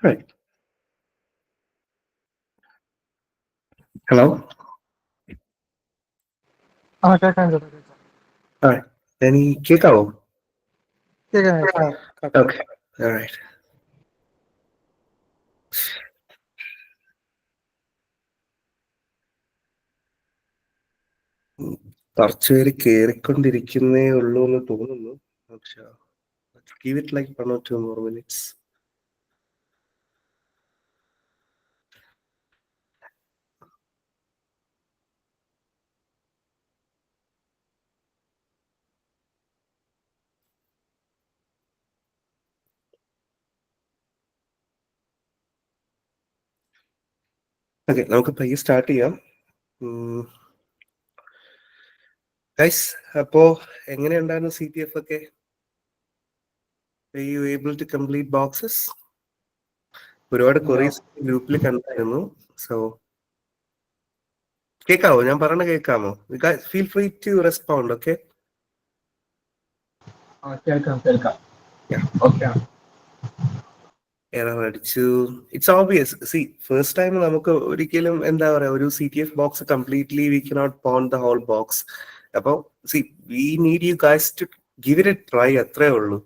Right. Hello? കേൾക്കാം ചേട്ടാ കേൾക്കാം. All right. Any കേൾക്കാവോ? കേൾക്കാം കേൾക്കാം. Okay. All right. കുറച്ചുപേര് കേറിക്കൊണ്ടിരിക്കുന്നേ ഉള്ളൂ എന്ന് തോന്നുന്നു. പക്ഷേ give it like 1 or 2 more minutes. Okay, നമുക്ക് പയ്യെ സ്റ്റാർട്ട് ചെയ്യാം. ഗൈസ്, അപ്പോ എങ്ങനെയുണ്ടായിരുന്നു CTF ഒക്കെ? Were you able to complete boxes? ഒരുപാട് ക്വറീസ് ഗ്രൂപ്പിൽ കണ്ടായിരുന്നു. സോ കേൾക്കാവോ? ഞാൻ പറഞ്ഞ കേൾക്കാമോ? Feel free to respond. Okay, കേൾക്കാം കേൾക്കാം. ഓക്കെ. എറർ അടിച്ചു. It's obvious. ഫസ്റ്റ് ടൈം നമുക്ക് ഒരിക്കലും എന്താ പറയാ, ഒരു CTF box completely we cannot pwn the whole box. അപ്പൊ we need you guys to give it a try. അത്രേ ഉള്ളൂ.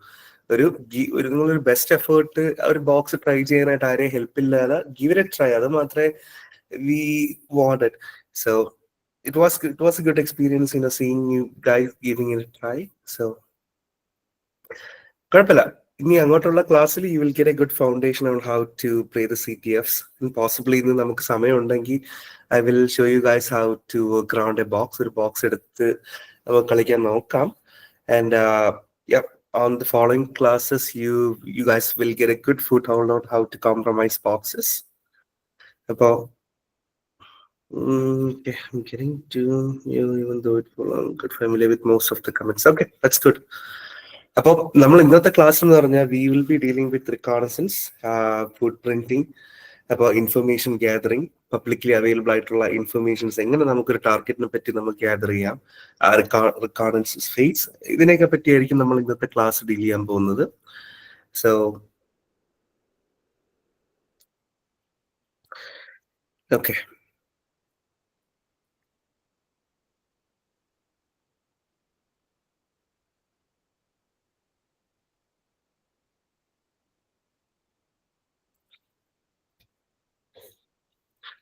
നിങ്ങളൊരു ബെസ്റ്റ് എഫേർട്ട് ഒരു ബോക്സ് ട്രൈ ചെയ്യാനായിട്ട് ആരെയും ഹെൽപ്പ് ഇല്ലാതെ ഗിവ് ഇറ്റ് എ ട്രൈ. അത് മാത്രമേ V wanted. So it was a good experience, seeing you guys giving it a try. So കുഴപ്പമില്ല. ഇനി അങ്ങോട്ടുള്ള ക്ലാസ്സിൽ you will get a good foundation on how to play the CTFs. Possibly ഇന്ന് നമുക്ക് സമയമുണ്ടെങ്കിൽ I will show you guys how to work around a box. ഒരു box എടുത്ത് നമുക്ക് കളിക്കാൻ നോക്കാം. And on the following classes you guys will get a good foothold on how to compromise boxes. Appo okay, I'm getting to you, even though I'm good familiar with most of the comments. Okay, that's good. അപ്പോൾ നമ്മൾ ഇന്നത്തെ class എന്ന് പറഞ്ഞാൽ we will be dealing with reconnaissance, footprinting, അപ്പോൾ information gathering, publicly available ആയിട്ടുള്ള informations എങ്ങനെ നമുക്കൊരു ടാർഗറ്റിനെ പറ്റി നമുക്ക് ഗ്യാദർ ചെയ്യാം, റിക്കോണസൻസ് ഫേസ്, ഇതിനെയൊക്കെ പറ്റിയായിരിക്കും നമ്മൾ ഇന്നത്തെ ക്ലാസ് ഡീൽ ചെയ്യാൻ പോകുന്നത്. സോ ഓക്കെ,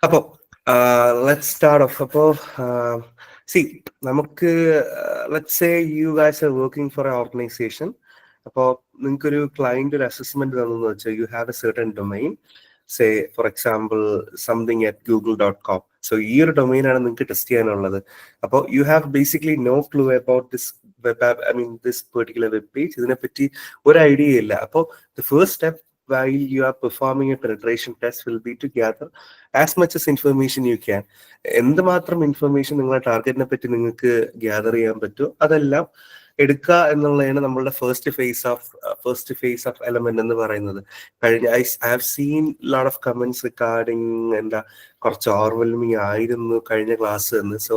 അപ്പോ ലെറ്റ്സ് സ്റ്റാർട്ട് ഓഫ്. അപ്പോ നമുക്ക് let's say you guys are working for a organization. അപ്പോൾ നിങ്ങൾക്കൊരു ക്ലയന്റ് ഒരു അസസ്മെന്റ് തന്നെന്ന് വെച്ചാൽ you have a certain domain, say for example something at google.com. So ഈ ഒരു ഡൊമൈനാണ് നിങ്ങൾക്ക് ടെസ്റ്റ് ചെയ്യാനുള്ളത്. അപ്പോൾ you have basically no clue about this web app, I mean this particular web page. ഇതിനെപ്പറ്റി ഒരു ഐഡിയ ഇല്ല. അപ്പോൾ the first step while you are performing a penetration test will be to gather as much as information you can. എന്തുമാത്രം information നിങ്ങളെ ടാർഗറ്റിനെ പറ്റി നിങ്ങൾക്ക് gather ചെയ്യാൻ പറ്റുമോ അതെല്ലാം എടുക്കുക എന്നുള്ളതാണ് നമ്മളുടെ ഫസ്റ്റ് ഫേസ് ഓഫ് എലമെന്റ് എന്ന് പറയുന്നത്. കഴിഞ്ഞ I have seen lot of comments regarding എന്താ കുറച്ച് ഓവർവെൽമിങ് ആയിരുന്നു കഴിഞ്ഞ ക്ലാസ് എന്ന്. സോ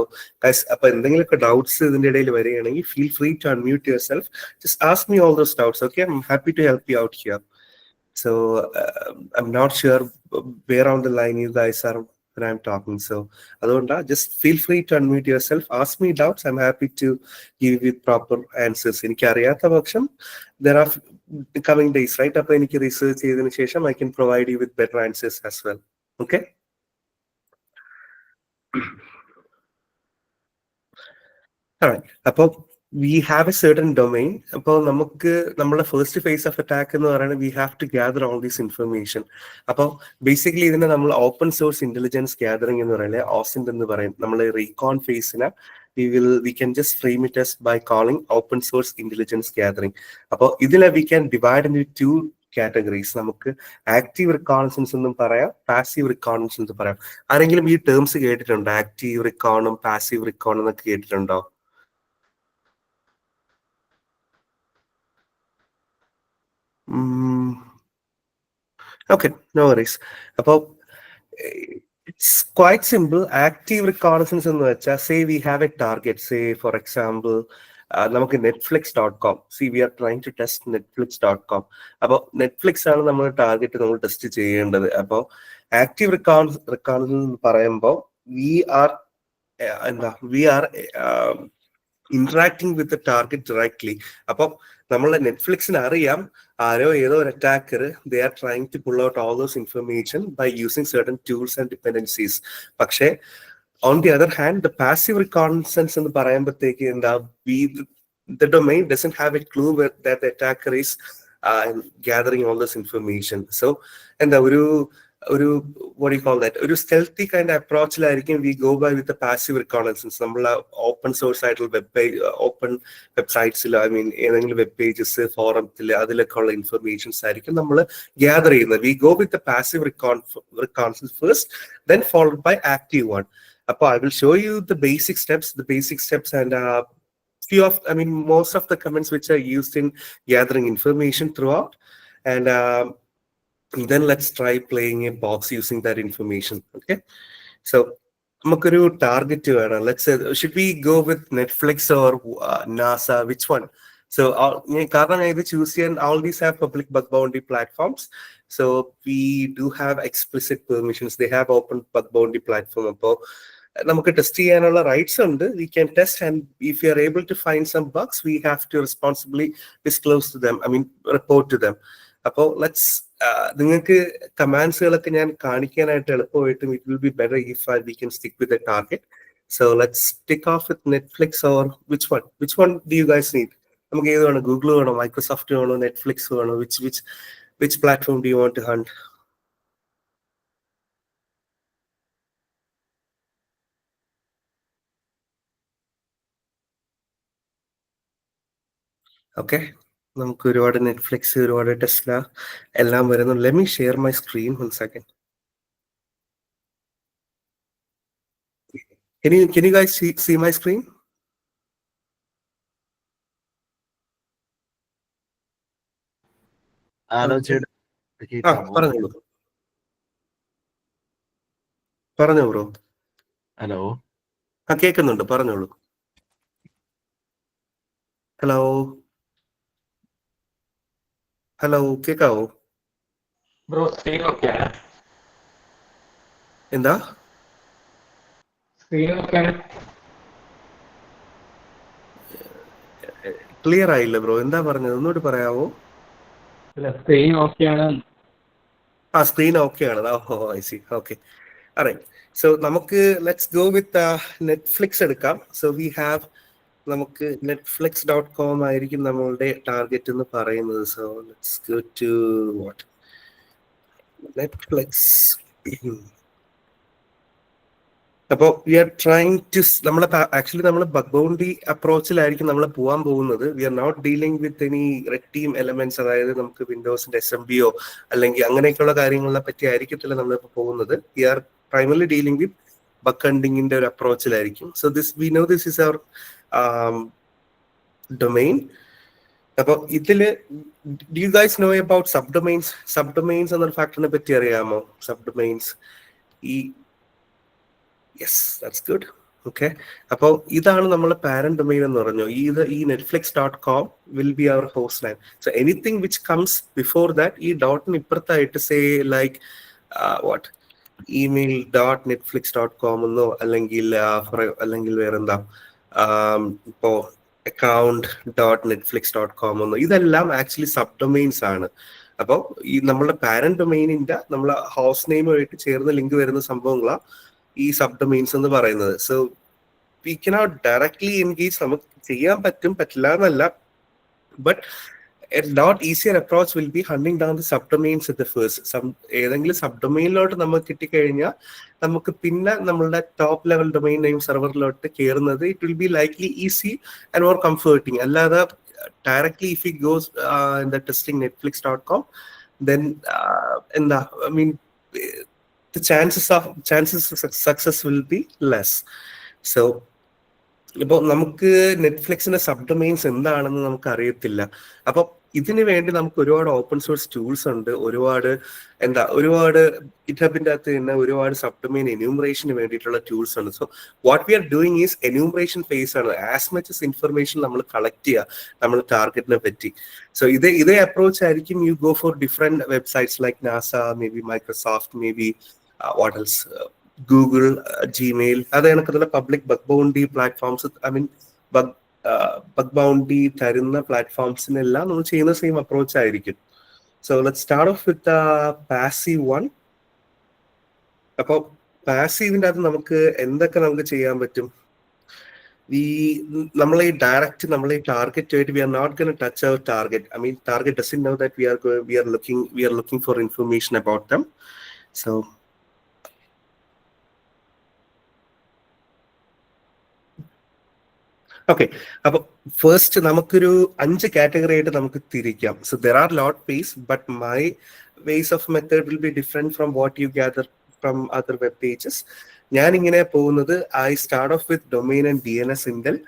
അപ്പൊ എന്തെങ്കിലുമൊക്കെ ഡൗട്ട്സ് ഇതിന്റെ ഇടയിൽ വരികയാണെങ്കിൽ feel free to unmute yourself, just ask me all those doubts. Okay, I'm happy to help you out here. So I'm not sure where on the line you guys are when I'm talking. So adonda just feel free to unmute yourself, ask me doubts. I'm happy to give you proper answers. Enikku ariyatha paksham there are coming days, right? Appo enikku research cheyidinu shesham I can provide you with better answers as well. Okay, all right. Appo we have a certain domain. അപ്പോൾ നമുക്ക് നമ്മുടെ first phase of attack എന്ന് പറയുന്നത് we have to gather all these information. അപ്പോൾ basically ഇതിനെ നമ്മൾ open source intelligence gathering എന്ന് പറയുന്നത് ഓസിന്റ് എന്ന് പറയും. നമ്മൾ Recon ഫേസിനെ we can just frame it as by calling open source intelligence gathering. അപ്പോൾ ഇതിനെ we can divide into two categories. നമുക്ക് ആക്റ്റീവ് റിക്കോണസൻസ് എന്നും പറയാം, പാസീവ് റിക്കോണസൻസ് എന്ന് പറയാം. ആരെങ്കിലും ഈ ടേംസ് കേട്ടിട്ടുണ്ടോ? ആക്റ്റീവ് റിക്കോണും പാസീവ് റിക്കോണും എന്നൊക്കെ കേട്ടിട്ടുണ്ടോ? Okay, no worries. അപ്പോൾ it's quite simple. Active reconnaissance എന്ന് വെച്ചാൽ, say we have a target, say for example നമുക്ക് netflix.com, see we are trying to test netflix.com. അപ്പോൾ നെറ്റ്ഫ്ലിക്സ് ആണ് നമ്മൾ ടാർഗറ്റ് നമ്മൾ ടെസ്റ്റ് ചെയ്യേണ്ടത്. അപ്പോൾ ആക്റ്റീവ് റെക്കോർഡ് എന്ന് പറയുമ്പോൾ we are interacting with the target directly. അപ്പം നമ്മളെ നെറ്റ്ഫ്ലിക്സിന് അറിയാം ആരോ ഏതോ ഒരു attacker they are trying to pull out all those information by using certain tools and dependencies. പക്ഷേ on the other hand, the passive reconnaissance എന്ന് പറയുമ്പോഴത്തേക്ക് എന്താ, the domain doesn't have a clue that the attacker is gathering all this information. So എന്താ ഒരു what do you call that, ഒരു stealthy kind of approachലായിരിക്കും we go by with the passive reconnaissance. നമ്മളെ open source ആയിട്ടുള്ള web page, open വെബ്സൈറ്റ്സിൽ, I mean ഏതെങ്കിലും web pages ഫോറത്തിൽ അതിലൊക്കെ ഉള്ള ഇൻഫർമേഷൻസ് ആയിരിക്കും നമ്മൾ ഗ്യാദർ ചെയ്യുന്നത്. we go with the passive reconnaissance first, then followed by active one. I will show you the basic steps and most of the comments which are used in gathering information throughout, and then let's try playing a box using that information. Okay, so നമുക്കൊരു target വേണം. Let's say, should we go with Netflix or NASA? Which one? So കാരണം ഇത് choose ചെയ്യാൻ, all these have public bug bounty platforms, so we do have explicit permissions. They have open bug bounty platform. അപ്പോൾ നമുക്ക് test ചെയ്യാനുള്ള rights ഉണ്ട്. We can test, and if you are able to find some bugs we have to responsibly disclose to them, report to them. അപ്പോൾ നിങ്ങൾക്ക് കമാൻഡ്സുകളൊക്കെ ഞാൻ കാണിക്കാനായിട്ട് എളുപ്പമായിട്ടും it will be better if we can stick with a target. So let's stick off with Netflix or which one do you guys need? നമുക്ക് ഏത് വേണം? Google വേണോ, മൈക്രോസോഫ്റ്റ് വേണോ, നെറ്റ്ഫ്ലിക്സ് വേണോ? Which platform do you want to hunt? Okay, നമുക്ക് ഒരുപാട് Netflix, ഒരുപാട് Tesla എല്ലാം വരുന്നു. Let me share my screen. 1 second. Can you guys see my screen? പറഞ്ഞോ ബ്രോ. ഹലോ, കേൾക്കുന്നുണ്ട്, പറഞ്ഞോളൂ. ഹലോ കേക്കാവോ? ബ്രോ സ്ക്രീൻ ഓക്കെയാണ്? എന്താ സ്ക്രീൻ ഓക്കെയാണ്? ക്ലിയർ ആയില്ല ബ്രോ, എന്താ പറഞ്ഞത്? ഒന്നുകൂടി പറയാവോ? സ്ക്രീൻ ഓക്കെയാണ്. സ്ക്രീൻ ഓക്കെ ആണ്. Oh I see. Okay, alright. So നമുക്ക് ലെറ്റ്സ് ഗോ വിത്ത് നെറ്റ്ഫ്ലിക്സ് എടുക്കാം. സോ വി ഹാവ്, നമുക്ക് netflix.com ആയിരിക്കും നമ്മളുടെ ടാർഗറ്റ് എന്ന് പറയുന്നത്. So let's go to what, Netflix. അപ്പോൾ we are trying to, actually നമ്മൾ ബഗ് ബൗണ്ടി അപ്രോച്ചിലായിരിക്കും നമ്മൾ പോകാൻ പോകുന്നത്. We are not dealing with any red team elements, അതായത് നമുക്ക് വിൻഡോസിന്റെ SMBയോ അല്ലെങ്കിൽ അങ്ങനെയൊക്കെയുള്ള കാര്യങ്ങളെ പറ്റി ആയിരിക്കത്തില്ല നമ്മളിപ്പോൾ പോകുന്നത്. We are primarily dealing with bug ഹണ്ടിങ്ങിന്റെ ഒരു അപ്രോച്ചിലായിരിക്കും. So we know this is our domain. അപ്പോൾ ഇതില് do you guys know about subdomains എന്നൊരു ഫാക്ടറിനെ പറ്റി അറിയാമോ? Subdomains, yes, that's good. Okay, അപ്പോൾ ഇതാണ് നമ്മളെ പാരന്റ് ഡൊമൈൻ എന്ന് പറഞ്ഞു. ഈ netflix.com will be our host line. So anything which comes before that, ഈ ഡോട്ടിന് ഇപ്പുറത്തായിട്ട് സേ ലൈക്ക് വാട്ട് email.netflix.com എന്നോ അല്ലെങ്കിൽ വേറെന്താ, ഇപ്പോ account.netflix.com എന്നോ, ഇതെല്ലാം ആക്ച്വലി സബ് ഡൊമൈൻസ് ആണ്. അപ്പോൾ ഈ നമ്മളുടെ പാരന്റ് ഡൊമൈനിന്റെ നമ്മളെ ഹോസ്റ്റ് നെയിമുമായിട്ട് ചേർന്ന് ലിങ്ക് വരുന്ന സംഭവങ്ങളാണ് ഈ സബ് ഡൊമൈൻസ് എന്ന് പറയുന്നത്. So we cannot directly engage, നമുക്ക് ചെയ്യാൻ പറ്റില്ല എന്നല്ല, but a lot easier approach will be hunting down the subdomains at the first. ഏതെങ്കിലും സബ് ഡൊമൈനിലോട്ട് നമുക്ക് കിട്ടിക്കഴിഞ്ഞാൽ നമുക്ക് പിന്നെ നമ്മളുടെ ടോപ്പ് ലെവൽ ഡൊമൈൻ നെയിം സെർവറിലോട്ട് കയറുന്നത് it will be likely easy and more comforting. അല്ലാതെ directly if it goes in the testing netflix.com, then എന്താ, I mean, the chances of success will be less. So ഇപ്പോൾ നമുക്ക് നെറ്റ്ഫ്ലിക്സിന്റെ sub domains എന്താണെന്ന് നമുക്ക് അറിയത്തില്ല. അപ്പോൾ ഇതിനു വേണ്ടി നമുക്ക് ഒരുപാട് ഓപ്പൺ സോഴ്സ് ടൂൾസ് ഉണ്ട്, ഒരുപാട് GitHubന്റെ അകത്ത് തന്നെ ഒരുപാട് സബ്ഡൊമൈൻ എന്യൂമറേഷന് വേണ്ടിയിട്ടുള്ള ടൂൾസ് ഉണ്ട്. So what we are doing is enumeration phase ആണ്. ആസ് മച്ച് as ഇൻഫർമേഷൻ നമ്മൾ കളക്ട് ചെയ്യുക നമ്മൾ ടാർഗറ്റിനെ പറ്റി. സോ ഇതേ അപ്രോച്ച് ആയിരിക്കും you go for different websites like NASA, maybe Microsoft, maybe what else, Google, Gmail, അത് കണക്കുള്ള public bug bounty platforms, I mean bug bounty തരുന്ന പ്ലാറ്റ്ഫോംസിനെല്ലാം നമ്മൾ ചെയ്യുന്ന സെയിം അപ്രോച്ച് ആയിരിക്കും. So let's start off with passive one. അപ്പോൾ പാസീവിൻ്റെ അകത്ത് നമുക്ക് എന്തൊക്കെ നമുക്ക് ചെയ്യാൻ പറ്റും? നമ്മൾ ഈ ടാർഗറ്റ് ആയിട്ട് we are not gonna touch their target. I mean target doesn't know that we are looking for information about them. So okay, അപ്പൊ ഫസ്റ്റ് നമുക്കൊരു 5 കാറ്റഗറി ആയിട്ട് നമുക്ക് തിരിക്കാം. So there are lot ways, but my ways of method will be different from what you gather from other web pages. ഞാൻ ഇങ്ങനെ പോകുന്നത്, I start off with domain and DNS intel.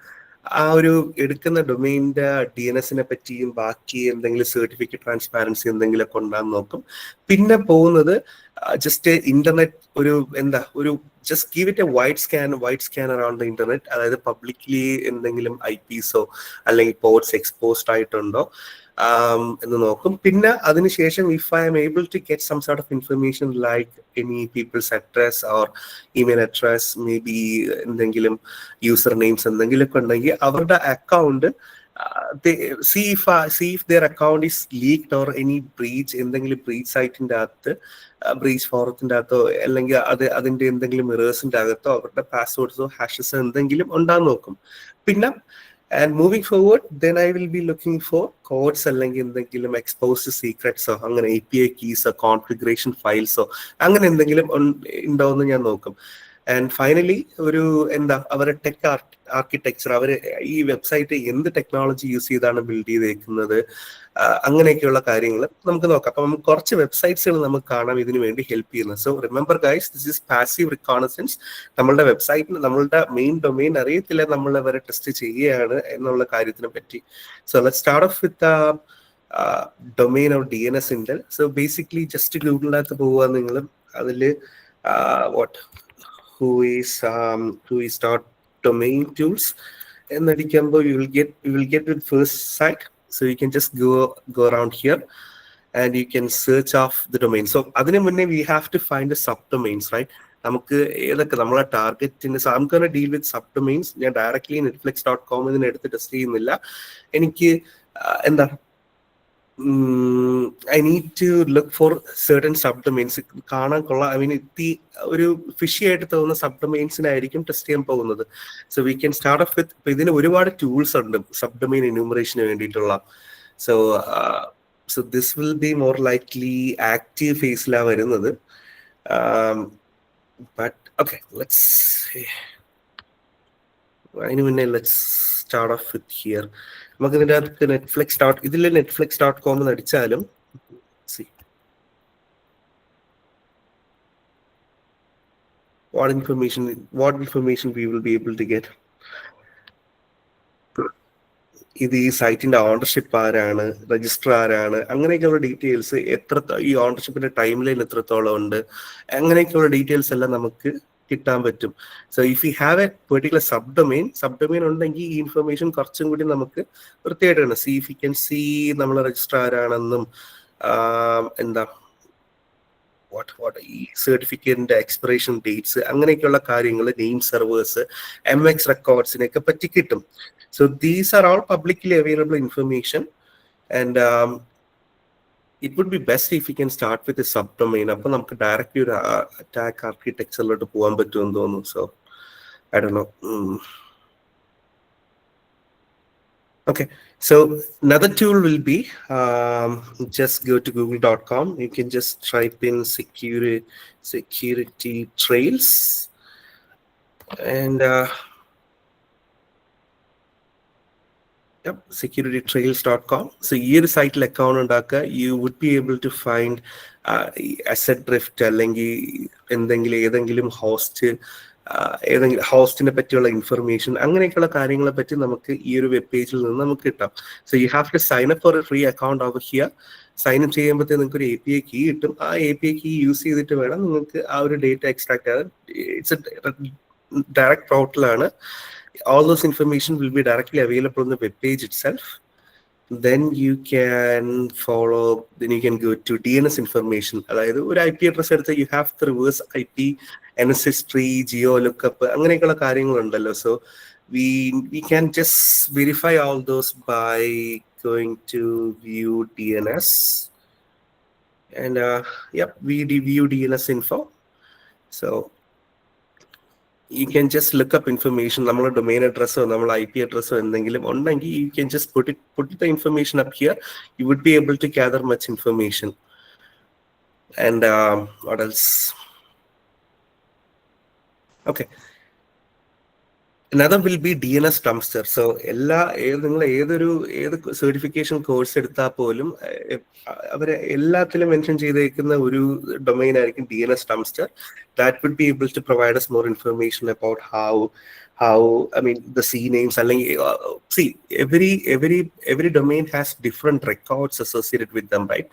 ആ ഒരു എടുക്കുന്ന ഡൊമൈനിന്റെ DNSനെ പറ്റിയും ബാക്കി എന്തെങ്കിലും സർട്ടിഫിക്കറ്റ് ട്രാൻസ്പാരൻസി എന്തെങ്കിലുമൊക്കെ ഉണ്ടാകുന്ന നോക്കും. പിന്നെ പോകുന്നത് ജസ്റ്റ് ഇന്റർനെറ്റ് ഒരു just give it A wide scan around the internet. അതായത് പബ്ലിക്ലി എന്തെങ്കിലും IPsോ അല്ലെങ്കിൽ പോർട്സ് എക്സ്പോസ്ഡ് ആയിട്ടുണ്ടോ എന്ന് നോക്കും. പിന്നെ അതിനുശേഷം if I'm able to get some sort of information like any people's address or email address, may be എന്തെങ്കിലും user names എന്തെങ്കിലുമൊക്കെ ഉണ്ടെങ്കിൽ അവരുടെ account see if their account is leaked or any breach, എന്തെങ്കിലും breach സൈറ്റിന്റെ അകത്ത്, breach ഫോറത്തിന്റെ അകത്തോ അല്ലെങ്കിൽ അതിന്റെ എന്തെങ്കിലും മിറേഴ്സിന്റെ അകത്തോ അവരുടെ പാസ്വേഡ്സോ ഹാഷസോ എന്തെങ്കിലും ഉണ്ടാകുന്ന നോക്കും. പിന്നെ and moving forward, then I will be looking for codes അല്ലെങ്കിൽ എന്തെങ്കിലും എക്സ്പോസ്ഡ് സീക്രറ്റ്സോ അങ്ങനെ API കീസോ കോൺഫിഗറേഷൻ ഫയൽസോ അങ്ങനെ എന്തെങ്കിലും ഉണ്ടോയെന്ന് ഞാൻ നോക്കും. ആൻഡ് ഫൈനലി അവരുടെ ടെക് ആർക്കിടെക്ചർ, അവർ ഈ വെബ്സൈറ്റ് എന്ത് ടെക്നോളജി യൂസ് ചെയ്താണ് ബിൽഡ് ചെയ്തേക്കുന്നത്, അങ്ങനെയൊക്കെയുള്ള കാര്യങ്ങൾ നമുക്ക് നോക്കാം. അപ്പം കുറച്ച് വെബ്സൈറ്റ്സുകൾ നമുക്ക് കാണാം ഇതിനു വേണ്ടി ഹെൽപ്പ് ചെയ്യുന്നത്. So remember guys, this is passive reconnaissance. നമ്മളുടെ വെബ്സൈറ്റിന് നമ്മളുടെ മെയിൻ ഡൊമൈൻ അറിയത്തില്ല, നമ്മൾ അവരെ ടെസ്റ്റ് ചെയ്യുകയാണ് എന്നുള്ള കാര്യത്തിനെ പറ്റി. So let's start off with domain of DNS intel. So basically just ഗൂഗിളിനകത്ത് പോവുക, നിങ്ങൾ അതിൽ who is dot domain tools എന്നടിക്കുമ്പോൾ you will get the first site. So you can just go around here and you can search off the domain. So അതിന് മുന്നേ we have to find the subdomains, right? നമുക്ക് ഏതൊക്കെ നമ്മളെ ടാർഗറ്റിന്, so I'm gonna deal with subdomains. ഞാൻ directly netflix.com ഇതിന് എടുത്ത് test ചെയ്യുന്നില്ല. എനിക്ക് I need to look for certain subdomains. കാണാൻ കൊള്ളാം, ഐ മീൻ ഒരു ഫിഷി ആയിട്ട് തോന്നുന്ന സബ്ഡൊമൈൻസിനായിരിക്കും ടെസ്റ്റ് ചെയ്യാൻ പോകുന്നത്. So we can start off with, ഇപ്പൊ ഇതിന് ഒരുപാട് ടൂൾസ് ഉണ്ട് സബ്ഡൊമൈൻ എന്യൂമറേഷന് വേണ്ടിയിട്ടുള്ള. So this will be more likely active ഫേസിലാണ് വരുന്നത്. ബട്ട് ഓക്കെ, അതിന് മുന്നേ let's start off with here. നമുക്ക് ഇതിൻ്റെ അകത്ത് ഇതിൽ netflix.com എന്ന് അടിച്ചാലും what information we will be able to get. ഇത് ഈ സൈറ്റിന്റെ ഓണർഷിപ്പ് ആരാണ്, രജിസ്റ്റർ ആരാണ്, അങ്ങനെയൊക്കെയുള്ള ഡീറ്റെയിൽസ്, ഈ ഓണർഷിപ്പിന്റെ ടൈം ലൈൻ എത്രത്തോളം ഉണ്ട്, അങ്ങനെയൊക്കെയുള്ള ഡീറ്റെയിൽസ് എല്ലാം നമുക്ക് കിട്ടാൻ പറ്റും. So if you have a particular subdomain ഉണ്ടെങ്കിൽ ഈ ഇൻഫർമേഷൻ കുറച്ചും കൂടി നമുക്ക് വൃത്തിയായിട്ട് കാണാം. See if you can see നമ്മളെ രജിസ്റ്റർ ആരാണെന്നും ഈ സർട്ടിഫിക്കറ്റിന്റെ എക്സ്പിറേഷൻ ഡേറ്റ്സ്, അങ്ങനെയൊക്കെയുള്ള കാര്യങ്ങൾ, നെയിം സെർവേഴ്സ്, MX റെക്കോർഡ്സിനെയൊക്കെ പറ്റി കിട്ടും. So these are all publicly available information and it would be best if you can start with a subdomain. അപ്പോൾ നമുക്ക് ഡയറക്റ്റ്ലി ഒരു അറ്റാക്ക് ആർക്കിടെക്ചറിലോട്ട് പോകാൻ പറ്റുമെന്ന് തോന്നുന്നു. So I don't know. Okay, so another tool will be just go to google.com. You can just type in security trails and securitytrails.com. So ഈ ഒരു സൈറ്റിൽ account ഉണ്ടാക്കുക. You would be able to find asset drift അല്ലെങ്കിൽ ഏതെങ്കിലും host ഏതെങ്കിലും ഹോസ്റ്റിനെ പറ്റിയുള്ള information, അങ്ങനെയൊക്കെയുള്ള കാര്യങ്ങളെ പറ്റി നമുക്ക് ഈ ഒരു വെബ് പേജിൽ നിന്ന് നമുക്ക് കിട്ടാം. So you have to sign up for a free account over here. Sign up ചെയ്യുമ്പോഴത്തേക്ക് നിങ്ങൾക്ക് ഒരു API കീ കിട്ടും. ആ API കീ യൂസ് ചെയ്തിട്ട് വേണം നിങ്ങൾക്ക് ആ ഒരു ഡേറ്റ എക്സ്ട്രാക്ട് ചെയ്യാൻ. ഇറ്റ്സ് എ ഡയറക്റ്റ് പോർട്ടലാണ്. All those information will be directly available on the web page itself. Then you can follow, then you can go to DNS information. അതായത് ഒരു IP address എടുത്ത് you have the reverse IP, ancestry, geo lookup, അങ്ങനെയൊക്കെയുള്ള കാര്യങ്ങളുണ്ടല്ലോ. So we can just verify all those by going to view DNS and we view DNS info. So you can just look up information. നമ്മളെ domain address or നമ്മളെ IP address എന്തെങ്കിലും ഉണ്ടെങ്കിൽ you can just put the information up here. You would be able to gather much information. And what else? Okay. Another will be DNS dumpster. So നിങ്ങൾ ഏത് certification course എടുത്താൽ പോലും അവരെ എല്ലാത്തിലും mention ചെയ്തേക്കുന്ന ഒരു ഡൊമൈൻ ആയിരിക്കും DNS dumpster. That would be able to provide us more information about how I mean the C names. See, every domain has different records associated with them, right?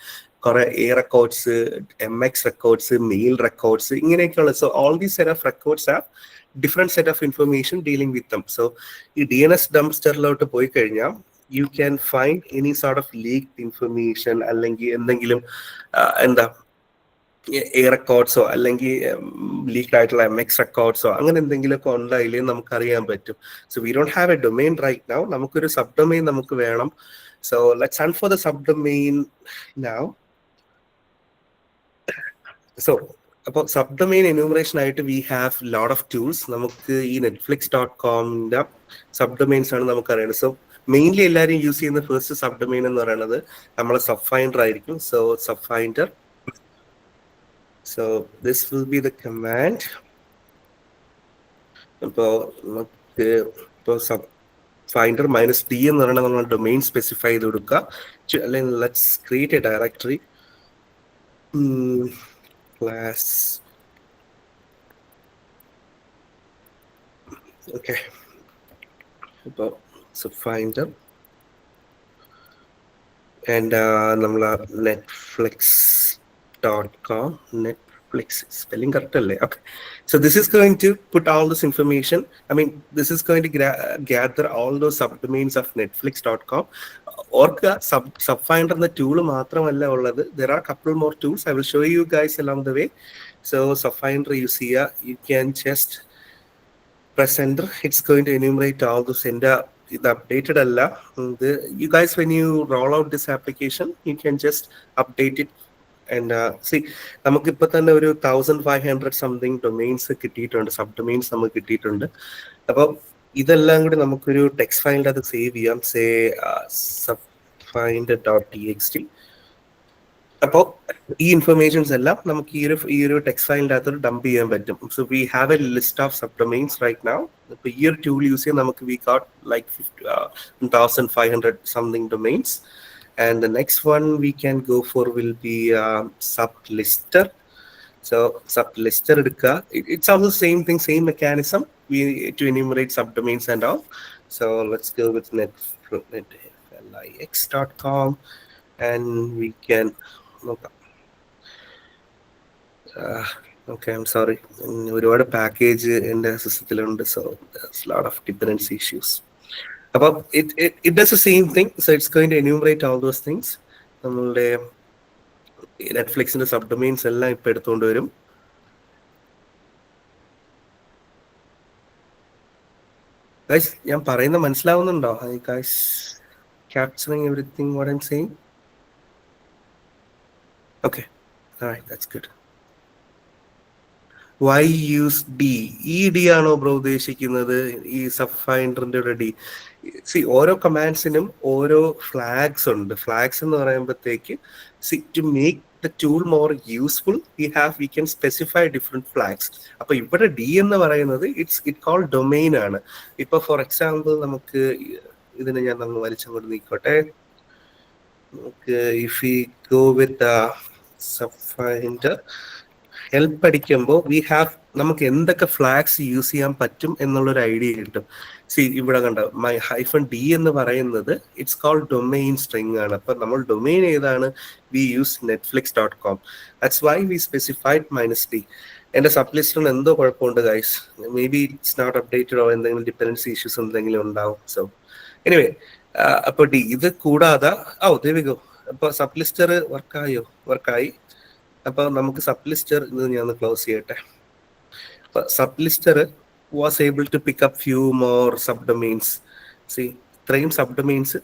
A records, MX records, mail records, so all these set of records have different set of information dealing with them. So ഈ DNS dumpster ലോട്ട് പോയി കഴിഞ്ഞാൽ you can find any sort of leaked information, അല്ലെങ്കിൽ എന്തെങ്കിലും എന്താ A റെക്കോർഡ്സോ അല്ലെങ്കിൽ leaked ആയിട്ടുള്ള MX റെക്കോർഡ്സോ അങ്ങനെ എന്തെങ്കിലുമൊക്കെ ഉണ്ടായില്ലേ നമുക്ക് അറിയാൻ പറ്റും. So we don't have a domain right now. നമുക്കൊരു സബ് ഡൊമൈൻ നമുക്ക് വേണം. So let's hunt for the subdomain now. So അപ്പോൾ സബ് ഡൊമൈൻ എന്യൂമറേഷൻ ആയിട്ട് we have lot of tools. നമുക്ക് ഈ netflix.com-ന്റെ സബ് ഡൊമൈൻസ് ആണ് നമുക്ക് അറിയേണ്ടത്. സോ മെയിൻലി എല്ലാവരും യൂസ് ചെയ്യുന്ന ഫസ്റ്റ് സബ് ഡൊമൈൻ എന്ന് പറയുന്നത് നമ്മളെ സബ് ഫൈൻഡർ ആയിരിക്കും. So sub finder, so this will B the command. അപ്പോൾ നമുക്ക് ഇപ്പോൾ സബ് ഫൈൻഡർ -d എന്ന് പറയുന്നത് നമ്മൾ ഡൊമൈൻ സ്പെസിഫൈ ചെയ്ത് കൊടുക്കുക. അല്ലെങ്കിൽ let's create A directory class. Okay, about subfinder and namla netflix.com. Netflix spelling correct alle. Okay, so this is going to put all this information. I mean, this is going to gather all those subdomains of netflix.com. ഓർക്കുക, സബ്ഫൈൻഡർ എന്ന tool മാത്രമല്ല ഉള്ളത്. There are a couple more tools. I will show you guys along the way. So Subfinder use ചെയ്യുക. You can just press enter. It's going to enumerate all those. ഇത് updated അല്ല. You guys, when you roll out this application, you can just update it. And see, നമുക്കിപ്പോൾ തന്നെ ഒരു 1500 something domains കിട്ടിയിട്ടുണ്ട്, sub domains നമുക്ക് കിട്ടിയിട്ടുണ്ട്. അപ്പോൾ ഇതെല്ലാം കൂടി നമുക്കൊരു ടെക്സ്റ്റ് ഫയലിൻ്റെ അത് സേവ് ചെയ്യാം. Say subfinder.txt. അപ്പോൾ ഈ ഇൻഫർമേഷൻസ് എല്ലാം നമുക്ക് ഈ ഒരു ടെക്സ്റ്റ് ഫയലിൻ്റെ അകത്ത് ഡംപ് ചെയ്യാൻ പറ്റും. So we have a list of sub domains right now. ഇപ്പോൾ ഈ ഒരു ടൂൾ യൂസ് ചെയ്യാൻ നമുക്ക് we got like 1500 something domains. And the next one we can go for will be sublister. So sublister it's also the same thing, same mechanism to enumerate subdomains and all. So let's go with netflix.com and we can okay, I'm sorry, ഒരുപാട് package എൻ്റെ സിസ്റ്റത്തിലുണ്ട്. So there's a lot of dependency issues. About it does the same thing. So it's going to enumerate all those things. നമ്മളുടെ നെറ്റ്ഫ്ലിക്സിന്റെ sub domains എല്ലാം ഇപ്പൊ എടുത്തുകൊണ്ട് വരും. Guys, ഞാൻ പറയുന്നത് മനസ്സിലാവുന്നുണ്ടോ? Guys, capturing everything what I'm saying? Okay, all right, that's good. Why use D? ED ആണോ bro ഉദ്ദേശിക്കുന്നത് ഈ സബ് ഫൈൻഡറിന്റെ ഒരു ഡി? സി, ഓരോ കമാൻഡ്സിനും ഓരോ ഫ്ലാഗ്സ് ഉണ്ട്. ഫ്ലാഗ്സ് എന്ന് പറയുമ്പോഴത്തേക്ക് to make the tool more useful we can specify different flags. അപ്പൊ ഇവിടെ ഡി എന്ന് പറയുന്നത് ഇറ്റ് കോൾ ഡൊമൈൻ ആണ്. ഇപ്പൊ ഫോർ എക്സാമ്പിൾ നമുക്ക് ഇതിനെ ഞാൻ നമ്മൾ വലിച്ചങ്ങോട്ട് നീക്കോട്ടെ. നമുക്ക് if we go with sub finder help അടിക്കുമ്പോൾ വി ഹാവ് നമുക്ക് എന്തൊക്കെ ഫ്ലാഗ്സ് യൂസ് ചെയ്യാൻ പറ്റും എന്നുള്ളൊരു ഐഡിയ കിട്ടും. ഇവിടെ കണ്ട -d എന്ന് പറയുന്നത് ഇറ്റ്സ് കോൾഡ് ഡൊമെയിൻ സ്ട്രിങ് ആണ്. അപ്പൊ നമ്മൾ ഡൊമെയിൻ ഏതാണ്? We use netflix.com. That's why we specified -d. എന്റെ സബ് ലിസ്റ്റിന് എന്തോ കുഴപ്പമുണ്ട് ഗൈസ്. May be it's not updated or എന്തെങ്കിലും ഡിപ്പെൻഡൻസി ഇഷ്യൂസ് എന്തെങ്കിലും ഉണ്ടാവും. സോ എനിവേ, അപ്പൊ ഡി ഇത് കൂടാതെ ദേവികോ അപ്പൊ സബ് ലിസ്റ്റർ വർക്കായി. അപ്പൊ നമുക്ക് സബ് ലിസ്റ്റർ ഇത് ഞാൻ ക്ലോസ് ചെയ്യട്ടെ. Sublist3r was able to pick up few more subdomains. ഇത്രയും സബ്ഡൊമെയിൻസ്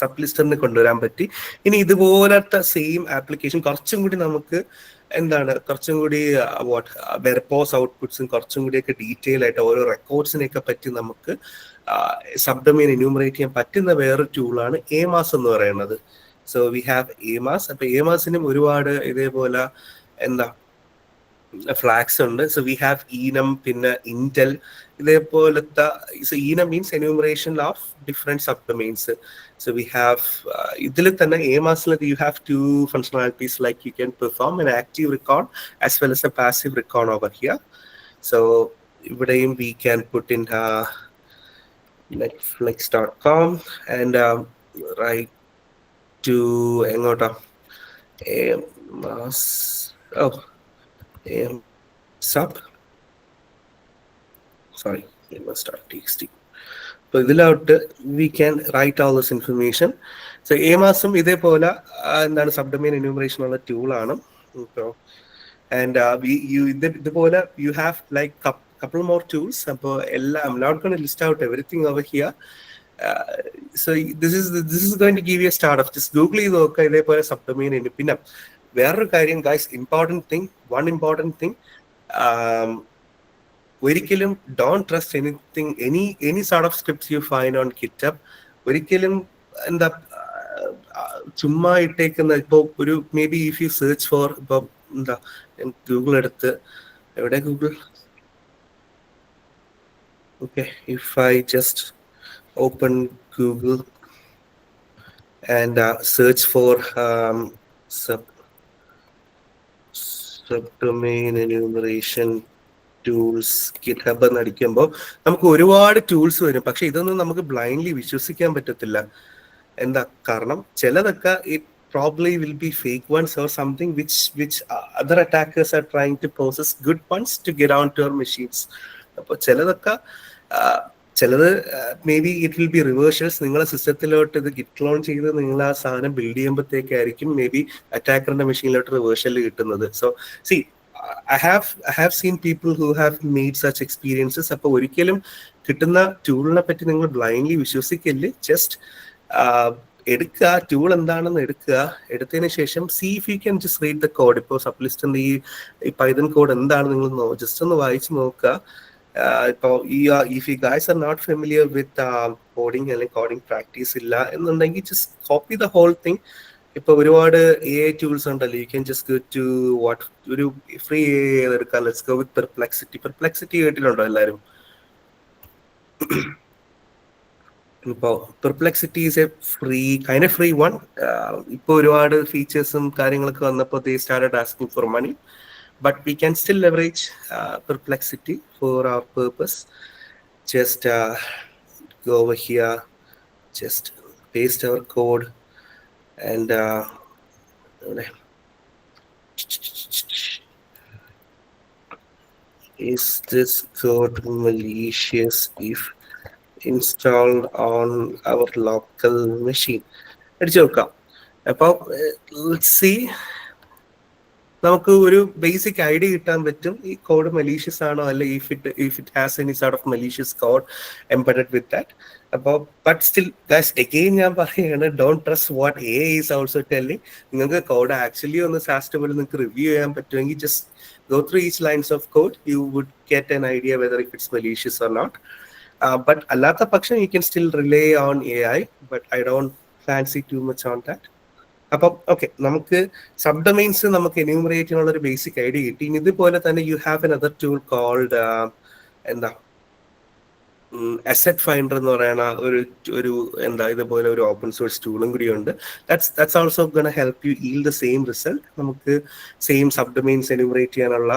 സബ്ലിസ്റ്ററിന് കൊണ്ടുവരാൻ പറ്റി. ഇനി ഇതുപോലത്തെ സെയിം ആപ്ലിക്കേഷൻ കുറച്ചും കൂടി നമുക്ക് കുറച്ചും കൂടി വെർപോസ് ഔട്ട്പുട്ട്സും കുറച്ചും കൂടിയൊക്കെ ഡീറ്റെയിൽ ആയിട്ട് ഓരോ റെക്കോർഡ്സിനെയൊക്കെ പറ്റി നമുക്ക് സബ്ഡൊമെയിൻ എന്യൂമറേറ്റ് ചെയ്യാൻ പറ്റുന്ന വേറൊരു ടൂളാണ് എമാസ് എന്ന് പറയുന്നത്. So we have Amass. അപ്പൊ എമാസിനും ഒരുപാട് ഇതേപോലെ ഫ്ലാഗ്സ് ഉണ്ട്. സോ വി ഹാവ് enum, പിന്നെ ഇന്റൽ, ഇതേപോലത്തെ. So enum means enumeration of different subdomains. So we have ഇതിൽ തന്നെ എമാസിൽ you have two functionalities like you can perform an active record as well as a passive record over here. So ഇവിടെയും we can put in netflix.com and write to എങ്ങോട്ടാ txt. So ഇതിലോട്ട് we can write all this information. So എമാസും ഇതേപോലെ സബ്ഡൊമെയിൻ enumeration ഉള്ള ടൂളാണ്. And ഇതുപോലെ you have like couple more tools. അപ്പോൾ I'm not going to list out everything over here. So this is going to give you a start of just Google ചെയ്ത് നോക്കുക ഇതേപോലെ സബ്ഡൊമെയിൻ. പിന്നെ വേറൊരു കാര്യം ഗൈസ്, one important thing, ഒരിക്കലും don't trust anything, any sort of scripts you find on GitHub. ഒരിക്കലും ചുമ്മാ ഇട്ടേക്കുന്ന ഇപ്പൊ ഒരു may be if you search for ഇപ്പൊ ഗൂഗിൾ എടുത്ത് എവിടെ Google okay if I just open Google and search for subdomain enumeration tools GitHub എന്ന് അടിക്കുമ്പോൾ നമുക്ക് ഒരുപാട് ടൂൾസ് വരും. പക്ഷെ ഇതൊന്നും നമുക്ക് ബ്ലൈൻഡ്ലി വിശ്വസിക്കാൻ പറ്റത്തില്ല. കാരണം ചിലതൊക്കെ it probably will be fake ones or something which other attackers are trying to possess good ones to get onto our machines. അപ്പോൾ ചിലത് may be it will B reversals. നിങ്ങളെ സിസ്റ്റത്തിലോട്ട് ഇത് ഗിറ്റ് ക്ലോൺ ചെയ്ത് നിങ്ങൾ ആ സാധനം ബിൽഡ് ചെയ്യുമ്പോഴത്തേക്കായിരിക്കും മേ ബി അറ്റാക്കറിന്റെ മെഷീനിലോട്ട് റിവേഴ്സൽ കിട്ടുന്നത്. So I have seen people who have made such experiences. അപ്പോൾ ഒരിക്കലും കിട്ടുന്ന ടൂളിനെ പറ്റി നിങ്ങൾ ബ്ലൈൻഡ്ലി വിശ്വസിക്കല്ലേ. ജസ്റ്റ് എടുക്കുക, ടൂൾ എന്താണെന്ന് എടുത്തതിന് ശേഷം C if you can just read the code. ഇപ്പോൾ സബ്ലിസ്റ്റിന്റെ ഈ പൈതൺ കോഡ് എന്താണ് നിങ്ങൾ ജസ്റ്റ് ഒന്ന് വായിച്ച് നോക്കുക. ഇപ്പോൾ if you guys are not familiar with coding അല്ലെങ്കിൽ കോഡിങ് പ്രാക്ടീസ് ഇല്ല എന്നുണ്ടെങ്കിൽ just copy the whole thing. ഇപ്പൊ ഒരുപാട് AI ടൂൾസ് ഉണ്ടല്ലോ. You can just go to ഒരു ഫ്രീ AI എടുക്കാം. ലെറ്റ്സ് ഗോ വിത്ത് പെർപ്ലെക്സിറ്റി കേട്ടിട്ടുണ്ടോ എല്ലാവരും? ഇപ്പോ perplexity is a free one. ഇപ്പൊ ഒരുപാട് ഫീച്ചേഴ്സും കാര്യങ്ങളൊക്കെ വന്നപ്പോൾ they started asking for money. But we can still leverage Perplexity for our purpose. Just go over here, just paste our code, and is this code malicious if installed on our local machine? Let's see. നമുക്ക് ഒരു basic idea കിട്ടാൻ പറ്റും ഈ code malicious ആണോ അല്ലെ if it has any sort of malicious code embedded with that. അപ്പോൾ but still guys again ഞാൻ പറയുകയാണ്, don't trust what AI is also telling. നിങ്ങൾക്ക് കോഡ് ആക്ച്വലി ഒന്ന് സാസ്റ്റബിൾ നിങ്ങൾക്ക് റിവ്യൂ ചെയ്യാൻ പറ്റുമെങ്കിൽ just go through each lines of code, you would get an idea whether if it's malicious or not. But അല്ലാത്ത പക്ഷം you can still rely on AI, but I don't fancy too much on that. അപ്പം okay, നമുക്ക് സബ്ഡൊമെയിൻസ് നമുക്ക് enumerate ചെയ്യാനുള്ള ഒരു basic idea കിട്ടി. ഇനി ഇതുപോലെ തന്നെ you have an other tool called asset finder എന്ന് പറയുന്ന ഒരു ഇതുപോലെ ഒരു ഓപ്പൺ സോഴ്സ് ടൂളും കൂടി ഉണ്ട്. That's also gonna help you eel the same result. നമുക്ക് സെയിം സബ്ഡൊമെയിൻസ് എന്യൂമറേറ്റ് ചെയ്യാനുള്ള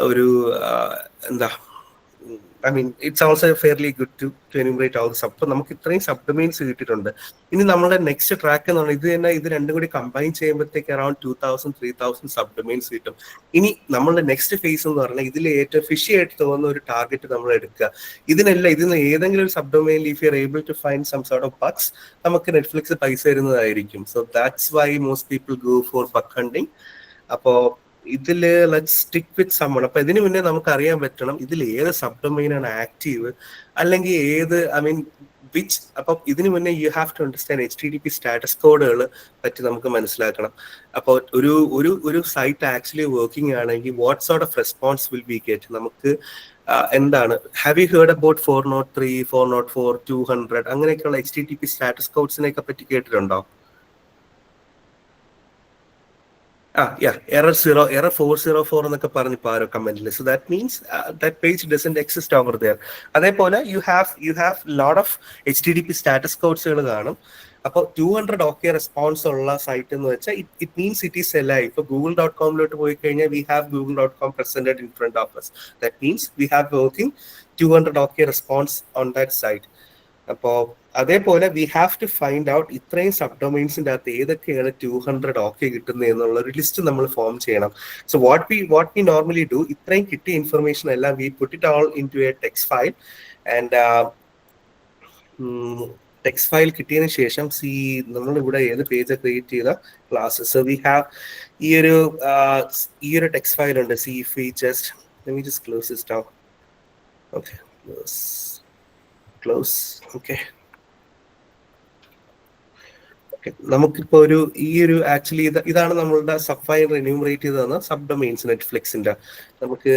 ഒരു എന്താ, I mean, it's also fairly good to enumerate all the sub. അപ്പോൾ നമുക്ക് ഇത്രയും സബ് ഡൊമൈൻസ് കിട്ടിയിട്ടുണ്ട്. ഇനി നമ്മുടെ നെക്സ്റ്റ് ട്രാക്ക് എന്ന് പറഞ്ഞാൽ ഇത് തന്നെ, ഇത് രണ്ടും കൂടി കമ്പൈൻ ചെയ്യുമ്പോഴത്തേക്ക് അറൌണ്ട് 2000-3000 സബ് ഡൊമൈൻസ് കിട്ടും. ഇനി നമ്മളുടെ നെക്സ്റ്റ് ഫേസ് എന്ന് പറഞ്ഞാൽ ഇതിൽ ഏറ്റവും ഫിഷി ആയിട്ട് തോന്നുന്ന ഒരു ടാർഗറ്റ് നമ്മൾ എടുക്കുക. ഇതിനെല്ലാം ഇതിന് ഏതെങ്കിലും ഒരു സബ് ഡൊമൈനിൽ if you are able to find some sort of bugs, നമുക്ക് നെറ്റ്ഫ്ലിക്സ് പൈസ തരുന്നതായിരിക്കും. So that's why most people go for bug hunting. അപ്പോ ഇതില് ലെറ്റ്സ് സ്റ്റിക്ക് വിത്ത് സമ്മൺ. അപ്പൊ ഇതിനു മുന്നേ നമുക്ക് അറിയാൻ പറ്റണം ഇതിൽ ഏത് സബ് ഡൊമൈൻ ആണ് ആക്റ്റീവ്, അല്ലെങ്കിൽ ഏത്, ഐ മീൻ വിച്ച്. അപ്പൊ ഇതിനു മുന്നേ you have to understand HTTP status കോഡുകൾ പറ്റി നമുക്ക് മനസ്സിലാക്കണം. അപ്പോൾ ഒരു സൈറ്റ് ആക്ച്വലി വർക്കിംഗ് ആണെങ്കിൽ what sort of response will be get. നമുക്ക് എന്താണ്, ഹാവ് യു ഹേർഡ് അബൌട്ട് 403, 404, 200 അങ്ങനെയൊക്കെയുള്ള HTTP സ്റ്റാറ്റസ് കോഡ്സിനെയൊക്കെ പറ്റി കേട്ടിട്ടുണ്ടോ? Error 404 എന്നൊക്കെ പറഞ്ഞു പാരോ കമന്റിൽ. So that means that page doesn't exist over there. അതേപോലെ U have lot of HTTP status കോഡ്സുകൾ കാണും. അപ്പോൾ 200 OK റെസ്പോൺസ് ഉള്ള സൈറ്റ് എന്ന് വെച്ചാൽ it means it is alive. ഇപ്പോൾ google.com പോയി കഴിഞ്ഞാൽ we have google.com presented in front of us. That means we have working 200 OK response on that site. അപ്പോൾ അതേപോലെ we have to find out ഇത്രയും sub ഡൊമൈൻസിന്റെ അകത്ത് ഏതൊക്കെയാണ് 200 OK കിട്ടുന്നത് എന്നുള്ള ഒരു ലിസ്റ്റ് നമ്മൾ ഫോം ചെയ്യണം. So what we normally do, ഇത്രയും കിട്ടിയ ഇൻഫർമേഷൻ എല്ലാം we put it all into a text file. And text file കിട്ടിയതിന് ശേഷം നമ്മൾ ഇവിടെ ഏത് പേജ് ക്രിയേറ്റ് ചെയ്ത ക്ലാസ്സസ്. സോ വി ഹാവ് ഈ ഒരു ടെക്സ്റ്റ് ഫയൽ ഉണ്ട്. if we just close this down. Okay, close. Okay. നമുക്കിപ്പോ ഈ ഒരു ആക്ച്വലി ഇതാണ് നമ്മളുടെ സബ് ഫയൽ എന്യൂമറേറ്റ് ചെയ്തതെന്ന് സബ് ഡൊമൈൻസ് നെറ്റ്ഫ്ലിക്സിന്റെ. നമുക്ക്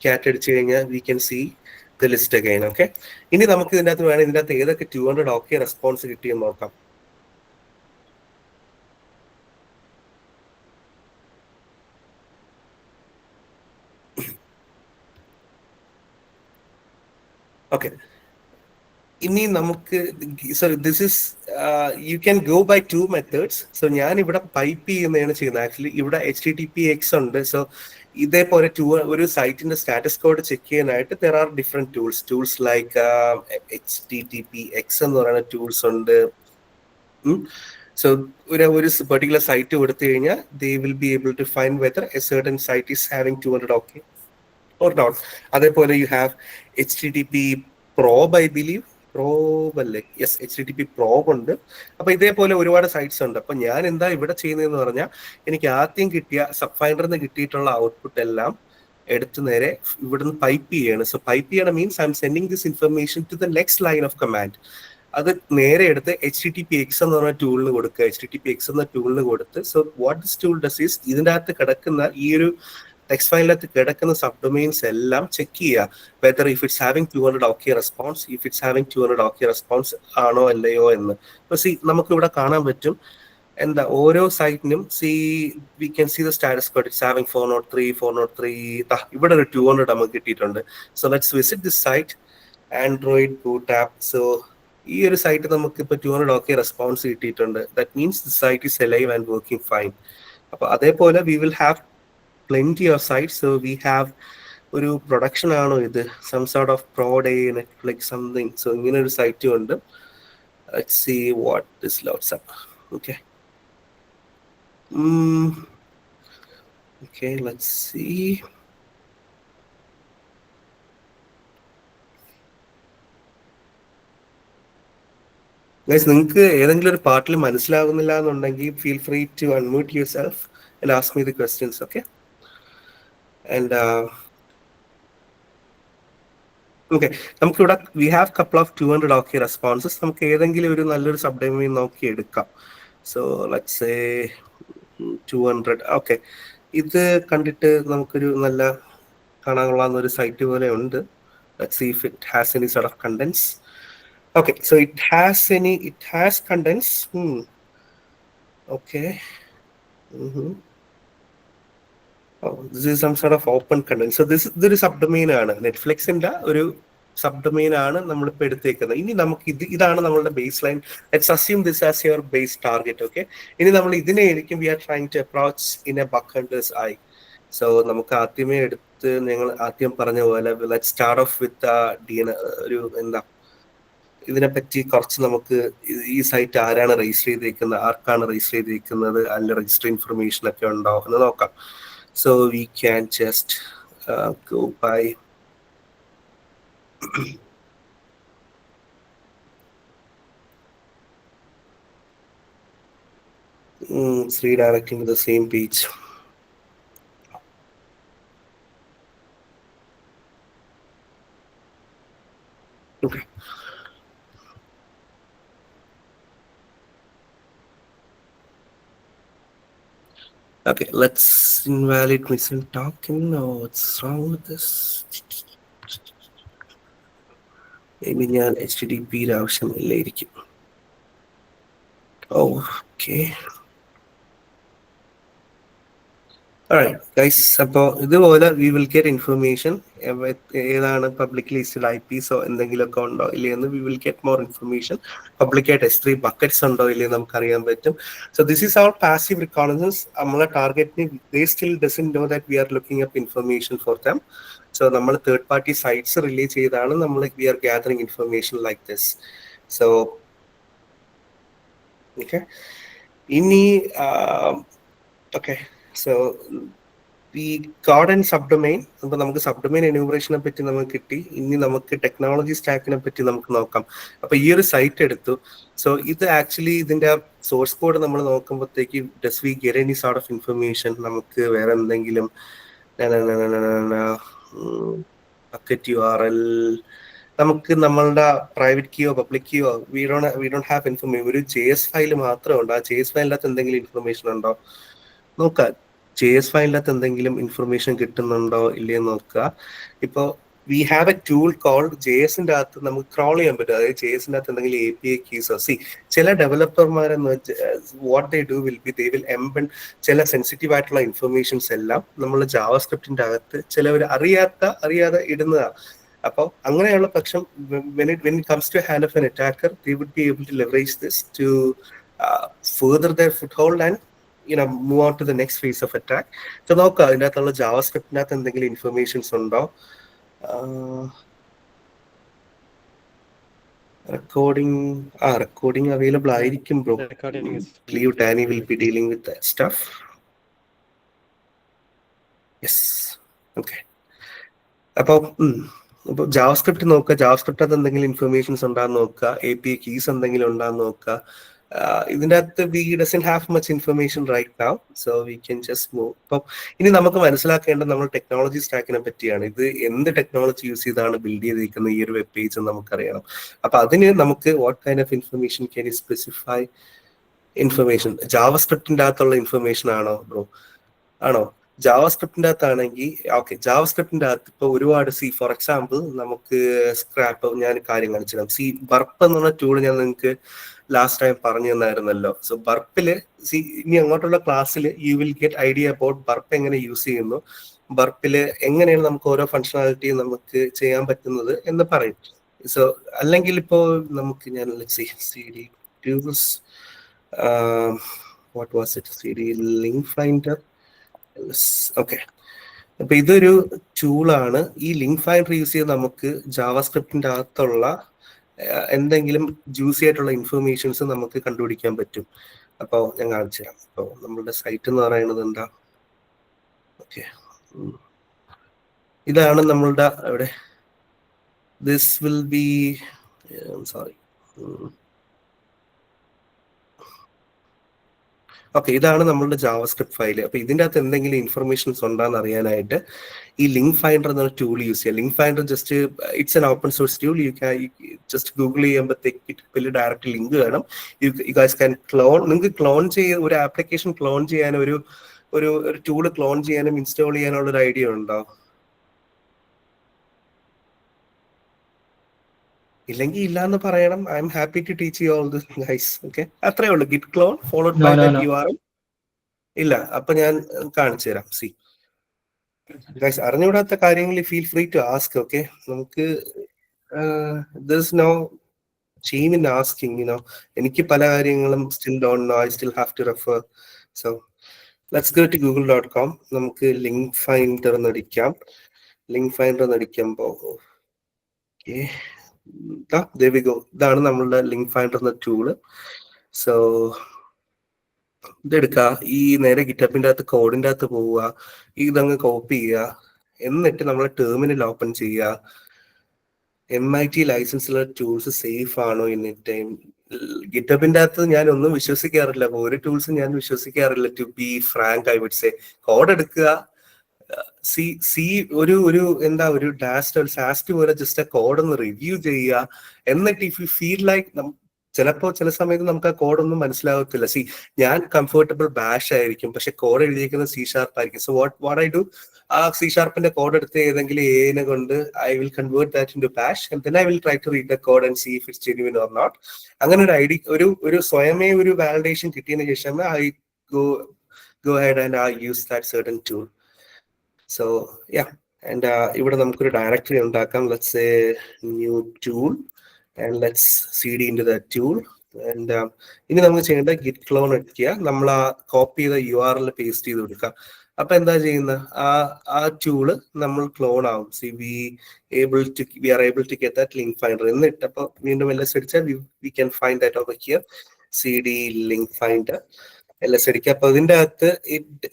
ക്യാറ്റ് അടിച്ചു കഴിഞ്ഞാൽ we can see the list again. Okay, ഇനി നമുക്ക് ഇതിൻ്റെ അകത്ത് വേണം ഇതിൻ്റെ അകത്ത് ഏതൊക്കെ 200 OK റെസ്പോൺസ് കിട്ടിയെന്ന് നോക്കാം. ഓക്കെ, ഇനി നമുക്ക് this is you can go by 2 methods. So ഞാൻ ഇവിടെ പൈപ്പ് ചെയ്യുന്നതാണ് ചെയ്യുന്നത്. ആക്ച്വലി ഇവിടെ HTTPX ഉണ്ട്. സോ ഇതേപോലെ ഒരു സൈറ്റിന്റെ സ്റ്റാറ്റസ് കോഡ് ചെക്ക് ചെയ്യാനായിട്ട് there are different tools like HTTPX എന്ന് പറയുന്ന ടൂൾസ് ഉണ്ട്. സോ ഒരു പെർട്ടിക്കുലർ സൈറ്റ് കൊടുത്തു കഴിഞ്ഞാൽ they will be able to find whether a certain site is having 200 OK or not. അതേപോലെ യു ഹാവ് HTTP Probe, I believe. Probe അല്ലേ? Yes, HTTP Probe ഉണ്ട്. അപ്പൊ ഇതേപോലെ ഒരുപാട് സൈറ്റ്സ് ഉണ്ട്. അപ്പൊ ഞാൻ എന്താ ഇവിടെ ചെയ്യുന്നതെന്ന് പറഞ്ഞാൽ, എനിക്ക് ആദ്യം കിട്ടിയ സബ് ഫൈൻഡറിന് കിട്ടിയിട്ടുള്ള ഔട്ട്പുട്ട് എല്ലാം എടുത്തു നേരെ ഇവിടുന്ന് പൈപ്പ് ചെയ്യാണ്. സോ പൈപ്പ് ചെയ്യണം means I'm sending this information to the next line of command. അത് നേരെ എടുത്ത് HTTPX എന്ന് പറഞ്ഞ ടൂളിന് കൊടുക്കുക. HTTPX എന്ന ടൂളിന് കൊടുത്ത്, so what this tool does is ഇതിൻ്റെ അകത്ത് കിടക്കുന്ന ഈ ഒരു ടെക്സ്റ്റ് ഫയലിനകത്ത് കിടക്കുന്ന സബ് ഡൊമൈൻസ് എല്ലാം ചെക്ക് ചെയ്യുക whether if it's having 200 OK response, if it's having 200 OK response ആണോ അല്ലയോ എന്ന്. അപ്പോൾ നമുക്ക് ഇവിടെ കാണാൻ പറ്റും എന്താ ഓരോ സൈറ്റിനും we can see the status code. It's having 403. ഇവിടെ ഒരു 200 നമുക്ക് കിട്ടിയിട്ടുണ്ട്. So let's visit this site, Android boot app. So ഈ ഒരു സൈറ്റ് നമുക്ക് ഇപ്പോൾ 200 OK റെസ്പോൺസ് കിട്ടിയിട്ടുണ്ട്. That means the site is alive and working fine. അപ്പോൾ അതേപോലെ we will have plenty of sites. So we have ഒരു പ്രൊഡക്ഷൻ ആണോ ഇത്, some sort of prod Netflix something. So ഇങ്ങനെ ഒരു സൈറ്റും ഉണ്ട്. Let's see what this loads up. Okay, okay, let's see. Guys, നിങ്ങൾക്ക് ഏതെങ്കിലും ഒരു പാർട്ടിൽ മനസ്സിലാകുന്നില്ല എന്നുണ്ടെങ്കിൽ feel free to unmute yourself and ask me the questions. Okay. And okay, നമുക്കിവിടെ we have couple of 200 OK responses. നമുക്ക് ഏതെങ്കിലും ഒരു നല്ലൊരു സബ് ഡൊമൈൻ നോക്കി എടുക്കാം. So let's say 200. ഓക്കെ, ഇത് കണ്ടിട്ട് നമുക്കൊരു നല്ല കാണാൻ കൊള്ളാവുന്ന ഒരു സൈറ്റ് പോലെ ഉണ്ട്. Let's see if it has any sort of contents. Okay, so it has contents. Okay, this is some sort of open content. So ഇതൊരു സബ് ഡൊമൈൻ ആണ്, നെറ്റ്ഫ്ലിക്സിന്റെ ഒരു സബ് ഡൊമൈൻ ആണ് നമ്മളിപ്പോൾ എടുത്തേക്കുന്നത്. ഇനി നമുക്ക് ഇതാണ് നമ്മളുടെ base line. Let's assume this as your base target. Okay, ഇനി നമ്മൾ ഇതിനെ ആയിരിക്കും we are trying to approach in a bug hunters eye. So നമുക്ക് ആദ്യമേ എടുത്ത് ഞങ്ങൾ ആദ്യം പറഞ്ഞ പോലെ ലെറ്റ് സ്റ്റാർട്ട് ഓഫ് വിത്ത് ഒരു എന്താ ഇതിനെപ്പറ്റി കുറച്ച് നമുക്ക് ഈ സൈറ്റ് ആരാണ് രജിസ്റ്റർ ചെയ്തിരിക്കുന്നത്, ആർക്കാണ് രജിസ്റ്റർ ചെയ്തിരിക്കുന്നത്, അതിൽ രജിസ്റ്റർ ഇൻഫർമേഷൻ ഒക്കെ ഉണ്ടോ എന്ന് നോക്കാം. So we can just go by it's redirecting to the same page. Okay. Okay, let's invalid missing token. Oh, what's wrong with this? Maybe ഞാൻ HTTP ആവശ്യമില്ലായിരിക്കും. Okay. Alright, guys. അപ്പോൾ ഇതുപോലെ we will get information ഏതാണ് publicly listed IPs എന്തെങ്കിലുമൊക്കെ ഉണ്ടോ ഇല്ലയെന്ന് we will get more information. പബ്ലിക്കായിട്ട് S3 buckets ഉണ്ടോ ഇല്ലയെന്ന് നമുക്ക് അറിയാൻ പറ്റും. So this is our passive reconnaissance. നമ്മളെ ടാർഗറ്റിന് they still doesn't know that we are looking up information for them. So നമ്മൾ തേർഡ് പാർട്ടി സൈറ്റ്സ് റിലേ ചെയ്താണ് നമ്മൾ we are gathering information like this. So okay. ഇനി okay. So ഈ guard and സബ്ഡൊമൈൻ, അപ്പൊ നമുക്ക് സബ്ഡൊമൈൻ എന്യൂമറേഷനെ പറ്റി നമുക്ക് കിട്ടി. ഇനി നമുക്ക് ടെക്നോളജി സ്റ്റാക്കിനെ പറ്റി നമുക്ക് നോക്കാം. അപ്പൊ ഈ ഒരു സൈറ്റ് എടുത്തു. സോ ഇത് ആക്ച്വലി ഇതിന്റെ സോഴ്സ് കോഡ് നമ്മൾ നോക്കുമ്പോഴത്തേക്ക് does we get any sort of information, നമുക്ക് വേറെ എന്തെങ്കിലും ബക്കറ്റ് URL, നമുക്ക് നമ്മളുടെ പ്രൈവറ്റ് കീയോ പബ്ലിക് കീയോ വി ഡോണ്ട് ഹാവ് ഇൻഫർമേഷൻ. ഒരു JS ഫയൽ മാത്രമുണ്ട്. ആ JS ഫയലിനകത്ത് എന്തെങ്കിലും ഇൻഫർമേഷൻ ഉണ്ടോ നോക്കാം. JS ഫയലിനകത്ത് എന്തെങ്കിലും ഇൻഫർമേഷൻ കിട്ടുന്നുണ്ടോ ഇല്ലയെന്ന് നോക്കുക. ഇപ്പോൾ we have a tool called JSന്റെ അകത്ത് നമുക്ക് ക്രോൾ ചെയ്യാൻ പറ്റും. അതായത് JSന്റെ അകത്ത് എന്തെങ്കിലും API കീസോ ചില ഡെവലപ്പർമാരെന്ന് what they do will be they will embed ചില സെൻസിറ്റീവ് ആയിട്ടുള്ള ഇൻഫർമേഷൻസ് എല്ലാം നമ്മൾ ജാവാസ്ക്രിപ്റ്റിന്റെ അകത്ത് ചിലവർ അറിയാതെ ഇടുന്നതാണ്. അപ്പോൾ അങ്ങനെയുള്ള പക്ഷം when it comes to a hand of an attacker, they would be able to leverage this to further their foothold and move on to the next phase of attack. So നോക്കാം അതിൻ്റെ അകത്തുള്ള ജാവാസ്ക്രിപ്റ്റിനകത്ത് എന്തെങ്കിലും ഇൻഫർമേഷൻസ് ഉണ്ടോ. Recording available ആയിരിക്കും bro. Cleo Danny will be dealing with that stuff. Yes. Okay. അപ്പോൾ JavaScript നോക്കുക. ജാവാസ്ക്രിപ്റ്റിനകത്ത് എന്തെങ്കിലും informations ഉണ്ടാകുന്ന നോക്കുക. API കീസ് എന്തെങ്കിലും ഉണ്ടാകുന്ന നോക്കുക. ഇതിൻ്റെ അകത്ത് we doesn't have much information right now, so we can just move. അപ്പം ഇനി നമുക്ക് മനസ്സിലാക്കേണ്ടത് നമ്മൾ ടെക്നോളജി സ്റ്റാക്കിനെ പറ്റിയാണ്. ഇത് എന്ത് ടെക്നോളജി യൂസ് ചെയ്താണ് ബിൽഡ് ചെയ്തിരിക്കുന്ന ഈ ഒരു വെബ് പേജ് എന്ന് നമുക്കറിയണം. അപ്പൊ അതിന് നമുക്ക് what kind of information can you specify information? ജാവാസ്ക്രിപ്റ്റിന്റെ അകത്തുള്ള ഇൻഫർമേഷൻ ആണോ ബ്രോ? ആണോ? ജാവാസ്ക്രിപ്റ്റിന്റെ അകത്താണെങ്കിൽ ഓക്കെ, ജാവാസ്ക്രിപ്റ്റിന്റെ അകത്ത് ഇപ്പൊ ഒരുപാട് ഫോർ എക്സാമ്പിൾ നമുക്ക് സ്ക്രാപ്പ് ഞാൻ കാര്യം കാണിച്ചിടാം. ബർപ്പ് എന്നുള്ള ടൂൾ ഞാൻ നിങ്ങൾക്ക് ലാസ്റ്റ് ടൈം പറഞ്ഞു തന്നായിരുന്നല്ലോ. സോ ബർപ്പില് ഇനി അങ്ങോട്ടുള്ള ക്ലാസ്സിൽ you will get idea about burp എങ്ങനെ യൂസ് ചെയ്യുന്നു, ബർപ്പില് എങ്ങനെയാണ് നമുക്ക് ഓരോ ഫങ്ഷണാലിറ്റി നമുക്ക് ചെയ്യാൻ പറ്റുന്നത് എന്ന് പറയും. സോ അല്ലെങ്കിൽ ഇപ്പോ നമുക്ക് ഞാൻ CD tools, what was it, CD link finder. Okay, അപ്പൊ ഇതൊരു ടൂളാണ്. ഈ ലിങ്ക് ഫൈൻഡർ യൂസ് ചെയ്ത് നമുക്ക് ജാവാസ്ക്രിപ്റ്റിന്റെ അകത്തുള്ള എന്തെങ്കിലും ജ്യൂസി ആയിട്ടുള്ള ഇൻഫർമേഷൻസ് നമുക്ക് കണ്ടുപിടിക്കാൻ പറ്റും. അപ്പോൾ ഞാൻ കാണിച്ചു തരാം. അപ്പോൾ നമ്മളുടെ സൈറ്റ് എന്ന് പറയുന്നത് എന്താ, ഓക്കെ, ഇതാണ് നമ്മളുടെ അവിടെ. This will B sorry okay, ഇതാണ് നമ്മളുടെ ജാവാസ്ക്രിപ്റ്റ് ഫയൽ. അപ്പൊ ഇതിൻ്റെ അകത്ത് എന്തെങ്കിലും ഇൻഫർമേഷൻസ് ഉണ്ടാന്ന് അറിയാനായിട്ട് ഈ ലിങ്ക് ഫൈൻഡർ എന്ന ടൂൾ യൂസ് ചെയ്യാം. Link finder just it's an open source tool. Just Google ചെയ്യുമ്പോഴത്തേക്ക് ഡയറക്റ്റ് ലിങ്ക് വേണം. U guys can clone. നിങ്ങൾക്ക് ക്ലോൺ ചെയ്യാൻ ഒരു ആപ്ലിക്കേഷൻ ക്ലോൺ ചെയ്യാനും ഒരു ടൂള് ക്ലോൺ ചെയ്യാനും ഇൻസ്റ്റാൾ ചെയ്യാനുള്ള ഒരു ഐഡിയ ഉണ്ടോ? ഇല്ലെങ്കിൽ ഇല്ലാന്ന് പറയണം. I'm happy to teach you all this guys. Okay, അത്രേ ഉള്ളൂ. Git clone followed by that URL. ഇല്ല, അപ്പൊ ഞാൻ കാണിച്ചു തരാം. സി ഗൈസ്, അറിഞ്ഞുകൂടാത്ത കാര്യങ്ങൾ feel free to ask. Okay, നമുക്ക് there's no shame in asking, എനിക്ക് പല കാര്യങ്ങളും still don't know, I still have to refer. So let's go to google.com. നമുക്ക് ലിങ്ക് ഫൈൻഡർ എന്നടിക്കാം. ലിങ്ക് ഫൈൻഡർ എന്നടിക്കുമ്പോൾ ഇതാണ് നമ്മളുടെ ലിങ്ക് ഫൈൻഡർ എന്ന ടൂള്. സോ ഇതെടുക്കുക, ഈ നേരെ ഗിറ്റപ്പിന്റെ അകത്ത് കോഡിന്റെ അകത്ത് പോവുക, ഇതങ്ങ് കോപ്പി ചെയ്യുക, എന്നിട്ട് നമ്മൾ ടെർമിനൽ ഓപ്പൺ ചെയ്യുക. MIT ലൈസൻസുള്ള ടൂൾസ് സേഫ് ആണോ ഇൻ ടൈം? ഗിറ്റപ്പിന്റെ അകത്ത് ഞാൻ ഒന്നും വിശ്വസിക്കാറില്ല, ഒരു ടൂൾസും ഞാൻ വിശ്വസിക്കാറില്ല. To be frank, I would say code എടുക്കുക, ഒരു എന്താ ഒരു ഡാസ്റ്റ് ഒരു സാസ്റ്റ് പോലെ ജസ്റ്റ് ആ കോഡ് ഒന്ന് റിവ്യൂ ചെയ്യുക. എന്നിട്ട് ഇഫ് യു ഫീൽ ലൈക്ക്, ചില സമയത്ത് നമുക്ക് ആ കോഡ് ഒന്നും മനസ്സിലാകത്തില്ല. ഞാൻ കംഫർട്ടബിൾ ബാഷ് ആയിരിക്കും, പക്ഷെ കോഡ് എഴുതിയിരിക്കുന്നത് C# ആയിരിക്കും. സോ വാട്ട് ഐ ഡു, ആ C# കോഡ് എടുത്ത് ഏതെങ്കിലും AI കൊണ്ട് I will convert that into bash, and then I will try to read the code and see if it's genuine or not. അങ്ങനെ ഒരു സ്വയമേ ഒരു validation കിട്ടിയതിന് ശേഷം I go ahead and I use that certain tool. So yeah, and ഇവിടെ നമുക്കൊരു directory ഉണ്ടാക്കാം. Let's say new tool and let's cd into that tool. And ഇനി നമുക്ക് ചെയ്യേണ്ട ഗിറ്റ് ക്ലോൺ എടുക്കുക, നമ്മൾ ആ കോപ്പി ചെയ്ത URL പേസ്റ്റ് ചെയ്ത് കൊടുക്കുക. അപ്പൊ എന്താ ചെയ്യുന്ന, ആ ടൂള് നമ്മൾ ക്ലോൺ ആവും. we are able to get that link finder. എന്നിട്ട് അപ്പൊ വീണ്ടും LS അടിച്ചാൽ we can find that over here, cd link finder LS അടിക്കുക. അപ്പൊ ഇതിന്റെ അകത്ത്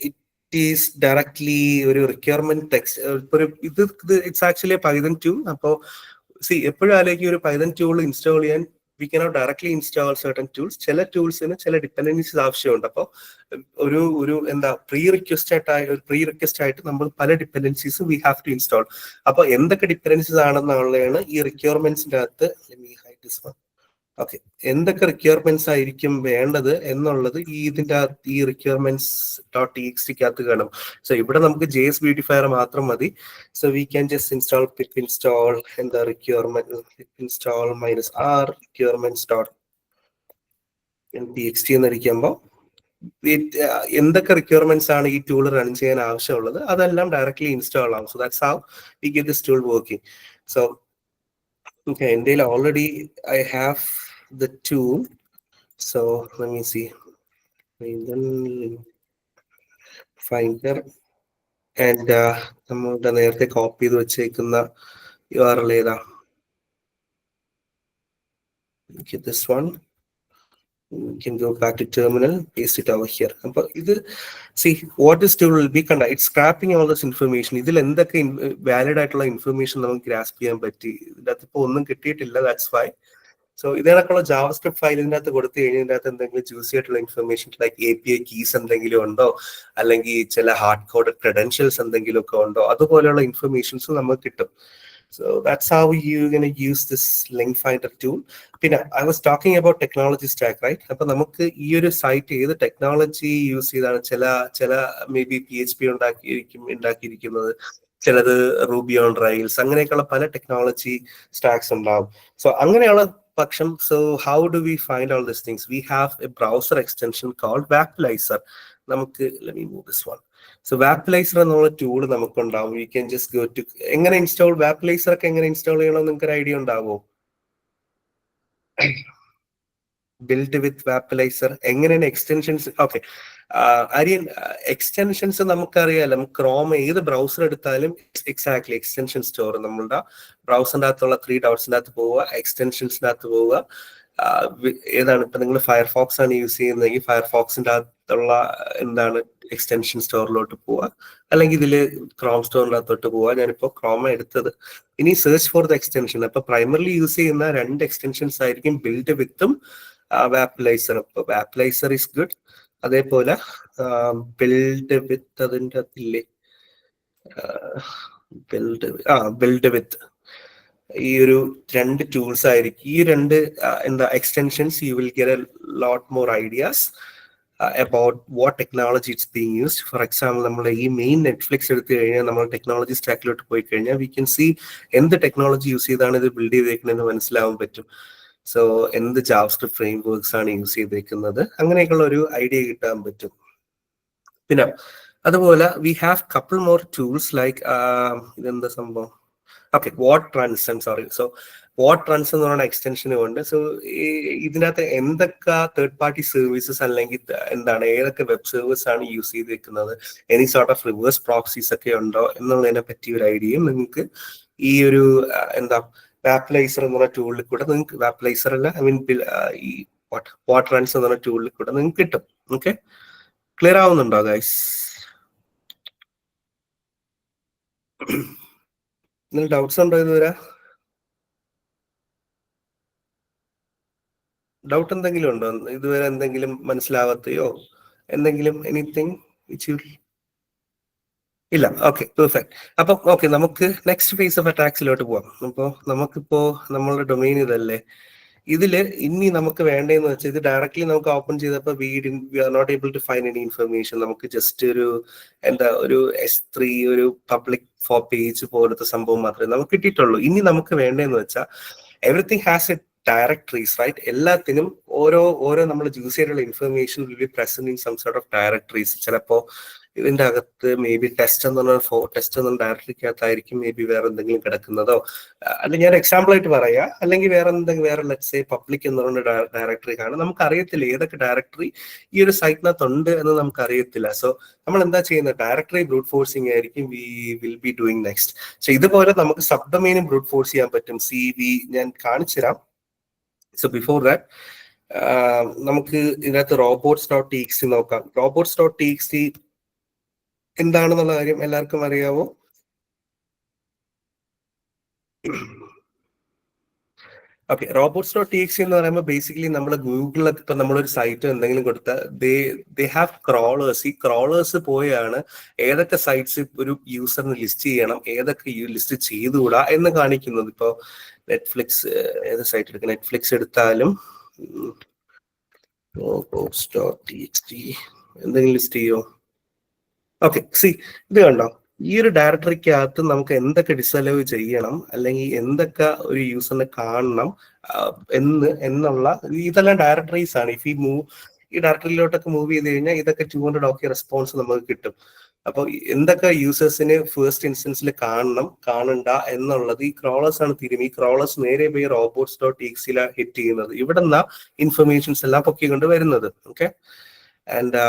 it is directly ഒരു requirement text, it's actually Python tool. അപ്പോ എപ്പോഴും ആലോചിക്കും, ഒരു പൈതൺ ടൂൾ ഇൻസ്റ്റാൾ ചെയ്യാൻ we cannot directly install certain tools. ചില ടൂൾസിന് ചില ഡിപ്പെൻഡൻസീസ് ആവശ്യമുണ്ട്. അപ്പോൾ ഒരു എന്താ പ്രീ റിക്വസ്റ്റ് ആയിട്ട് നമ്മൾ പല dependencies we have to install. അപ്പൊ എന്തൊക്കെ ഡിപ്പെൻഡൻസീസ് ആണെന്നുള്ളതാണ് ഈ റിക്വയർമെന്റ്സിന്റെ അകത്ത്. ഓക്കെ, എന്തൊക്കെ റിക്വയർമെന്റ്സ് ആയിരിക്കും വേണ്ടത് എന്നുള്ളത് ഇതിന്റെ ഈ റിക്വയർമെന്റ്സ് .txt കാണും. സോ ഇവിടെ നമുക്ക് JS ബ്യൂട്ടിഫയർ മാത്രം മതി. So we can just install pip install എന്താ requirement pip install -r requirements .txt എന്നടിക്കുമ്പോൾ എന്തൊക്കെ റിക്വയർമെന്റ്സ് ആണ് ഈ ടൂൾ റൺ ചെയ്യാൻ ആവശ്യമുള്ളത് അതെല്ലാം ഡയറക്ട്ലി ഇൻസ്റ്റാൾ ആവും. So that's how we get this tool working. So okay, and already I have the tool. So let me see. Then finder and നമ്മളുടെ നേരത്തെ copy ചെയ്ത് വെച്ചേക്കുന്ന URL ഏതാ? Okay, this one. You can go back to terminal, paste it over here. അപ്പൊ ഇത് what this tool will be കണ്ട, it's scrapping all this information. ഇതിൽ എന്തൊക്കെ വാലിഡ് ആയിട്ടുള്ള ഇൻഫർമേഷൻ നമുക്ക് ഗ്രാസ്പ് ചെയ്യാൻ പറ്റി, ഇതിന്റെ അകത്ത് ഇപ്പൊ ഒന്നും കിട്ടിയിട്ടില്ല. That's why. സോ ഇതിനൊക്കെയുള്ള ജാവാസ്ക്രിപ്റ്റ് ഫയൽ ഇതിന്റെ അകത്ത് കൊടുത്തു കഴിഞ്ഞാൽ ഇതിന്റെ അകത്ത് എന്തെങ്കിലും ജ്യൂസി ആയിട്ടുള്ള ഇൻഫർമേഷൻ ലൈക്ക് API കീസ് എന്തെങ്കിലും ഉണ്ടോ, അല്ലെങ്കിൽ ചില ഹാർഡ് കോഡ് ക്രെഡൻഷ്യൽസ് എന്തെങ്കിലും ഒക്കെ ഉണ്ടോ, അതുപോലെയുള്ള ഇൻഫർമേഷൻസ് നമുക്ക് കിട്ടും. So that's how you're going to use this link finder tool. Pina, I was talking about technology stack, right? Appo namukku ee oru site edu technology use cheyidana chela maybe PHP undakirikkunnathu, chelathu Ruby on Rails, anganeyulla pala technology stacks undavum. So anganeyulla paksham, so how do we find all these things? We have a browser extension called Vapalizer. Namukku, let me move this one. So Vapalizer എന്നുള്ള tool നമുക്കുണ്ടാവും. You can just go to, എങ്ങനെ install Vapalizer ഒക്കെ എങ്ങനെ install ചെയ്യണമെന്ന് നിങ്ങൾക്ക് ഒരു idea ഉണ്ടാവോ? Build with Vapalizer എങ്ങനെയാണ് എക്സ്റ്റൻഷൻസ്? ഓക്കെ, ആര്യൻ, എക്സ്റ്റൻഷൻസ് നമുക്കറിയാലോ. ക്രോം ഏത് ബ്രൗസർ എടുത്താലും എക്സാക്ട്ലി എക്സ്റ്റൻഷൻ സ്റ്റോർ നമ്മളുടെ ബ്രൗസറിന്റെ അകത്തുള്ള 3 ഡോട്ട്സിന്റെ അകത്ത് പോവുക, എക്സ്റ്റൻഷൻസിന്റെ അകത്ത് പോവുക. ഏതാണ് ഇപ്പൊ നിങ്ങൾ ഫയർഫോക്സ് ആണ് യൂസ് ചെയ്യുന്നതെങ്കിൽ ഫയർഫോക്സിന്റെ അകത്തുള്ള എന്താണ് എക്സ്റ്റൻഷൻ സ്റ്റോറിലോട്ട് പോവുക, അല്ലെങ്കിൽ ഇതില് ക്രോം സ്റ്റോറിന്റെ അകത്തോട്ട് പോവുക. ഞാനിപ്പോ ക്രോം എടുത്തത്. ഇനി സെർച്ച് ഫോർ ദ എക്സ്റ്റൻഷൻ. അപ്പൊ പ്രൈമറിലി യൂസ് ചെയ്യുന്ന 2 എക്സ്റ്റൻഷൻസ് ആയിരിക്കും ബിൽഡ് വിത്തും Vapalizer. അപ്പൊ Vapalizer ഈസ് ഗുഡ്. അതേപോലെ ബിൽഡ് വിത്ത് അതിന്റെ അകത്തില്ലേ, ബിൽഡ് വിത്ത് ഈ ഒരു 2 ടൂൾസ് ആയിരിക്കും. ഈ 2 എന്താ extensions U will get a lot more ideas about what technology it's being used. For example, നമ്മൾ ഈ മെയിൻ നെറ്റ്ഫ്ലിക്സ് എടുത്തു കഴിഞ്ഞാൽ നമ്മൾ ടെക്നോളജി സ്റ്റാക്കിലോട്ട് പോയി കഴിഞ്ഞാൽ വി ക്യാൻ സീ എന്ത് ടെക്നോളജി യൂസ് ചെയ്താണ് ഇത് ബിൽഡ് ചെയ്തേക്കുന്നതെന്ന് മനസ്സിലാവാൻ പറ്റും. സോ എന്ത് ജാവാസ്ക്രിപ്റ്റ് ഫ്രെയിം വർക്ക്സ് ആണ് യൂസ് ചെയ്തേക്കുന്നത്, അങ്ങനെയൊക്കെയുള്ള ഒരു ഐഡിയ കിട്ടാൻ പറ്റും. പിന്നെ അതുപോലെ we have couple more tools like ഇതെന്താ സംഭവം, okay, what runs, I'm sorry. So what runs എന്ന് പറയുന്ന എക്സ്റ്റൻഷനും ഉണ്ട്. സോ ഇതിനകത്ത് എന്തൊക്കെ തേർഡ് പാർട്ടി സർവീസസ് അല്ലെങ്കിൽ എന്താണ് ഏതൊക്കെ വെബ് സർവീസ് ആണ് യൂസ് ചെയ്തിരിക്കുന്നത്, any sort of reverse proxies ഒക്കെ ഉണ്ടോ എന്നുള്ളതിനെ പറ്റി ഒരു ഐഡിയയും നിങ്ങൾക്ക് ഈ ഒരു എന്താ വാപ്ലൈസർ എന്ന് പറഞ്ഞ ടൂളിൽ കൂടെ നിങ്ങൾക്ക്, വാപ്ലൈസർ അല്ല ഐ മീൻ ഈ വാട്ട് റൺസ് എന്ന് പറഞ്ഞ ടൂളിൽ കൂടെ നിങ്ങൾക്ക് കിട്ടും. ഓക്കെ, ക്ലിയർ ആവുന്നുണ്ടോ ഗൈസ്? എന്തെങ്കിലും ഡൗട്ട്സ് ഉണ്ടോ ഇതുവരെ? ഡൗട്ട് എന്തെങ്കിലും ഉണ്ടോ ഇതുവരെ? എന്തെങ്കിലും മനസ്സിലാവാത്തയോ എന്തെങ്കിലും എനിത്തിങ് ഇല്ല? Okay, perfect. അപ്പം ഓക്കെ, നമുക്ക് നെക്സ്റ്റ് ഫേസ് ഓഫ് അറ്റാക്സിലോട്ട് പോവാം. അപ്പോൾ നമുക്കിപ്പോ നമ്മളുടെ ഡൊമൈൻ ഇതല്ലേ, ഇതില് ഇനി നമുക്ക് വേണ്ടതെന്ന് വെച്ചാൽ ഇത് ഡയറക്ട്ലി നമുക്ക് ഓപ്പൺ ചെയ്തപ്പോൾ we are not able to find any information. നമുക്ക് ജസ്റ്റ് ഒരു എന്താ ഒരു S3 ഒരു പബ്ലിക് ഫോർ പേജ് പോലത്തെ സംഭവം മാത്രമേ നമുക്ക് കിട്ടിയിട്ടുള്ളൂ. ഇനി നമുക്ക് വേണ്ടതെന്ന് വെച്ചാൽ everything has a directories, right? എല്ലാത്തിനും ഓരോ നമ്മൾ യൂസ് ചെയ്തിട്ടുള്ള information will be present in some sort of directories. ചിലപ്പോ ഇതിന്റെ അകത്ത് മേ ബി ടെസ്റ്റ് എന്ന ഡയറക്ടറിക്കകത്തായിരിക്കും മേ ബി വേറെ എന്തെങ്കിലും കിടക്കുന്നതോ, അല്ലെങ്കിൽ ഞാൻ എക്സാമ്പിൾ ആയിട്ട് പറയാ, അല്ലെങ്കിൽ വേറെ ലെറ്റ്സ് സേ പബ്ലിക് എന്ന് പറഞ്ഞ ഡയറക്ടറി കാണും. നമുക്ക് അറിയത്തില്ല ഏതൊക്കെ ഡയറക്ടറി ഈ ഒരു സൈറ്റിനകത്ത് ഉണ്ട് എന്ന് നമുക്ക് അറിയത്തില്ല. സോ നമ്മൾ എന്താ ചെയ്യുന്നത്? ഡയറക്ടറി ബ്രൂട്ട് ഫോഴ്സിങ് ആയിരിക്കും V will be doing next. So ഇതുപോലെ നമുക്ക് സബ് ഡൊമൈനും ബ്രൂട്ട് ഫോഴ്സ് ചെയ്യാൻ പറ്റും. ഞാൻ കാണിച്ചു തരാം. സോ ബിഫോർ ദാറ്റ് നമുക്ക് ഇതിനകത്ത് robots.txt നോക്കാം. robots.txt എന്താണെന്നുള്ള കാര്യം എല്ലാവർക്കും അറിയാവോ? ഓക്കെ, robots.txt എന്ന് പറയുമ്പോൾ ബേസിക്കലി നമ്മൾ ഗൂഗിളിലൊക്കെ ഇപ്പൊ നമ്മളൊരു സൈറ്റ് എന്തെങ്കിലും കൊടുത്താൽ ദേ ഹാവ് ക്രോളേഴ്സ്. ഈ ക്രോളേഴ്സ് പോയാണ് ഏതൊക്കെ സൈറ്റ്സ് ഒരു യൂസറിന് ലിസ്റ്റ് ചെയ്യണം, ഏതൊക്കെ ലിസ്റ്റ് ചെയ്തുകൂടാ എന്ന് കാണിക്കുന്നത്. ഇപ്പോ നെറ്റ്ഫ്ലിക്സ്, ഏത് സൈറ്റ് എടുക്കുക, നെറ്റ്ഫ്ലിക്സ് എടുത്താലും robots.txt എന്തെങ്കിലും ലിസ്റ്റ് ചെയ്യോ? ഓക്കെ, ഇത് കണ്ടോ? ഈ ഒരു ഡയറക്ടറിക്കകത്ത് നമുക്ക് എന്തൊക്കെ ഡിസലവ് ചെയ്യണം അല്ലെങ്കിൽ എന്തൊക്കെ ഒരു യൂസറിനെ കാണണം എന്നുള്ള ഇതെല്ലാം ഡയറക്ടറീസ് ആണ്. ഇഫ് ഈ ഡയറക്ടറിയിലോട്ടൊക്കെ മൂവ് ചെയ്ത് കഴിഞ്ഞാൽ ഇതൊക്കെ 200 ഓക്കെ റെസ്പോൺസ് നമുക്ക് കിട്ടും. അപ്പോൾ എന്തൊക്കെ യൂസേഴ്സിന് ഫസ്റ്റ് ഇൻസ്റ്റൻസിൽ കാണണ്ട എന്നുള്ളത് ഈ ക്രോളേഴ്സ് ആണ് തീരും. ഈ ക്രോളേഴ്സ് നേരെ പോയി robots.txt ഹിറ്റ് ചെയ്യുന്നത്. ഇവിടെ നിന്നാ ഇൻഫർമേഷൻസ് എല്ലാം പൊക്കിക്കൊണ്ട് വരുന്നത്. Okay, and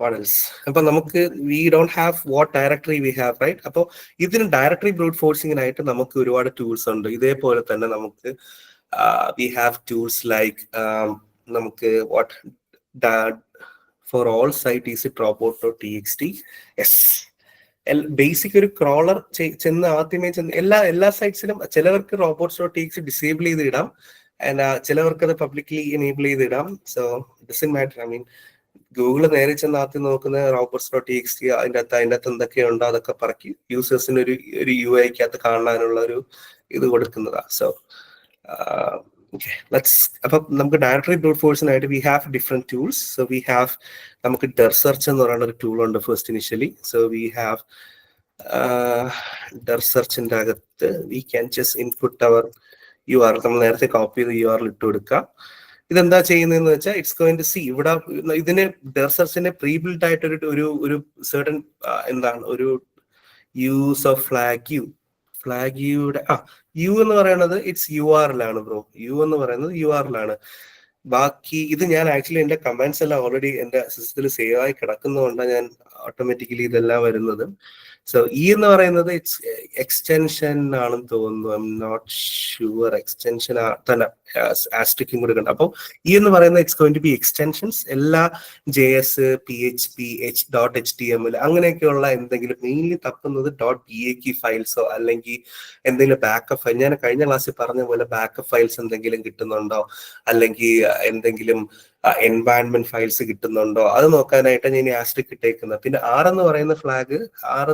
what else? അപ്പൊ നമുക്ക് we don't have what directory we have, right? അപ്പോൾ ഇതിന് ഡയറക്ടറി ബ്രൂട്ട് ഫോഴ്സിങ്ങിനായിട്ട് നമുക്ക് ഒരുപാട് ടൂൾസ് ഉണ്ട്. ഇതേപോലെ തന്നെ നമുക്ക് വി ഹാവ് ടൂൾസ് ലൈക്ക് നമുക്ക് what for all site is it robot.txt. Yes, basic ഒരു ക്രോളർ ചെന്ന് ആദ്യമേ എല്ലാ സൈറ്റ്സിലും ചിലവർക്ക് robots.txt ഡിസേബിൾ ചെയ്ത് ഇടാം, ചിലവർക്ക് അത് പബ്ലിക്ലി എനേബിൾ ചെയ്ത് ഇടാം. So doesn't matter. I mean Google നേരെ ചെന്ന് ആദ്യം നോക്കുന്ന robots.txt അതിൻ്റെ അകത്ത് എന്തൊക്കെയുണ്ടോ അതൊക്കെ പറക്കി യൂസേഴ്സിന് ഒരു UI-ക്കകത്ത് കാണാനുള്ള ഒരു ഇത് കൊടുക്കുന്നതാ. സോ അപ്പൊ നമുക്ക് ഡയറക്ടറി ബ്രൂട്ട് ഫോഴ്സിനായിട്ട് we have different tools. So we have നമുക്ക് ഡെർ സെർച്ച് എന്ന് പറയുന്ന ഒരു ടൂൾ ഉണ്ട് first initially. So we have ഡെർ സെർച്ചിന്റെ അകത്ത് we can just input our URL. നമ്മൾ നേരത്തെ കോപ്പി ചെയ്ത് URL ഇട്ട് കൊടുക്കുക. ഇതെന്താ ചെയ്യുന്നതെന്ന് വെച്ചാൽ ഇറ്റ്സ് ഗോയിങ് ടു സീ ഇവിടെ ഇതിന് ഡെർ സെർച്ചിന്റെ പ്രീ ബിൽഡ് ആയിട്ട് ഒരു സെർട്ടൺ എന്താണ് ഒരു യൂസ് ഓഫ് ഫ്ലാഗ് യുടെ യു എന്ന് പറയുന്നത് ഇറ്റ്സ് URL ആണ് ബ്രോ. യു എന്ന് പറയുന്നത് URL ആണ്. ബാക്കി ഇത് ഞാൻ ആക്ച്വലി എന്റെ കമാൻഡ്സ് എല്ലാം ഓൾറെഡി എന്റെ സിസ്റ്റത്തിൽ സേവ് ആയി കിടക്കുന്നതുകൊണ്ടാണ് ഞാൻ ഓട്ടോമാറ്റിക്കലി ഇതെല്ലാം വരുന്നത്. സോ ഈ എന്ന് പറയുന്നത് ഇറ്റ്സ് എക്സ്റ്റൻഷൻ ആണെന്ന് തോന്നുന്നു. I M not sure. Extension തന്നെ ആസ്ട്രിക്കും കൂടെ ഉണ്ട്. അപ്പോൾ ഈ എന്ന് പറയുന്നത് it's going to be extensions. എല്ലാ JS, PHP, .html അങ്ങനെയൊക്കെയുള്ള എന്തെങ്കിലും മെയിൻലി തപ്പുന്നത് .bak ഫയൽസോ അല്ലെങ്കിൽ എന്തെങ്കിലും ബാക്കപ്പ് ഫയൽ. ഞാൻ കഴിഞ്ഞ ക്ലാസ്സിൽ പറഞ്ഞ പോലെ ബാക്കപ്പ് ഫയൽസ് എന്തെങ്കിലും കിട്ടുന്നുണ്ടോ, അല്ലെങ്കിൽ എന്തെങ്കിലും എൻവയൺമെന്റ് ഫയൽസ് കിട്ടുന്നുണ്ടോ, അത് നോക്കാനായിട്ട് ഞാൻ ആസ്ട്രിക് ഇട്ടേക്കുന്നത്. പിന്നെ എന്ന് പറയുന്ന ഫ്ലാഗ്,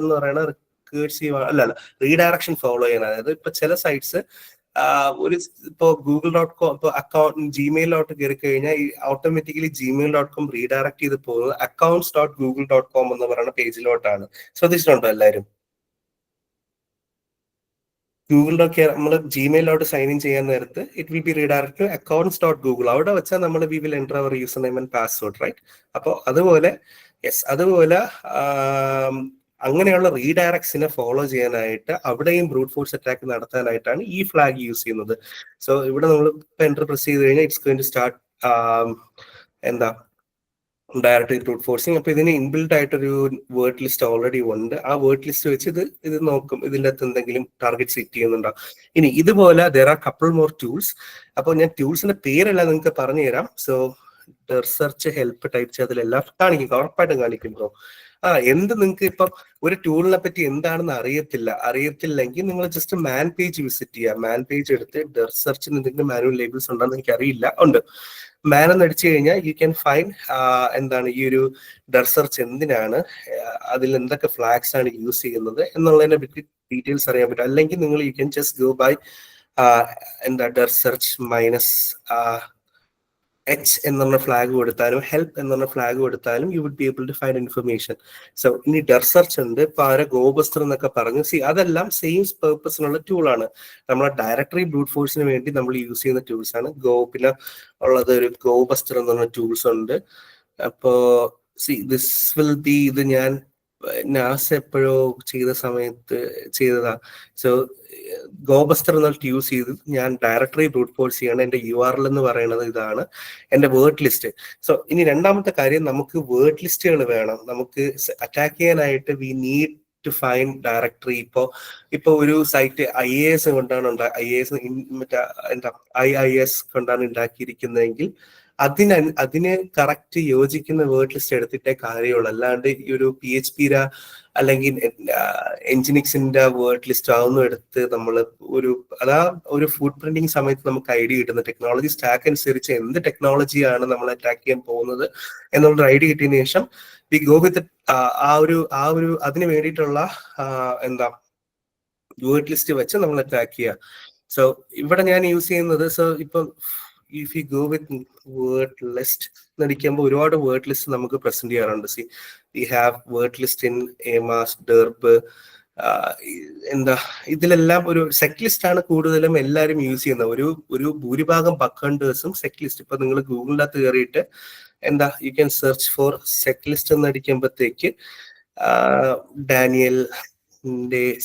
എന്ന് പറയുന്ന റിക്കേഴ്സീവ് അല്ല റീഡയറക്ഷൻ ഫോളോ ചെയ്യാൻ. അതായത് ഇപ്പൊ ചില സൈറ്റ്സ് ഇപ്പോ google.com ഇപ്പൊ അക്കൗണ്ട് ജിമെയിലോട്ട് കയറി കഴിഞ്ഞാൽ ഓട്ടോമാറ്റിക്കലി gmail.com റീഡയറക്ട് ചെയ്ത് പോകുന്നത് accounts.google.com എന്ന് പറയുന്ന പേജിലോട്ടാണ്. ശ്രദ്ധിച്ചിട്ടുണ്ടോ എല്ലാവരും? ഗൂഗിളിലൊക്കെ നമ്മൾ ജിമെയിലോട്ട് സൈൻ ഇൻ ചെയ്യാൻ നേരത്ത് it will be redirect to accounts.google. അവിടെ വെച്ചാൽ നമ്മൾ we will enter our user name and password, right? അപ്പോൾ അതുപോലെ അതുപോലെ അങ്ങനെയുള്ള റീഡയറക്ട്സിനെ ഫോളോ ചെയ്യാനായിട്ട് അവിടെയും ബ്രൂട്ട് ഫോഴ്സ് അറ്റാക്ക് നടത്താനായിട്ടാണ് ഈ ഫ്ലാഗ് യൂസ് ചെയ്യുന്നത്. സോ ഇവിടെ നമ്മൾ എൻ്റർ പ്രസ് ചെയ്ത് കഴിഞ്ഞാൽ ഇറ്റ്സ് ഗോയിങ് ടു സ്റ്റാർട്ട് എന്താ ഡയറക്റ്റ് ബ്രൂട്ട് ഫോഴ്സിങ്. അപ്പൊ ഇതിന് ഇൻബിൽഡ് ആയിട്ടൊരു വേർഡ് ലിസ്റ്റ് ഓൾറെഡി ഉണ്ട്. ആ വേർഡ് ലിസ്റ്റ് വെച്ച് ഇത് നോക്കും, ഇതിൻ്റെ അകത്ത് എന്തെങ്കിലും ടാർഗറ്റ് സെറ്റ് ചെയ്യുന്നുണ്ടോ. ഇനി ഇതുപോലെ there are couple more tools. അപ്പോൾ ഞാൻ ടൂൾസിന്റെ പേരെല്ലാം നിങ്ങൾക്ക് പറഞ്ഞു തരാം. സോ സെർച്ച് ഹെൽപ്പ് ടൈപ്പ് ചെയ്ത് അതിലെല്ലാം കാണിക്കും, ഉറപ്പായിട്ടും കാണിക്കും ബ്രോ. എന്ത് നിങ്ങൾക്ക് ഇപ്പം ഒരു ടൂളിനെ പറ്റി എന്താണെന്ന് അറിയത്തില്ലെങ്കിൽ നിങ്ങൾ ജസ്റ്റ് മാൻ പേജ് വിസിറ്റ് ചെയ്യുക. മാൻ പേജ് എടുത്ത് സെർച്ചിന് എന്തെങ്കിലും മാനുവൽ ലേബിൾസ് ഉണ്ടോന്ന് എനിക്ക് അറിയില്ല, ഉണ്ട്. മാൻ എന്ന് അടിച്ചു കഴിഞ്ഞാൽ യു ക്യാൻ ഫൈൻഡ് എന്താണ് ഈ ഒരു സെർച്ച് എന്തിനാണ്, അതിൽ എന്തൊക്കെ ഫ്ലാഗ്സ് ആണ് യൂസ് ചെയ്യുന്നത് എന്നുള്ളതിനെ പറ്റി ഡീറ്റെയിൽസ് അറിയാൻ പറ്റും. അല്ലെങ്കിൽ നിങ്ങൾ you can just go by എന്താ സെർച്ച് H എന്നുള്ള ഫ്ലാഗ് കൊടുത്താലും ഹെൽപ്പ് എന്നുള്ള ഫ്ലാഗ് കൊടുത്താലും you would be able to find information. So ഇനി സെർച്ച് ഉണ്ട്, ഇപ്പൊ ഗോബസ്റ്റർ എന്നൊക്കെ പറഞ്ഞു. അതെല്ലാം സെയിം പേർപ്പസിനുള്ള ടൂളാണ്. നമ്മളെ ഡയറക്ടറി ബ്രൂട്ട് ഫോഴ്സിന് വേണ്ടി നമ്മൾ യൂസ് ചെയ്യുന്ന ടൂൾസ് ആണ്. പിന്നെ ഉള്ളത് ഒരു ഗോബസ്റ്റർ എന്നുള്ള ടൂൾസ് ഉണ്ട്. അപ്പോ ദിസ് വിൽ ബി, ഇത് ഞാൻ നാസ് എപ്പോഴോ ചെയ്ത സമയത്ത് ചെയ്തതാ. സോ ഗോബസ്റ്റർ എന്നിട്ട് യൂസ് ചെയ്ത് ഞാൻ ഡയറക്ടറി ബ്രൂട്ട് ഫോഴ്സ് ചെയ്യണം. എന്റെ URL എന്ന് പറയുന്നത് ഇതാണ്, എന്റെ വേർഡ് ലിസ്റ്റ്. സോ ഇനി രണ്ടാമത്തെ കാര്യം, നമുക്ക് വേർഡ് ലിസ്റ്റുകൾ വേണം. നമുക്ക് അറ്റാക്ക് ചെയ്യാനായിട്ട് we need to find directory. ഇപ്പൊ ഒരു സൈറ്റ് IAS കൊണ്ടാണ് മറ്റേ എന്താ IIS കൊണ്ടാണ് ഉണ്ടാക്കിയിരിക്കുന്നതെങ്കിൽ അതിന് കറക്റ്റ് യോജിക്കുന്ന വേർഡ് ലിസ്റ്റ് എടുത്തിട്ടേ കാര്യമുള്ളൂ. അല്ലാണ്ട് ഈ ഒരു PHP അല്ലെങ്കിൽ എൻജിനിക്സിന്റെ വേർഡ് ലിസ്റ്റ് ആവുന്ന എടുത്ത് നമ്മൾ ഒരു ഫുഡ് പ്രിന്റിങ് സമയത്ത് നമുക്ക് ഐഡിയ കിട്ടുന്ന ടെക്നോളജി സ്റ്റാക്ക് അനുസരിച്ച് എന്ത് ടെക്നോളജിയാണ് നമ്മൾ അറ്റാക്ക് ചെയ്യാൻ പോകുന്നത് എന്നുള്ളൊരു ഐഡിയ കിട്ടിയതിനു ശേഷം വി ഗോ വിത്ത് അതിന് വേണ്ടിയിട്ടുള്ള എന്താ വേർഡ് ലിസ്റ്റ് വെച്ച് നമ്മൾ അറ്റാക്ക് ചെയ്യുക. സോ ഇവിടെ ഞാൻ യൂസ് ചെയ്യുന്നത്, സോ ഇപ്പൊ if you go with word list എന്നടിക്കുമ്പോൾ ഒരുപാട് വേർഡ് ലിസ്റ്റ് നമുക്ക് പ്രസന്റ് ചെയ്യാറുണ്ട്. we have word list in AMAS, DERB, എന്താ ഇതിലെല്ലാം ഒരു സെറ്റ് ലിസ്റ്റ് ആണ് കൂടുതലും എല്ലാവരും യൂസ് ചെയ്യുന്നത്. ഒരു ഭൂരിഭാഗം ബഗ് ഹണ്ടേഴ്സും സെറ്റ് ലിസ്റ്റ്. ഇപ്പൊ നിങ്ങൾ ഗൂഗിളിനകത്ത് കയറിയിട്ട് എന്താ you can search for set list എന്നടിക്കുമ്പോഴത്തേക്ക് ഡാനിയൽ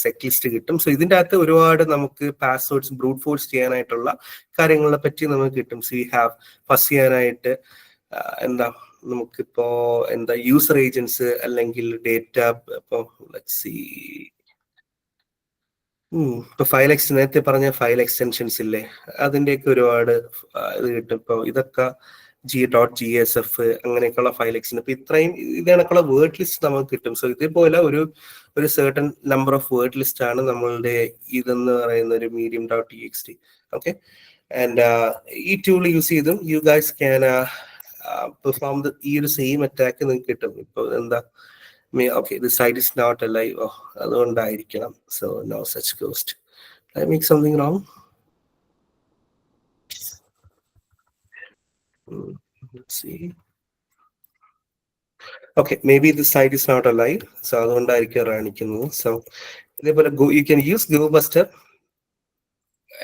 സെറ്റ് ലിസ്റ്റ് കിട്ടും. സോ ഇതിന്റെ അകത്ത് ഒരുപാട് നമുക്ക് പാസ്വേഡ്സ് ബ്രൂട്ട് ഫോഴ്സ് ചെയ്യാനായിട്ടുള്ള കാര്യങ്ങളെ പറ്റി നമുക്ക് കിട്ടും. സോ വി ഹാവ് ഫസ് ചെയ്യാനായിട്ട് നമുക്കിപ്പോ യൂസർ ഏജൻസ് അല്ലെങ്കിൽ ഡേറ്റ, ഇപ്പൊ നേരത്തെ പറഞ്ഞ ഫയൽ എക്സ്റ്റൻഷൻസ് ഇല്ലേ, അതിന്റെയൊക്കെ ഒരുപാട് ഇത് കിട്ടും. ഇപ്പൊ ഇതൊക്കെ G.GSF അങ്ങനെയൊക്കെയുള്ള ഫയൽ എക്സ്റ്റൻ. ഇപ്പൊ ഇത്രയും ഇതിനൊക്കെയുള്ള വേർഡ് ലിസ്റ്റ് നമുക്ക് കിട്ടും. സോ ഇതേപോലെ ഒരു certain number of word list ആണ് നമ്മളുടെ ഇതെന്ന് പറയുന്ന ഒരു medium.txt. ഓക്കെ, ആൻഡ് ഈ ടൂൾ യൂസ് ചെയ്തും യു ഗൈസ് ക്യാൻ പെർഫോം ഈ ഒരു സെയിം അറ്റാക്ക് നിങ്ങൾക്ക് കിട്ടും. ഇപ്പൊ okay, the site is not alive. അതുകൊണ്ടായിരിക്കണം. So no such ghost. Did I make something wrong? Let's see. Okay, maybe the site is not alive. So അതുകൊണ്ടായിരിക്കും കാണിക്കുന്നത്. So ഇതേപോലെ you can use GoBuster.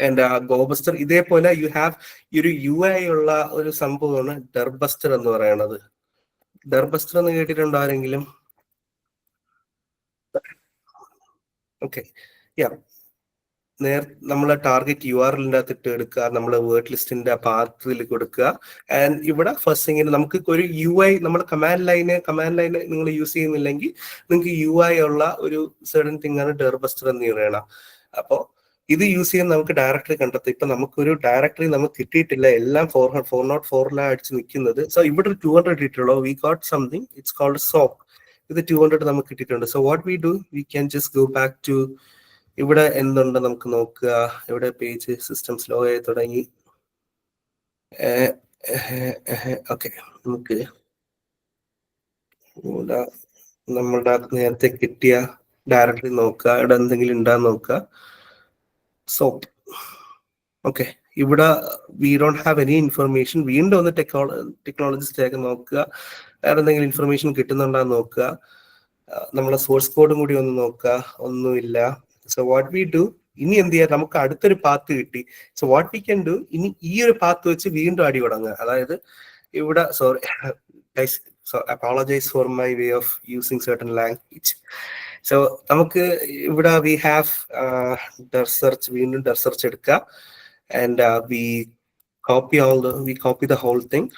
And GoBuster ഇതേപോലെ you have ഒരു UI ഉള്ള ഒരു സംഭവമാണ് DERBuster എന്ന് പറയുന്നത്. DERBuster എന്ന് കേട്ടിട്ടുണ്ടോ ആരെങ്കിലും? ഓക്കെ, നമ്മളെ ടാർഗറ്റ് URL-ന്റെ അകത്തിട്ട് എടുക്കുക, നമ്മളെ വേർഡ് ലിസ്റ്റിന്റെ പാത്തിൽ കൊടുക്കുക. ആൻഡ് ഇവിടെ ഫസ്റ്റ് ഇങ്ങനെ നമുക്ക് ഒരു UI, നമ്മുടെ കമാൻഡ് ലൈൻ നിങ്ങൾ യൂസ് ചെയ്യുന്നില്ലെങ്കിൽ നിങ്ങൾക്ക് UI ഉള്ള ഒരു certain thing ആണ് DERBuster എന്ന് പറയണം. അപ്പോ ഇത് യൂസ് ചെയ്യാൻ നമുക്ക് ഡയറക്ടറി കണ്ടെത്തും. ഇപ്പൊ നമുക്കൊരു ഡയറക്ടറി നമുക്ക് കിട്ടിയിട്ടില്ല, എല്ലാം 404 അടിച്ച് നിൽക്കുന്നത്. സോ ഇവിടെ 200 കിട്ടിയിട്ടുള്ളൂ. We got something, it's called SOAP. ഇത് 200 നമുക്ക് കിട്ടിയിട്ടുണ്ട്. So what we do, we can just go back to ഇവിടെ എന്തുണ്ട് നമുക്ക് നോക്കുക. ഇവിടെ പേജ് സിസ്റ്റം സ്ലോ ആയി തുടങ്ങി. ഓക്കെ, നമുക്ക് നമ്മളുടെ നേരത്തെ കിട്ടിയ ഡയറക്ടറി നോക്കുക, ഇവിടെ എന്തെങ്കിലും ഉണ്ടാന്ന് നോക്കുക. SOAP. ഓക്കെ, ഇവിടെ V don't have any information. വീണ്ടും ഒന്ന് ടെക്നോളജി സ്റ്റാക്ക് നോക്കുക, വേറെ എന്തെങ്കിലും ഇൻഫർമേഷൻ കിട്ടുന്നുണ്ടോന്ന് നോക്കുക. നമ്മളെ സോഴ്സ് കോഡും കൂടി ഒന്ന് നോക്കുക, ഒന്നുമില്ല. സോ വാട്ട് വി ഡു, ഇനി എന്ത് ചെയ്യാം, നമുക്ക് അടുത്തൊരു പാത്ത് കിട്ടി. So what we can do, ഇനി ഈ ഒരു പാത്ത് വെച്ച് വീണ്ടും അടി തുടങ്ങുക. അതായത് ഇവിടെ apologise for my way of using certain language. So നമുക്ക് ഇവിടെ വി ഹാവ് ഡർ സെർച്ച്, വീണ്ടും ഡർ സെർച്ച് എടുക്കുക and we copy the whole thing.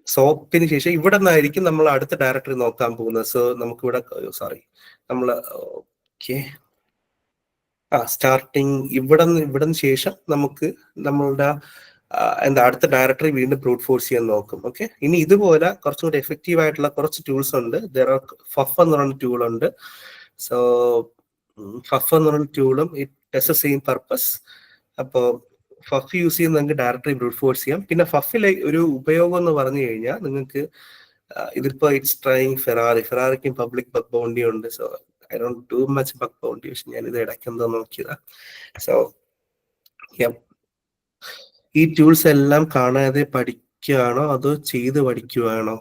സോപ്പിന് ശേഷം ഇവിടെ നിന്നായിരിക്കും നമ്മൾ അടുത്ത ഡയറക്ടറി നോക്കാൻ പോകുന്നത്. സോ നമുക്കിവിടെ നമ്മൾ ഓക്കെ സ്റ്റാർട്ടിങ് ഇവിടെ ശേഷം നമുക്ക് നമ്മളുടെ അടുത്ത ഡയറക്ടറി വീണ്ടും ബ്രൂട്ട് ഫോഴ്സ് ചെയ്യാൻ നോക്കും. ഓക്കെ, ഇനി ഇതുപോലെ കുറച്ചും കൂടി എഫക്റ്റീവ് ആയിട്ടുള്ള കുറച്ച് ടൂൾസ് ഉണ്ട്. ഫഫ് എന്ന് പറയുന്ന ടൂൾ ഉണ്ട്. സോ ഫഫ് എന്ന് പറയുന്ന ടൂളും it does a same purpose. അപ്പോൾ ഫഫ് യൂസ് ചെയ്ത് നിങ്ങൾക്ക് ഡയറക്ടറി ബ്രൂട്ട് ഫോഴ്സ് ചെയ്യാം. പിന്നെ ഫഫിലെ ഒരു ഉപയോഗം എന്ന് പറഞ്ഞു കഴിഞ്ഞാൽ നിങ്ങൾക്ക് ഇതിപ്പോ ഇറ്റ്സ് ട്രൈങ് ഫെറാറിക്കും പബ്ലിക് ബഗ് ബൗണ്ടി ഉണ്ട്. So I don't do much bug bounty, പക്ഷെ ഞാനിത് ഇടയ്ക്കെന്തോ നോക്കിയതാ. സോ ഈ ടൂൾസ് എല്ലാം കാണാതെ പഠിക്കുകയാണോ അതോ ചെയ്ത് പഠിക്കുകയാണോ?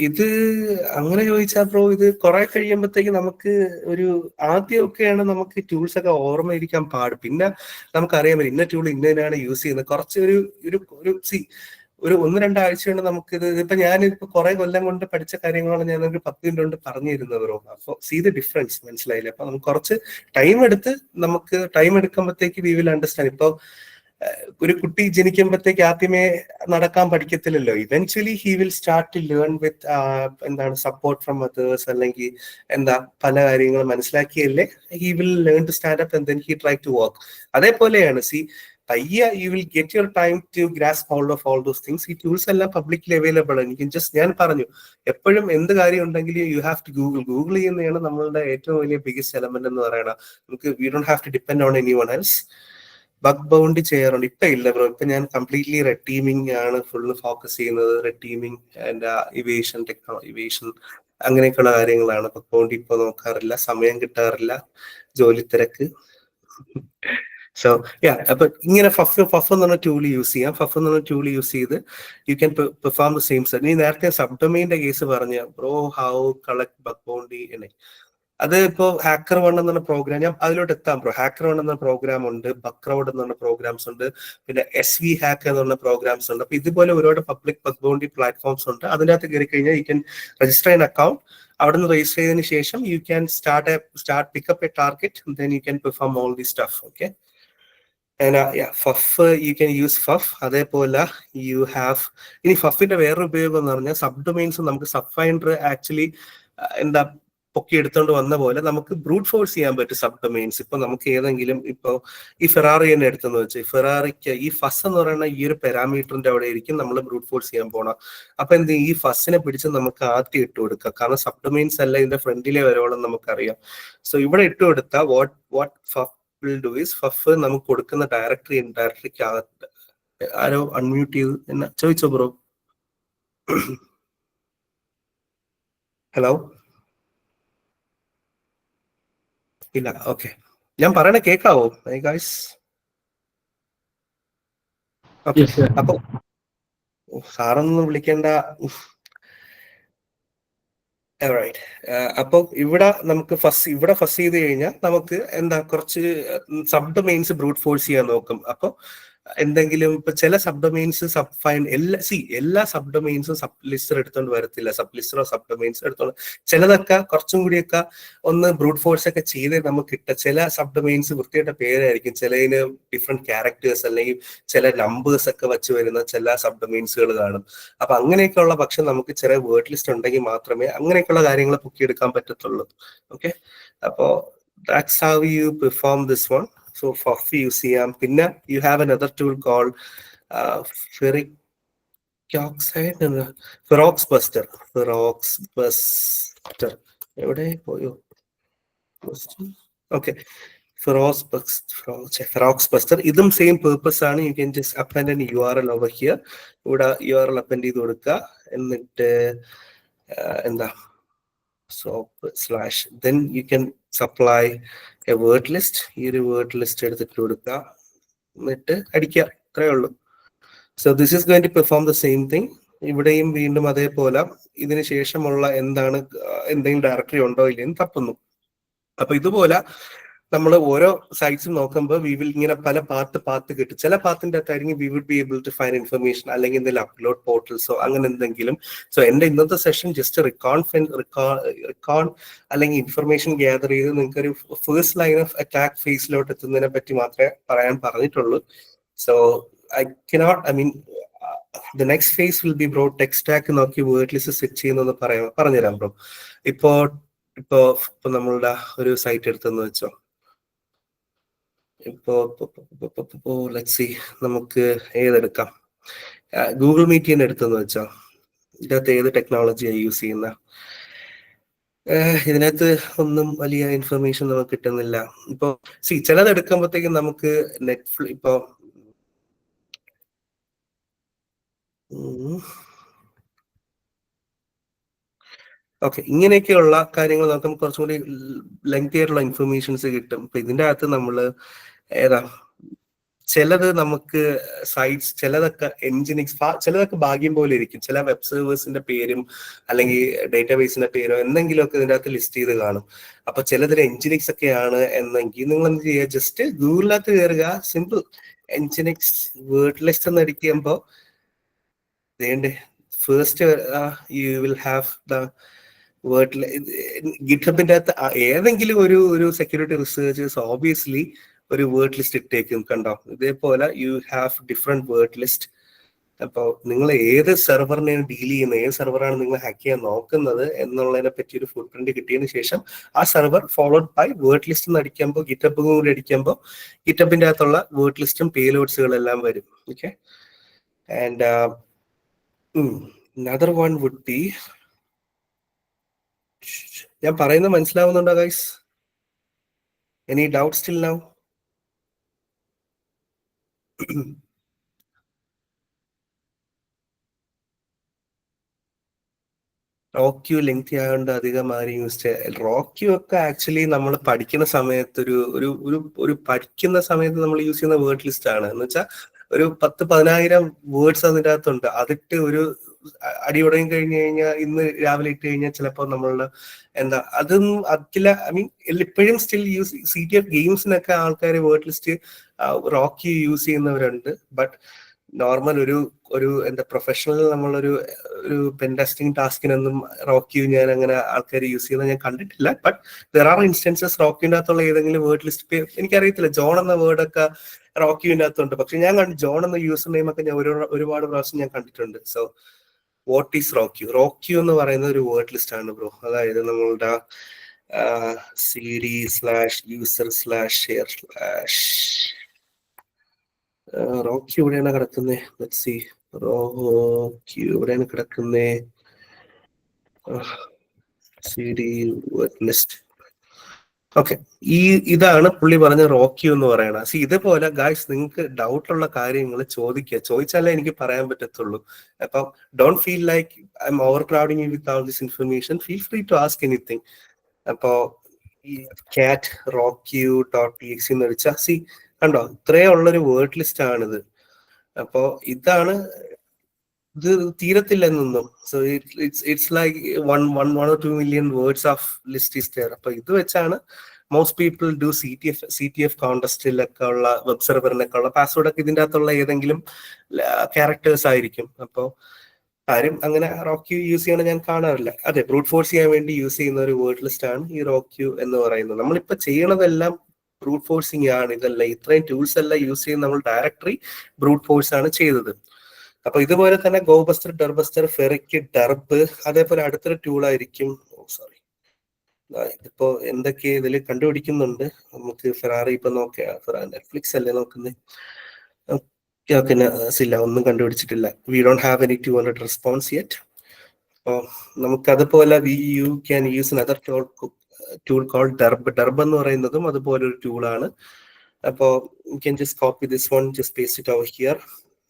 ഇത് അങ്ങനെ ചോദിച്ചാൽ ബ്രോ, ഇത് കുറെ കഴിയുമ്പോഴത്തേക്ക് നമുക്ക് ഒരു ആദ്യമൊക്കെയാണ് നമുക്ക് ടൂൾസ് ഒക്കെ ഓർമ്മയിരിക്കാൻ പാട്. പിന്നെ നമുക്കറിയാൻ പറ്റും ഇന്ന ടൂൾ ഇന്നതിനാണ് യൂസ് ചെയ്യുന്നത്. കുറച്ച് ഒരു 1-2 ആഴ്ച കൊണ്ട് നമുക്കിത് ഇപ്പൊ ഞാനിപ്പോ കുറെ കൊല്ലം കൊണ്ട് പഠിച്ച കാര്യങ്ങളാണ് ഞാൻ ഒരു 10 മിനിറ്റ് കൊണ്ട് പറഞ്ഞു തരുന്നത് ബ്രോ. അപ്പൊ സീ ദ ഡിഫറൻസ്, മനസ്സിലായില്ലേ? അപ്പൊ നമുക്ക് കുറച്ച് ടൈം എടുക്കുമ്പോഴത്തേക്ക് വി വിൽ അണ്ടർസ്റ്റാൻഡ്. ഇപ്പൊ ഒരു കുട്ടി ജനിക്കുമ്പോഴത്തേക്ക് ആദ്യമേ നടക്കാൻ പഠിക്കത്തില്ലല്ലോ. Eventually he will start to learn with support from others, അല്ലെങ്കിൽ പല കാര്യങ്ങളും മനസ്സിലാക്കിയല്ലേ he will learn to stand up and then he try to walk. അതേപോലെയാണ് പയ്യ you will get your time to grasp hold of all those things. ഈ tools എല്ലാം publicly available ആണ്. ഞാൻ പറഞ്ഞു എപ്പോഴും എന്ത് കാര്യം ഉണ്ടെങ്കിലും യു ഹാവ് ടു ഗൂഗിൾ ചെയ്യുന്നതാണ് നമ്മളുടെ ഏറ്റവും വലിയ ബിഗസ്റ്റ് എലമെന്റ് എന്ന് പറയുന്നത്. നമുക്ക് we don't have to depend on anyone else. Bug bounty ചെയ്യാറുണ്ട്, ഇപ്പൊ ഇല്ല ബ്രോ. ഇപ്പൊ ഞാൻ കംപ്ലീറ്റ്ലി റെഡ് ടീമിംഗ് ആണ് ഫുള്ള് ഫോക്കസ് ചെയ്യുന്നത്. റെഡ് ടീമിംഗ് ആൻഡ് ഇവേഷൻ അങ്ങനെയൊക്കെയുള്ള കാര്യങ്ങളാണ്. ബഗ് ബൗണ്ടി ഇപ്പൊ നോക്കാറില്ല, സമയം കിട്ടാറില്ല, ജോലി തിരക്ക്. സോ അപ്പൊ ഇങ്ങനെ ഫഫ് എന്ന് പറഞ്ഞ ടൂൾ യൂസ് ചെയ്യാം. ഫഫ് എന്ന് പറഞ്ഞ ടൂൾ യൂസ് ചെയ്ത് U can perform the same set. നീ നേരത്തെ സബ്ഡൊമൈൻ്റെ കേസ് പറഞ്ഞ bro, how collect bug bounty എന്നെ, അത് ഇപ്പോ HackerOne എന്ന് പറഞ്ഞ പ്രോഗ്രാം, ഞാൻ അതിലോട്ട് എത്താം ബ്രോ. HackerOne എന്ന പ്രോഗ്രാം ഉണ്ട്, ബക്ക്രൗഡ് എന്ന് പറഞ്ഞ പ്രോഗ്രാംസ് ഉണ്ട്, പിന്നെ SV Hack എന്ന് പറഞ്ഞ പ്രോഗ്രാംസ് ഉണ്ട്. അപ്പൊ ഇതുപോലെ ഒരുപാട് പബ്ലിക് ബഗ് ബൗണ്ടി പ്ലാറ്റ്ഫോംസ് ഉണ്ട്. അതിനകത്ത് കയറി കഴിഞ്ഞാൽ you can register an account. അവിടെ നിന്ന് രജിസ്റ്റർ ചെയ്തതിനു ശേഷം you can start pickup a target, then you can perform all the stuff. Okay, ffuf you can use ffuf. അതേപോലെ യു ഹാവ് ഇനി ഫഫിന്റെ വേറൊരു ഉപയോഗം എന്ന് പറഞ്ഞാൽ സബ് ഡൊമൈൻസ് നമുക്ക് സബ് ഫൈൻഡർ ആക്ച്വലി പൊക്കി എടുത്തോണ്ട് വന്ന പോലെ നമുക്ക് ബ്രൂട്ട് ഫോഴ്സ് ചെയ്യാൻ പറ്റും സബ് ഡൊമൈൻസ്. ഇപ്പൊ നമുക്ക് ഏതെങ്കിലും ഇപ്പൊ ഈ ഫെറാറി തന്നെ എടുത്തെന്ന് വെച്ച്, ഫെറാറിക്ക് ഈ ഫസ് എന്ന് പറയുന്ന ഈ ഒരു പാരാമീറ്ററിന്റെ അവിടെ ആയിരിക്കും നമ്മൾ ബ്രൂട്ട് ഫോഴ്സ് ചെയ്യാൻ പോണം. അപ്പൊ ഈ ഫസ്സിനെ പിടിച്ച് നമുക്ക് ആദ്യം ഇട്ട് കൊടുക്കാം, കാരണം സബ് ഡൊമൈൻസ് അല്ല ഇതിന്റെ ഫ്രണ്ടിലെ വരോളം നമുക്കറിയാം. സോ ഇവിടെ ഇട്ട് കൊടുത്താൽ what ffuf will do is, ffuf നമുക്ക് കൊടുക്കുന്ന ഡയറക്ടറിക്ക് ആരോ അൺമ്യൂട്ട് ചെയ്ത് എന്നാ ചോദിച്ചോ ബ്രോ? ഹലോ, ഇല്ല. ഓക്കെ, ഞാൻ പറയണ കേക്കാവോ ഗൈസ്? ഓക്കെ, അപ്പൊ സാറൊന്നും വിളിക്കേണ്ട. അപ്പൊ ഇവിടെ നമുക്ക് ഫസ് ചെയ്ത് കഴിഞ്ഞാൽ നമുക്ക് കുറച്ച് സബ് ഡൊമൈൻസ് ബ്രൂട്ട് ഫോഴ്സ് ചെയ്യാൻ നോക്കും. അപ്പൊ എന്തെങ്കിലും ഇപ്പൊ ചില സബ് ഡൊമൈൻസ് സബ് ഫൈൻ എല്ലാ സബ് ഡൊമൈൻസും സബ് ലിസ്റ്റർ എടുത്തോണ്ട് വരത്തില്ല, സബ് ലിസ്റ്ററോ സബ് ഡൊമൈൻസ് എടുത്തോണ്ട്. ചിലതൊക്കെ കുറച്ചും കൂടിയൊക്കെ ഒന്ന് ബ്രൂട്ട് ഫോഴ്സ് ഒക്കെ ചെയ്ത് നമുക്ക് കിട്ടുക. ചില സബ് ഡൊമൈൻസ് വൃത്തിയായിട്ട പേരായിരിക്കും, ചിലതിന് ഡിഫറെന്റ് ക്യാരക്ടേഴ്സ് അല്ലെങ്കിൽ ചില നമ്പേഴ്സ് ഒക്കെ വെച്ച് വരുന്ന ചില സബ് ഡൊമൈൻസുകൾ കാണും. അപ്പൊ അങ്ങനെയൊക്കെയുള്ള പക്ഷം നമുക്ക് ചെറിയ വേർഡ് ലിസ്റ്റ് ഉണ്ടെങ്കിൽ മാത്രമേ അങ്ങനെയൊക്കെയുള്ള കാര്യങ്ങൾ പൊക്കിയെടുക്കാൻ പറ്റത്തുള്ളൂ. ഓക്കെ, അപ്പോ that's how you perform this one. So ഫഫ് use ചെയ്യാം. പിന്നെ you have another tool called ferric oxide, Ferox Buster. എവിടെ പോയോ? ഓക്കെ, Ferox Buster ഇതും സെയിം പേർപ്പസ് ആണ്. U can just append an URL over here. ഇവിടെ URL append ചെയ്ത് കൊടുക്കുക. എന്നിട്ട് then you can supply a word list. ഈ ഒരു വേർഡ് ലിസ്റ്റ് എടുത്തിട്ട് കൊടുക്കുക, എന്നിട്ട് അടിക്കുക. അത്രേ ഉള്ളൂ. So this is going to perform the same thing. ഇവിടെയും വീണ്ടും അതേപോലെ ഇതിന് ശേഷമുള്ള എന്തെങ്കിലും ഡയറക്ടറി ഉണ്ടോ ഇല്ലെന്ന് തപ്പുന്നു. അപ്പൊ ഇതുപോലെ നമ്മൾ ഓരോ സൈറ്റ്സും നോക്കുമ്പോൾ വി വിൽ ഇങ്ങനെ പല പാത്ത് കിട്ടും. ചില പാത്തിന്റെ അകത്തായിരിക്കും we will be able to find information, അല്ലെങ്കിൽ എന്തെങ്കിലും അപ്ലോഡ് പോർട്ടൽസോ അങ്ങനെ എന്തെങ്കിലും. സോ എന്റെ ഇന്നത്തെ സെഷൻ ജസ്റ്റ് റിക്കോൺ അല്ലെങ്കിൽ ഇൻഫർമേഷൻ ഗ്യാദർ ചെയ്ത് നിങ്ങൾക്ക് ഒരു ഫസ്റ്റ് ലൈൻ ഓഫ് അറ്റാക്ക് ഫേസിലോട്ട് എത്തുന്നതിനെ പറ്റി മാത്രമേ പറയാൻ പറഞ്ഞിട്ടുള്ളൂ. So I mean the next face will be bro tech stack നോക്കി വേർഡ് ലിസ്റ്റ് സെറ്റ് ചെയ്യുന്നതെന്ന് പറഞ്ഞുതരാം ബ്രോ. ഇപ്പോ നമ്മളുടെ ഒരു സൈറ്റ് എടുത്തെന്ന് വെച്ചോ. ഇപ്പോ ലെറ്റ്സ് സീ, നമുക്ക് ഏതെടുക്കാം? ഗൂഗിൾ മീറ്റ് തന്നെ എടുത്തെന്ന് വെച്ചോ. ഇതിനകത്ത് ഏത് ടെക്നോളജിയാണ് യൂസ് ചെയ്യുന്ന? ഇതിനകത്ത് ഒന്നും വലിയ ഇൻഫർമേഷൻ നമുക്ക് കിട്ടുന്നില്ല. ഇപ്പൊ ചിലത് എടുക്കുമ്പോഴത്തേക്കും നമുക്ക് ഇപ്പൊ ഓക്കെ, ഇങ്ങനെയൊക്കെയുള്ള കാര്യങ്ങൾ നമുക്ക് കുറച്ചും കൂടി ലെങ്തി ആയിട്ടുള്ള ഇൻഫർമേഷൻസ് കിട്ടും. ഇപ്പൊ ഇതിന്റെ അകത്ത് നമ്മള് ചിലത് നമുക്ക് സൈറ്റ്സ്, ചിലതൊക്കെ എൻജിനിക്സ്, ചിലതൊക്കെ ഭാഗ്യം പോലെ ഇരിക്കും. ചില വെബ് സെർവേഴ്സിന്റെ പേരും അല്ലെങ്കിൽ ഡേറ്റാബേസിന്റെ പേരോ എന്തെങ്കിലുമൊക്കെ ഇതിന്റെ അകത്ത് ലിസ്റ്റ് ചെയ്ത് കാണും. അപ്പൊ ചിലതിൽ എൻജിനിക്സ് ഒക്കെയാണ് എന്നെങ്കിൽ നിങ്ങൾ എന്ത് ചെയ്യുക, ജസ്റ്റ് ഗൂഗിളിനകത്ത് കയറുക, സിമ്പിൾ എൻജിനിക്സ് വേർഡ് ലിസ്റ്റ് എന്ന് അടിക്കുമ്പോൾ first you will have the word. ഗിറ്റ്ഹബിന്റെ അകത്ത് ഏതെങ്കിലും ഒരു സെക്യൂരിറ്റി റിസർച്ചേഴ്സ് ഓബിയസ്ലി ഒരു വേർഡ് ലിസ്റ്റ് ഇട്ടേക്കും, കണ്ടോ? ഇതേപോലെ you have different word list. അപ്പോൾ നിങ്ങൾ ഏത് സെർവറിനെയാണ് ഡീൽ ചെയ്യുന്നത്, ഏത് സെർവറാണ് നിങ്ങൾ ഹാക്ക് ചെയ്യാൻ നോക്കുന്നത് എന്നുള്ളതിനെ പറ്റി ഒരു ഫുട് പ്രിന്റ് കിട്ടിയതിന് ശേഷം ആ server followed by word list എന്ന് അടിക്കുമ്പോൾ, ഗിറ്റബും കൂടി അടിക്കുമ്പോൾ ഗിറ്റബിന്റെ അകത്തുള്ള വേർഡ് ലിസ്റ്റും പേലോഡ്സുകളെല്ലാം വരും. Okay, and another one would be, ഞാൻ പറയുന്നത് മനസ്സിലാവുന്നുണ്ടോ guys? Any doubt still now? RockYou lengthy ആയതുകൊണ്ട് അധികം ആരും യൂസ് ചെയ്യാം. റോക്യൂ ഒക്കെ ആക്ച്വലി നമ്മൾ പഠിക്കുന്ന സമയത്ത് ഒരു പഠിക്കുന്ന സമയത്ത് നമ്മൾ യൂസ് ചെയ്യുന്ന വേർഡ് ലിസ്റ്റ് ആണ്. എന്ന് വെച്ചാൽ ഒരു 10,000 വേർഡ്സ് അതിൻ്റെ അകത്തുണ്ട്. അതിട്ട് ഒരു അടി ഉടങ്ങി കഴിഞ്ഞു കഴിഞ്ഞാൽ, ഇന്ന് രാവിലെ ഇട്ട് കഴിഞ്ഞാൽ ചിലപ്പോൾ നമ്മളുടെ അതൊന്നും അതില്ല. ഐ മീൻ ഇപ്പോഴും സ്റ്റിൽ യൂസ് CTF ഗെയിംസിനൊക്കെ ആൾക്കാർ വേർഡ് ലിസ്റ്റ് റോക്യൂ യൂസ് ചെയ്യുന്നവരുണ്ട്. ബട്ട് നോർമൽ ഒരു പ്രൊഫഷണൽ നമ്മളൊരു പെൻ ടെസ്റ്റിംഗ് ടാസ്കിനൊന്നും റോക്യൂ ഞാൻ അങ്ങനെ ആൾക്കാർ യൂസ് ചെയ്യുന്നത് ഞാൻ കണ്ടിട്ടില്ല. ബട്ട് ദർ ആർ ഇൻസ്റ്റൻസസ് റോക്യൂവിന്റെ അകത്തുള്ള ഏതെങ്കിലും വേർഡ് ലിസ്റ്റ്, എനിക്കറിയത്തില്ല, ജോൺ എന്ന വേർഡൊക്കെ റോക്യൂവിന്റെ അകത്തുണ്ട്. പക്ഷെ ഞാൻ ജോൺ എന്ന യൂസർ നെയിം ഒക്കെ ഞാൻ ഒരുപാട് പ്രാവശ്യം ഞാൻ കണ്ടിട്ടുണ്ട്. So what is RockYou? RockYou എന്ന് പറയുന്ന ഒരു വേർഡ് ലിസ്റ്റ് ആണ് ബ്രോ. അതായത് നമ്മളുടെ cd/user/share/ റോക്യൂ എവിടെയാണ് കിടക്കുന്നത്? ലെറ്റ്സ് സീ, റോക്യൂ എവിടെയാണ് കിടക്കുന്നത്? cd word list. ഓക്കെ, ഇതാണ് പുള്ളി പറഞ്ഞ റോക്യൂ എന്ന് പറയണ. ഇതേപോലെ ഗായ്സ് നിങ്ങൾക്ക് ഡൗട്ട് ഉള്ള കാര്യങ്ങൾ ചോദിച്ചാലേ എനിക്ക് പറയാൻ പറ്റത്തുള്ളൂ. അപ്പം don't feel like I'm overcrowding with all this information. Feel free to ask anything. അപ്പോ ഈ cat rockyou.txt എന്ന് വെച്ചാൽ കണ്ടോ, ഇത്രയേ ഉള്ളൊരു വേർഡ് ലിസ്റ്റ് ആണിത്. അപ്പോ ഇത് തീരത്തില്ല എന്നൊന്നും. So it's like 1 or 2 million words of list is there. അപ്പൊ ഇത് വെച്ചാണ് മോസ്റ്റ് പീപ്പിൾ ഡു CTF കോൺടെസ്റ്റിലൊക്കെ ഉള്ള വെബ് സെർവറിനൊക്കെ ഉള്ള പാസ്വേഡ് ഒക്കെ ഇതിൻ്റെ അകത്തുള്ള ഏതെങ്കിലും ക്യാരക്ടേഴ്സ് ആയിരിക്കും. അപ്പോൾ ആരും അങ്ങനെ റോക്യൂ യൂസ് ചെയ്യണം ഞാൻ കാണാറില്ല. അതെ, ബ്രൂട്ട് ഫോഴ്സ് ചെയ്യാൻ വേണ്ടി യൂസ് ചെയ്യുന്ന ഒരു വേർഡ് ലിസ്റ്റ് ആണ് ഈ റോക്യൂ എന്ന് പറയുന്നത്. നമ്മളിപ്പോ ചെയ്യണതെല്ലാം ബ്രൂട്ട് ഫോഴ്സിങ് ആണ്. ഇതല്ല, ഇത്രയും ടൂൾസ് എല്ലാം യൂസ് ചെയ്യുന്ന നമ്മൾ ഡയറക്ടറി ബ്രൂട്ട് ഫോഴ്സ് ആണ് ചെയ്തത്. അപ്പൊ ഇതുപോലെ തന്നെ ഗോബസ്റ്റർ, ഡെർബസ്റ്റർ, ഫെറിക്, ഡർബ്, അതേപോലെ അടുത്തൊരു ടൂൾ ആയിരിക്കും. ഇതിപ്പോ എന്തൊക്കെ ഇതിൽ കണ്ടുപിടിക്കുന്നുണ്ട്. നമുക്ക് ഫെറാറി ഇപ്പൊ നോക്കിയാ, നെറ്റ്ഫ്ലിക്സ് അല്ലേ നോക്കുന്നത്? ഇല്ല, ഒന്നും കണ്ടുപിടിച്ചിട്ടില്ല. We don't have any 200 response yet. അപ്പോൾ നമുക്ക് അതുപോലെ you can use another tool called dirb. Dirb എന്ന് പറയുന്നതും അതുപോലെ ഒരു ടൂളാണ്. അപ്പോൾ you can just copy this one, just paste it over here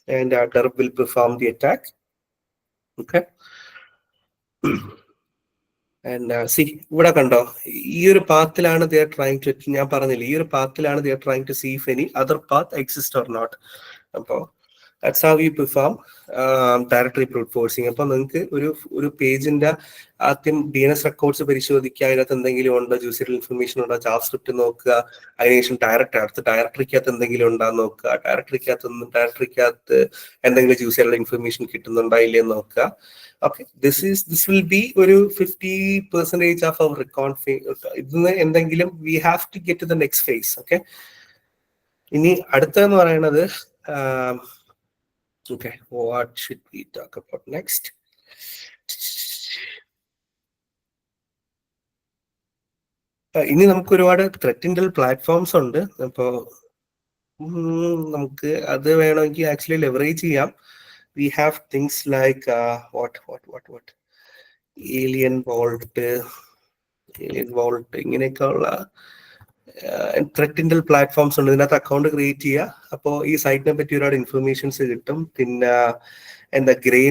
and dirb will perform the attack. Okay, and ഇവിടെ കണ്ടോ, ഈ ഒരു പാത്തിലാണ് ദേ ആർ ട്രൈങ് ടു, ഞാൻ പറഞ്ഞില്ല, ഈ ഒരു പാത്തിലാണ് they are trying to see if any other path exist or not. അപ്പോൾ that's how you perform directory brute forcing. അപ്പൊ നിങ്ങൾക്ക് ഒരു പേജിന്റെ ആദ്യം DNS റെക്കോർഡ്സ് പരിശോധിക്കുക, അതിനകത്ത് എന്തെങ്കിലും ഉണ്ടോ, യൂസർ ഇൻഫർമേഷൻ ഉണ്ടോ, ജാവാസ്ക്രിപ്റ്റ് നോക്കുക, അതിനുശേഷം ഡയറക്ടറിക്കകത്ത് എന്തെങ്കിലും ഉണ്ടാന്ന് നോക്കുക, ഡയറക്ടറിക്കകത്ത് എന്തെങ്കിലും യൂസറുടെ ഇൻഫർമേഷൻ കിട്ടുന്നുണ്ടോ ഇല്ലയെന്ന് നോക്കുക. ഓക്കെ, ദിസ് വിൽ ബി ഒരു 50% ഓഫ് അവർ റെക്കോർഡ്. ഇതിന് എന്തെങ്കിലും we have to get to the next phase. Okay, ഇനി അടുത്തതെന്ന് പറയുന്നത് okay, what should we talk about next? ഇനി നമുക്ക് ഒരുപാട് ത്രെറ്റ് ഇന്റൽ പ്ലാറ്റ്ഫോംസ് ഉണ്ട്. അപ്പോ നമുക്ക് അത് വേണമെങ്കിൽ ആക്ച്വലി ലെവറേജ് ചെയ്യാം. We have things like what alien volt ഇങ്ങനെയൊക്കെ ഉള്ള ത്രെറ്റ് ഇന്റൽ പ്ലാറ്റ്ഫോംസ് ഉണ്ട്. ഇതിനകത്ത് അക്കൗണ്ട് ക്രിയേറ്റ് ചെയ്യുക. അപ്പോൾ ഈ സൈറ്റിനെ പറ്റി ഒരുപാട് ഇൻഫർമേഷൻസ് കിട്ടും. പിന്നെ എന്താ ഗ്രേ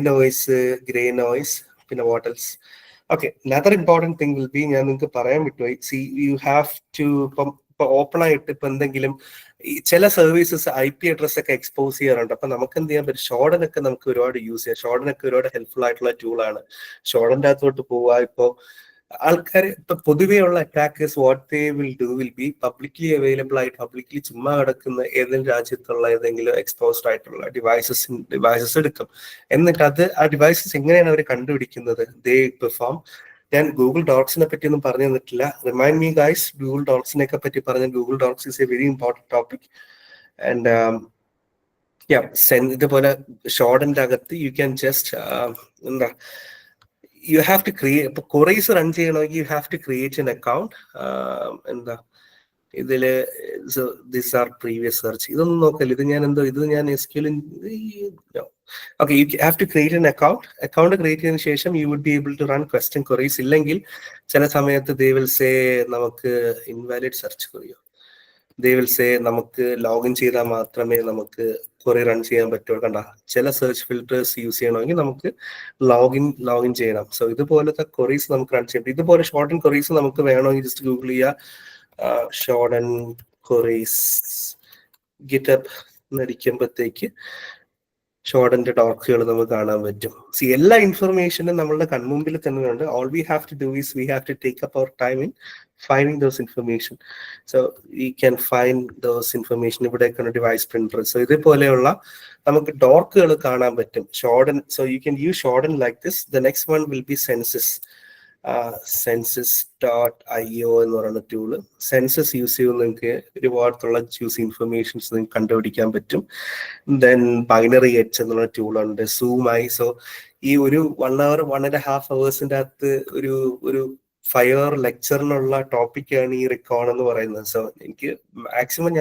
നോയ്സ്, പിന്നെ what else. Okay, another important thing will be, ഞാൻ നിങ്ങൾക്ക് പറയാൻ വിട്ടുപോയി. സി യു ഹാവ് ടു ഇപ്പൊ ഓപ്പൺ ആയിട്ട് ഇപ്പൊ എന്തെങ്കിലും ചില സർവീസസ് IP അഡ്രസ് ഒക്കെ എക്സ്പോസ് ചെയ്യാറുണ്ട്. അപ്പൊ നമുക്ക് എന്ത് ചെയ്യാൻ പറ്റും, ഷോർഡനൊക്കെ നമുക്ക് ഒരുപാട് യൂസ് ചെയ്യാം. ഷോർഡനൊക്കെ ഒരുപാട് ഹെൽപ്ഫുൾ ആയിട്ടുള്ള ടൂളാണ്. ഷോർഡന്റെ അകത്തോട്ട് പോവുക. ഇപ്പോ ആൾക്കാർ ഇപ്പൊ പൊതുവെയുള്ള attackers what they will do will be publicly available ആയിട്ട് പബ്ലിക്ലി ചുമ്മാ കിടക്കുന്ന ഏതെങ്കിലും രാജ്യത്തുള്ള ഏതെങ്കിലും എക്സ്പോസ്ഡ് ആയിട്ടുള്ള ഡിവൈസസ് എടുക്കും. എന്നിട്ട് ആ ഡിവൈസസ് എങ്ങനെയാണ് അവർ കണ്ടുപിടിക്കുന്നത്, ദേ പെർഫോം. ഞാൻ ഗൂഗിൾ ഡോക്സിനെ പറ്റി ഒന്നും പറഞ്ഞു തന്നിട്ടില്ല. റിമൈൻഡ് മീ ഗൈസ്, ഗൂഗിൾ ഡോക്സിനെ പറ്റി പറഞ്ഞ Google Docs is a very important topic. And ഇതുപോലെ ഷോർഡന്റെ അകത്ത് യു ക്യാൻ ജസ്റ്റ് എന്താ you have to create, ഇപ്പൊ queries റൺ ചെയ്യണമെങ്കിൽ you have to create an account. എന്താ ഇതില് these are previous search, ഇതൊന്നും നോക്കല്ല. ഇത് ഞാൻ SQL. Okay, you have to create an account create ചെയ്തതിനു ശേഷം you would be able to run question queries. ഇല്ലെങ്കിൽ ചില സമയത്ത് they will say നമുക്ക് invalid search query, they will say നമുക്ക് ലോഗിൻ ചെയ്താൽ മാത്രമേ നമുക്ക് ക്വറി റൺ ചെയ്യാൻ പറ്റുള്ളൂ. കണ്ട, ചില സെർച്ച് ഫിൽറ്റേഴ്സ് യൂസ് ചെയ്യണമെങ്കിൽ നമുക്ക് ലോഗിൻ ചെയ്യണം. സോ ഇതുപോലത്തെ ക്വറീസ് നമുക്ക് റൺ ചെയ്യാം. ഇതുപോലെ ഷോർട്ടൻ ക്വറീസ് നമുക്ക് വേണമെങ്കിൽ ജസ്റ്റ് ഗൂഗിൾ ചെയ്യുക, ഷോർട്ടൻ ക്വറീസ് ഗിറ്റപ്പ് എന്നടിക്കുമ്പോഴത്തേക്ക് ഷോർട്ടന്റെ ഡോക്കുകൾ നമുക്ക് കാണാൻ പറ്റും. സി, എല്ലാ ഇൻഫർമേഷനും നമ്മളുടെ കൺമുമ്പിൽ തന്നെ ഉണ്ട്. All we have to do is we have to take up our time in finding those information. So we can find those information. ഇവിടേക്കാണ് ഡിവൈസ് പ്രിന്റർ. സോ ഇതേപോലെയുള്ള നമുക്ക് ഡോർക്കുകൾ കാണാൻ പറ്റും. Shodan, so you can use Shodan like this. The next one will be Censys. census.io എന്ന് പറയുന്ന tool. Census use ചെയ്യുമ്പോൾ നിങ്ങൾക്ക് ഒരുപാടുള്ള ജ്യൂസ് ഇൻഫർമേഷൻസ് നിങ്ങൾക്ക് കണ്ടുപിടിക്കാൻ പറ്റും. ദെൻ ബൈനറി എഡ്ജ് എന്നുള്ള ടൂളുണ്ട്, സൂമായി. സോ ഈ ഒരു 1 hour 1.5 hours അകത്ത് ഒരു 5 hour ലെക്ചറിനുള്ള ടോപ്പിക്കാണ് ഈ റിക്കോൺ എന്ന് പറയുന്നത്. സോ എനിക്ക് maximum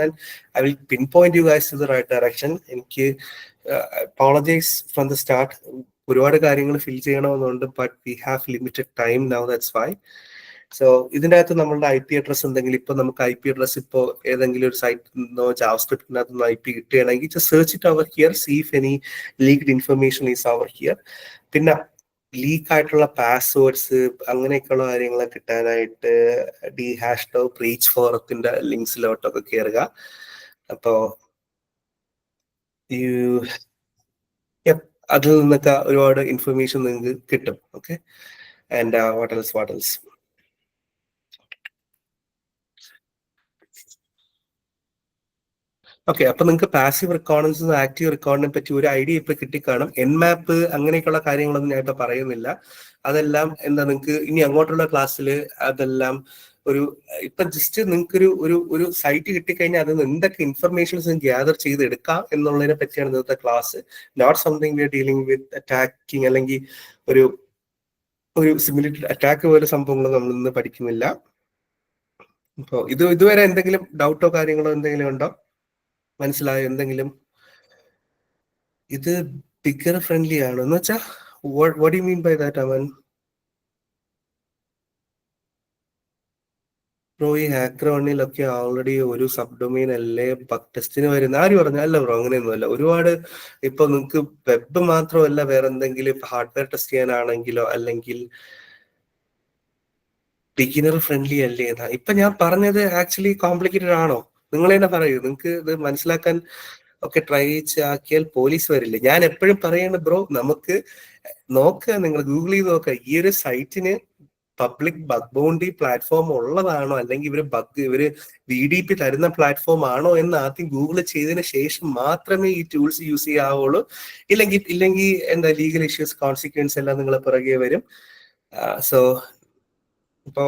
I will pinpoint you guys to the right direction. എനിക്ക് അപ്പോളജൈസ് ഫ്രം ദ സ്റ്റാർട്ട്. ഒരുപാട് കാര്യങ്ങൾ ഫിൽ ചെയ്യണമെന്നുണ്ട്, but we have limited time now, that's why. So ഇതിൻ്റെ അകത്ത് നമ്മളുടെ IP അഡ്രസ് എന്തെങ്കിലും, ഇപ്പൊ നമുക്ക് IP അഡ്രസ് ഇപ്പോൾ ഏതെങ്കിലും ഒരു സൈറ്റിൽ ജാവാസ്ക്രിപ്റ്റിനകത്ത് IP കിട്ടുകയാണെങ്കിൽ just search it over here, see if any leaked information is over here. പിന്നെ ലീക്ക് ആയിട്ടുള്ള പാസ്വേഡ്സ് അങ്ങനെയൊക്കെയുള്ള കാര്യങ്ങൾ കിട്ടാനായിട്ട് #, ബ്രീച്ച് ഫോറത്തിന്റെ ലിങ്ക്സിലോട്ടൊക്കെ കയറുക. അപ്പോ അതിൽ നിന്നൊക്കെ ഒരുപാട് ഇൻഫർമേഷൻ നിങ്ങൾക്ക് കിട്ടും. Okay, and what else okay. അപ്പൊ നിങ്ങൾക്ക് പാസീവ് റെക്കോർഡൻസ് ആക്റ്റീവ് റെക്കോർഡിനെ പറ്റി ഒരു ഐഡിയ ഇപ്പൊ കിട്ടിക്കാണും. എൻമാപ്പ് അങ്ങനെയൊക്കെയുള്ള കാര്യങ്ങളൊന്നും ഞാൻ ഇപ്പൊ പറയുന്നില്ല. അതെല്ലാം എന്താ, നിങ്ങൾക്ക് ഇനി അങ്ങോട്ടുള്ള ക്ലാസ്സിൽ അതെല്ലാം ഇപ്പൊ ജസ്റ്റ് നിങ്ങൾക്ക് ഒരു സൈറ്റ് കിട്ടിക്കഴിഞ്ഞാൽ അതിൽ നിന്ന് എന്തൊക്കെ ഇൻഫർമേഷൻസ് ഗ്യാദർ ചെയ്ത് എടുക്കാം എന്നുള്ളതിനെ പറ്റിയാണ് ഇന്നത്തെ class. Not something we are dealing with attacking അല്ലെങ്കിൽ ഒരു സിമുലേറ്റഡ് അറ്റാക്ക് പോലെ സംഭവങ്ങൾ നമ്മൾ ഇന്ന് പഠിക്കുന്നില്ല. അപ്പോ ഇതുവരെ എന്തെങ്കിലും ഡൗട്ടോ കാര്യങ്ങളോ എന്തെങ്കിലും ഉണ്ടോ? മനസ്സിലായോ എന്തെങ്കിലും? ഇത് ബിഗർ ഫ്രണ്ട്ലി ആണ് എന്ന് വെച്ചാ what do you mean by that, അവൻ? ബ്രോ, ഈ ഹാക്കർ വണ്ണിലൊക്കെ ഓൾറെഡി ഒരു സബ് ഡൊമൈൻ അല്ലേ ബഗ് ടെസ്റ്റിന് വരുന്ന ആര് പറഞ്ഞു? അല്ല ബ്രോ, അങ്ങനെയൊന്നുമല്ല. ഒരുപാട് ഇപ്പൊ നിങ്ങൾക്ക് വെബ് മാത്രമല്ല, വേറെ എന്തെങ്കിലും ഹാർഡ്വെയർ ടെസ്റ്റ് ചെയ്യാനാണെങ്കിലോ അല്ലെങ്കിൽ ബിഗിനർ ഫ്രണ്ട്ലി അല്ലേ ഇപ്പൊ ഞാൻ പറഞ്ഞത് ആക്ച്വലി കോംപ്ലിക്കേറ്റഡ് ആണോ? നിങ്ങൾ തന്നെ പറയൂ. നിങ്ങൾക്ക് ഇത് മനസ്സിലാക്കാൻ ഒക്കെ ട്രൈ ആക്കിയാൽ പോലീസ് വരില്ല. ഞാൻ എപ്പോഴും പറയാണ് ബ്രോ, നമുക്ക് നോക്കുക, നിങ്ങൾ ഗൂഗിൾ ചെയ്ത് നോക്കുക, ഈ ഒരു സൈറ്റിന് പബ്ലിക് ബഗ് ബൗണ്ടറി പ്ലാറ്റ്ഫോം ഉള്ളതാണോ, അല്ലെങ്കിൽ ഇവര് VDP തരുന്ന പ്ലാറ്റ്ഫോം ആണോ എന്ന് ആദ്യം ഗൂഗിൾ ചെയ്തതിന് ശേഷം മാത്രമേ ഈ ടൂൾസ് യൂസ് ചെയ്യാവുള്ളൂ. ഇല്ലെങ്കിൽ എന്താ ലീഗൽ ഇഷ്യൂസ്, കോൺസിക്വൻസ് എല്ലാം നിങ്ങളെ പിറകെ വരും. സോ ഇപ്പോ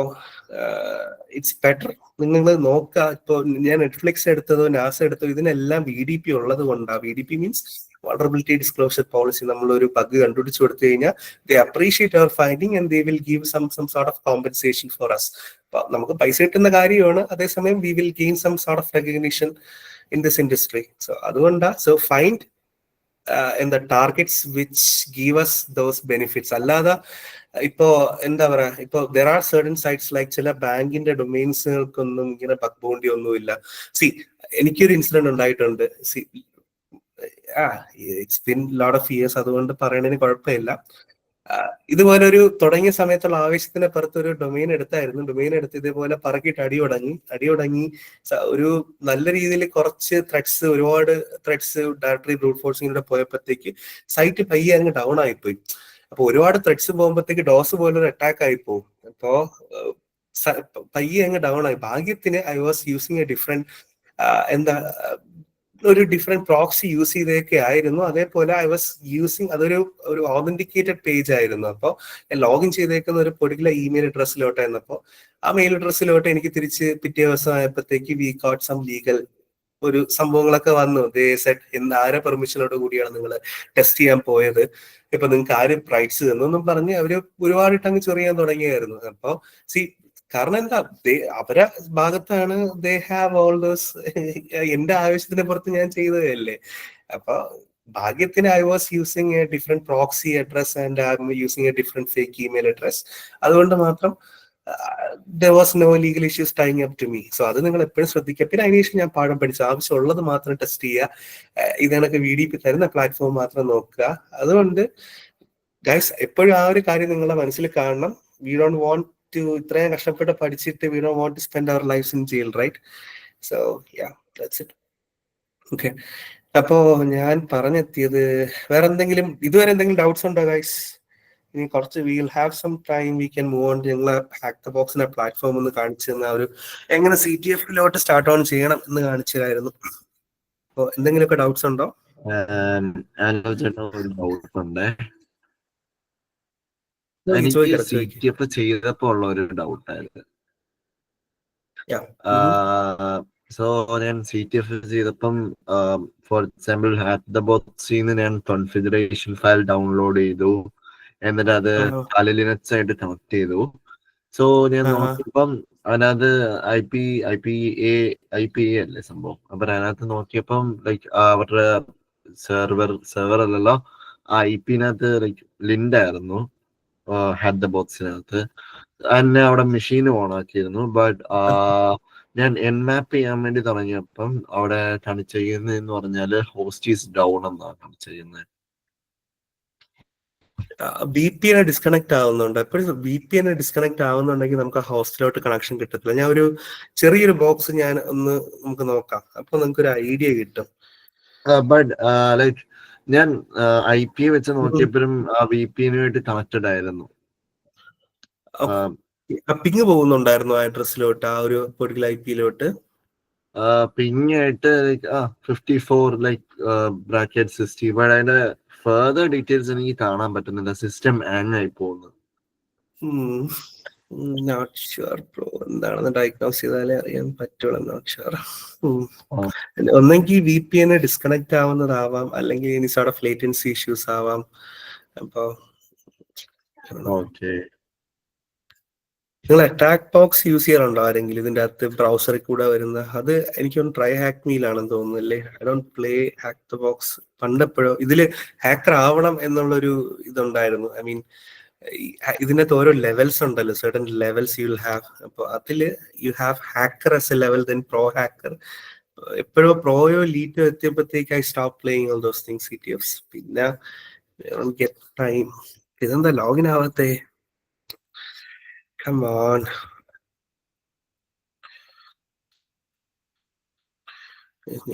ഇറ്റ്സ് ബെറ്റർ നിങ്ങൾ നോക്കുക. ഇപ്പോൾ ഞാൻ നെറ്റ്ഫ്ലിക്സ് എടുത്തതോ നാസ എടുത്തതോ ഇതിനെല്ലാം VDP ഉള്ളത് കൊണ്ടാണ്. VDP means vulnerability disclosure policy. നമ്മൾ ഒരു ബഗ് കണ്ടുപിടിച്ചു കൊടുത്തു കഴിഞ്ഞാൽ they appreciate our finding and they will give some sort of compensation for us. നമുക്ക് പൈസ കിട്ടുന്ന കാര്യമാണ്, അതേസമയം we will gain some sort of recognition in this industry. So അതുകൊണ്ടാണ്. സോ ഫൈൻഡ് എന്താ targets which give us those benefits. അല്ലാതെ ഇപ്പോ എന്താ പറയാ, ഇപ്പൊ there are certain sites like ചില ബാങ്കിന്റെ ഡൊമെയിൻസുകൾക്കൊന്നും ഇങ്ങനെ ബഗ് ബൗണ്ടറി ഒന്നുമില്ല. എനിക്കൊരു ഇൻസിഡന്റ് ഉണ്ടായിട്ടുണ്ട്. It's been lot of years, അതുകൊണ്ട് പറയണതിന് കുഴപ്പമില്ല. ഇതുപോലെ ഒരു തുടങ്ങിയ സമയത്തുള്ള ആവേശത്തിന് പുറത്ത് ഒരു ഡൊമെയിൻ എടുത്തായിരുന്നു. ഡൊമെയിൻ എടുത്ത് ഇതേപോലെ പറക്കിയിട്ട് അടി തുടങ്ങി ഒരു നല്ല രീതിയിൽ കുറച്ച് ത്രെഡ്സ്, ഒരുപാട് ത്രെഡ്സ് ഡയറക്ടറി ബ്രൂട്ട് ഫോഴ്സിങ്ങിലൂടെ പോയപ്പോഴത്തേക്ക് സൈറ്റ് പയ്യെ അങ്ങ് ഡൗൺ ആയിപ്പോയി. അപ്പൊ ഒരുപാട് ത്രെഡ്സ് പോകുമ്പോഴത്തേക്ക് ഡോസ് പോലൊരു അറ്റാക്ക് ആയി പോകും. അപ്പോ പയ്യെ അങ്ങ് ഡൗൺ ആയി. ഭാഗ്യത്തിന് I was using A different ഒരു ഡിഫറെന്റ് പ്രോക്സി യൂസ് ചെയ്തൊക്കെ ആയിരുന്നു. അതേപോലെ ഐ വാസ് യൂസിങ് ഒരു ഓതന്റിക്കേറ്റഡ് പേജ് ആയിരുന്നു. അപ്പോൾ ലോഗിൻ ചെയ്തേക്കുന്ന ഒരു പൊടിക്കുലർ ഇമെയിൽ അഡ്രസ്സിലോട്ടായിരുന്നു. അപ്പോൾ ആ മെയിൽ അഡ്രസ്സിലോട്ട് എനിക്ക് തിരിച്ച് പിറ്റേ ദിവസം ആയപ്പോഴത്തേക്ക് വി ഗോട്ട് സം ലീഗൽ ഒരു സംഭവങ്ങളൊക്കെ വന്നു. ദേ സെഡ് ആരെ പെർമിഷനോട് കൂടിയാണ് നിങ്ങൾ ടെസ്റ്റ് ചെയ്യാൻ പോയത്, ഇപ്പൊ നിങ്ങൾക്ക് ആര് റൈറ്റ്സ് തന്നൊന്നും പറഞ്ഞ് അവര് ഒരുപാടിട്ടങ്ങ് ചൊറിയാൻ തുടങ്ങിയായിരുന്നു. അപ്പൊ കാരണം എന്താ, അവരെ ഭാഗത്താണ് ദേ ഹാവ് ഓൾ ദോസ്. എന്റെ ആവശ്യത്തിന് പുറത്ത് ഞാൻ ചെയ്തതല്ലേ. അപ്പൊ ഭാഗ്യത്തിന് I was using A different proxy address and I M using A different fake email address. അതുകൊണ്ട് മാത്രം there was no legal issues tying up to me. So അത് നിങ്ങൾ എപ്പോഴും ശ്രദ്ധിക്കുക. പിന്നെ അതിനുശേഷം ഞാൻ പാഠം പഠിച്ചു, ആവശ്യമുള്ളത് മാത്രം ടെസ്റ്റ് ചെയ്യുക. ഇതേണൊക്കെ VDP തരുന്ന പ്ലാറ്റ്ഫോം മാത്രം നോക്കുക. അതുകൊണ്ട് ഗൈസ് എപ്പോഴും ആ ഒരു കാര്യം നിങ്ങളുടെ മനസ്സിൽ കാണണം. വി ഡോണ്ട് വാണ്ട് ടു, ഇത്രയും കഷ്ടപ്പെട്ട് പഠിച്ചിട്ട് we don't want to spend our lives in jail, right? So yeah, that's it. Okay, അപ്പോ ഞാൻ പറഞ്ഞെത്തിയത് വേറെ എന്തെങ്കിലും, ഇതുവരെ എന്തെങ്കിലും ഡൗട്ട്സ് ഉണ്ടോ ഗൈസ്? ഇനി കുറച്ച് will have some time, we can move on. ഞങ്ങളെ ഹാക്ക് ദ ബോക്സിന്റെ പ്ലാറ്റ്ഫോം ഒന്ന് കാണിച്ചു തന്ന ഒരു എങ്ങനെ CTF-ലോട്ട് സ്റ്റാർട്ട് ഓൺ ചെയ്യണം എന്ന് കാണിച്ചതായിരുന്നു. അപ്പോൾ എന്തെങ്കിലുമൊക്കെ ഡൗട്ട്സ് ഉണ്ടോ? ഡൗട്ട് ഉണ്ട്. എനിക്ക് CTF ചെയ്തപ്പോ ഉള്ള ഒരു ഡൗട്ടായിരുന്നു. സോ ഞാൻ CTF ചെയ്തപ്പം ഫോർ എക്സാമ്പിൾ ഹാക്ക് ദ ബോക്സിന്ന് ഞാൻ കോൺഫിഗറേഷൻ ഫയൽ ഡൗൺലോഡ് ചെയ്തു, എന്നിട്ട് അത് Kali Linux ആയിട്ട് കണക്ട് ചെയ്തു. സോ ഞാൻ നോക്കിയപ്പം അതിനകത്ത് IPA അല്ലേ സംഭവം. അപ്പൊ അതിനകത്ത് നോക്കിയപ്പം ലൈക്ക് അവരുടെ സെർവർ അല്ലല്ലോ, ആ IPനകത്ത് ലൈക്ക് ലിൻഡ് ആയിരുന്നു ഹാക്ക് ദ ബോക്സിനകത്ത്. എന്നെ അവിടെ മെഷീൻ ഓൺ ആക്കിയിരുന്നു. ബട്ട് ഞാൻ എൻമാപ്പ് ചെയ്യാൻ വേണ്ടി തുടങ്ങിയപ്പം അവിടെ കാണിച്ചിരിക്കുന്നതെന്ന് പറഞ്ഞാല് ഹോസ്റ്റ് ഈസ് ഡൗൺ എന്നാണ് കാണിച്ചിരിക്കുന്നത്. VPN ഡിസ്കണക്ട് ആവുന്നുണ്ട്. എപ്പോഴും VPN ഡിസ്കണക്ട് ആവുന്നുണ്ടെങ്കിൽ നമുക്ക് ആ ഹോസ്റ്റിലോട്ട് കണക്ഷൻ കിട്ടത്തില്ല. ഞാൻ ഒരു ചെറിയൊരു ബോക്സ് ഞാൻ നമുക്ക് നോക്കാം, അപ്പൊ നമുക്ക് ഒരു ഐഡിയ കിട്ടും. ബട്ട് ലൈക്ക് ഞാൻ IP വെച്ച് നോക്കിയപ്പോഴും VPN-ആയിട്ട് കണക്റ്റഡ് ആയിരുന്നു. പിങ് പോകുന്നുണ്ടായിരുന്നു ആ അഡ്രസ്സിലോട്ട്, ആ ഒരു പൊടിക്കൽ IP-ലോട്ട് പിങ് ആയിട്ട് ലൈക്ക് 54 ലൈക്ക് ബ്രാക്കറ്റ് 60. ബട്ട് അതിന്റെ ഫർദർ ഡീറ്റെയിൽസ് എനിക്ക് കാണാൻ പറ്റുന്നില്ല. സിസ്റ്റം ഹാങ് ആയി പോകുന്നു. നോട്ട് ഷുവർ ബ്രോ, എന്താണെന്ന് ഡയഗ്നോസ് ചെയ്താലേ അറിയാൻ പറ്റുള്ളൂ. നോട്ട് ഷുവർ. ഒന്നെങ്കിൽ VPN ഡിസ്കണക്ട് ആവുന്നതാവാം, അല്ലെങ്കിൽ ഇനി സോർട്ട് ഓഫ് ലേറ്റൻസി ഇഷ്യൂസ് ആവാം. അപ്പോ നിങ്ങൾ അറ്റാക്ക് ബോക്സ് യൂസ് ചെയ്യാറുണ്ടോ ആരെങ്കിലും ഇതിന്റെ അകത്ത് ബ്രൗസറിൽ കൂടെ വരുന്ന? അത് എനിക്കൊന്ന് ട്രൈ ഹാക്ക് മീലാണെന്ന് തോന്നുന്നു അല്ലേ? I don't play hack the box. പണ്ടെപ്പോഴോ ഇതില് ഹാക്കർ ആവണം എന്നുള്ളൊരു ഇതുണ്ടായിരുന്നു. ഐ മീൻ ഇതിനകത്ത് ഓരോ ലെവൽസ് ഉണ്ടല്ലോ, certain levels you will have. അപ്പൊ അതില് you have hacker as a level, then pro hacker. എപ്പോഴോ പ്രോയോ ലീറ്റോ എത്തിയപ്പോഴത്തേക്ക് I stop playing all those things CTFs. പിന്നെ ഗെറ്റ് ടൈം. ഇതെന്താ ലോഗിൻ ആവാത്തേ? Come on.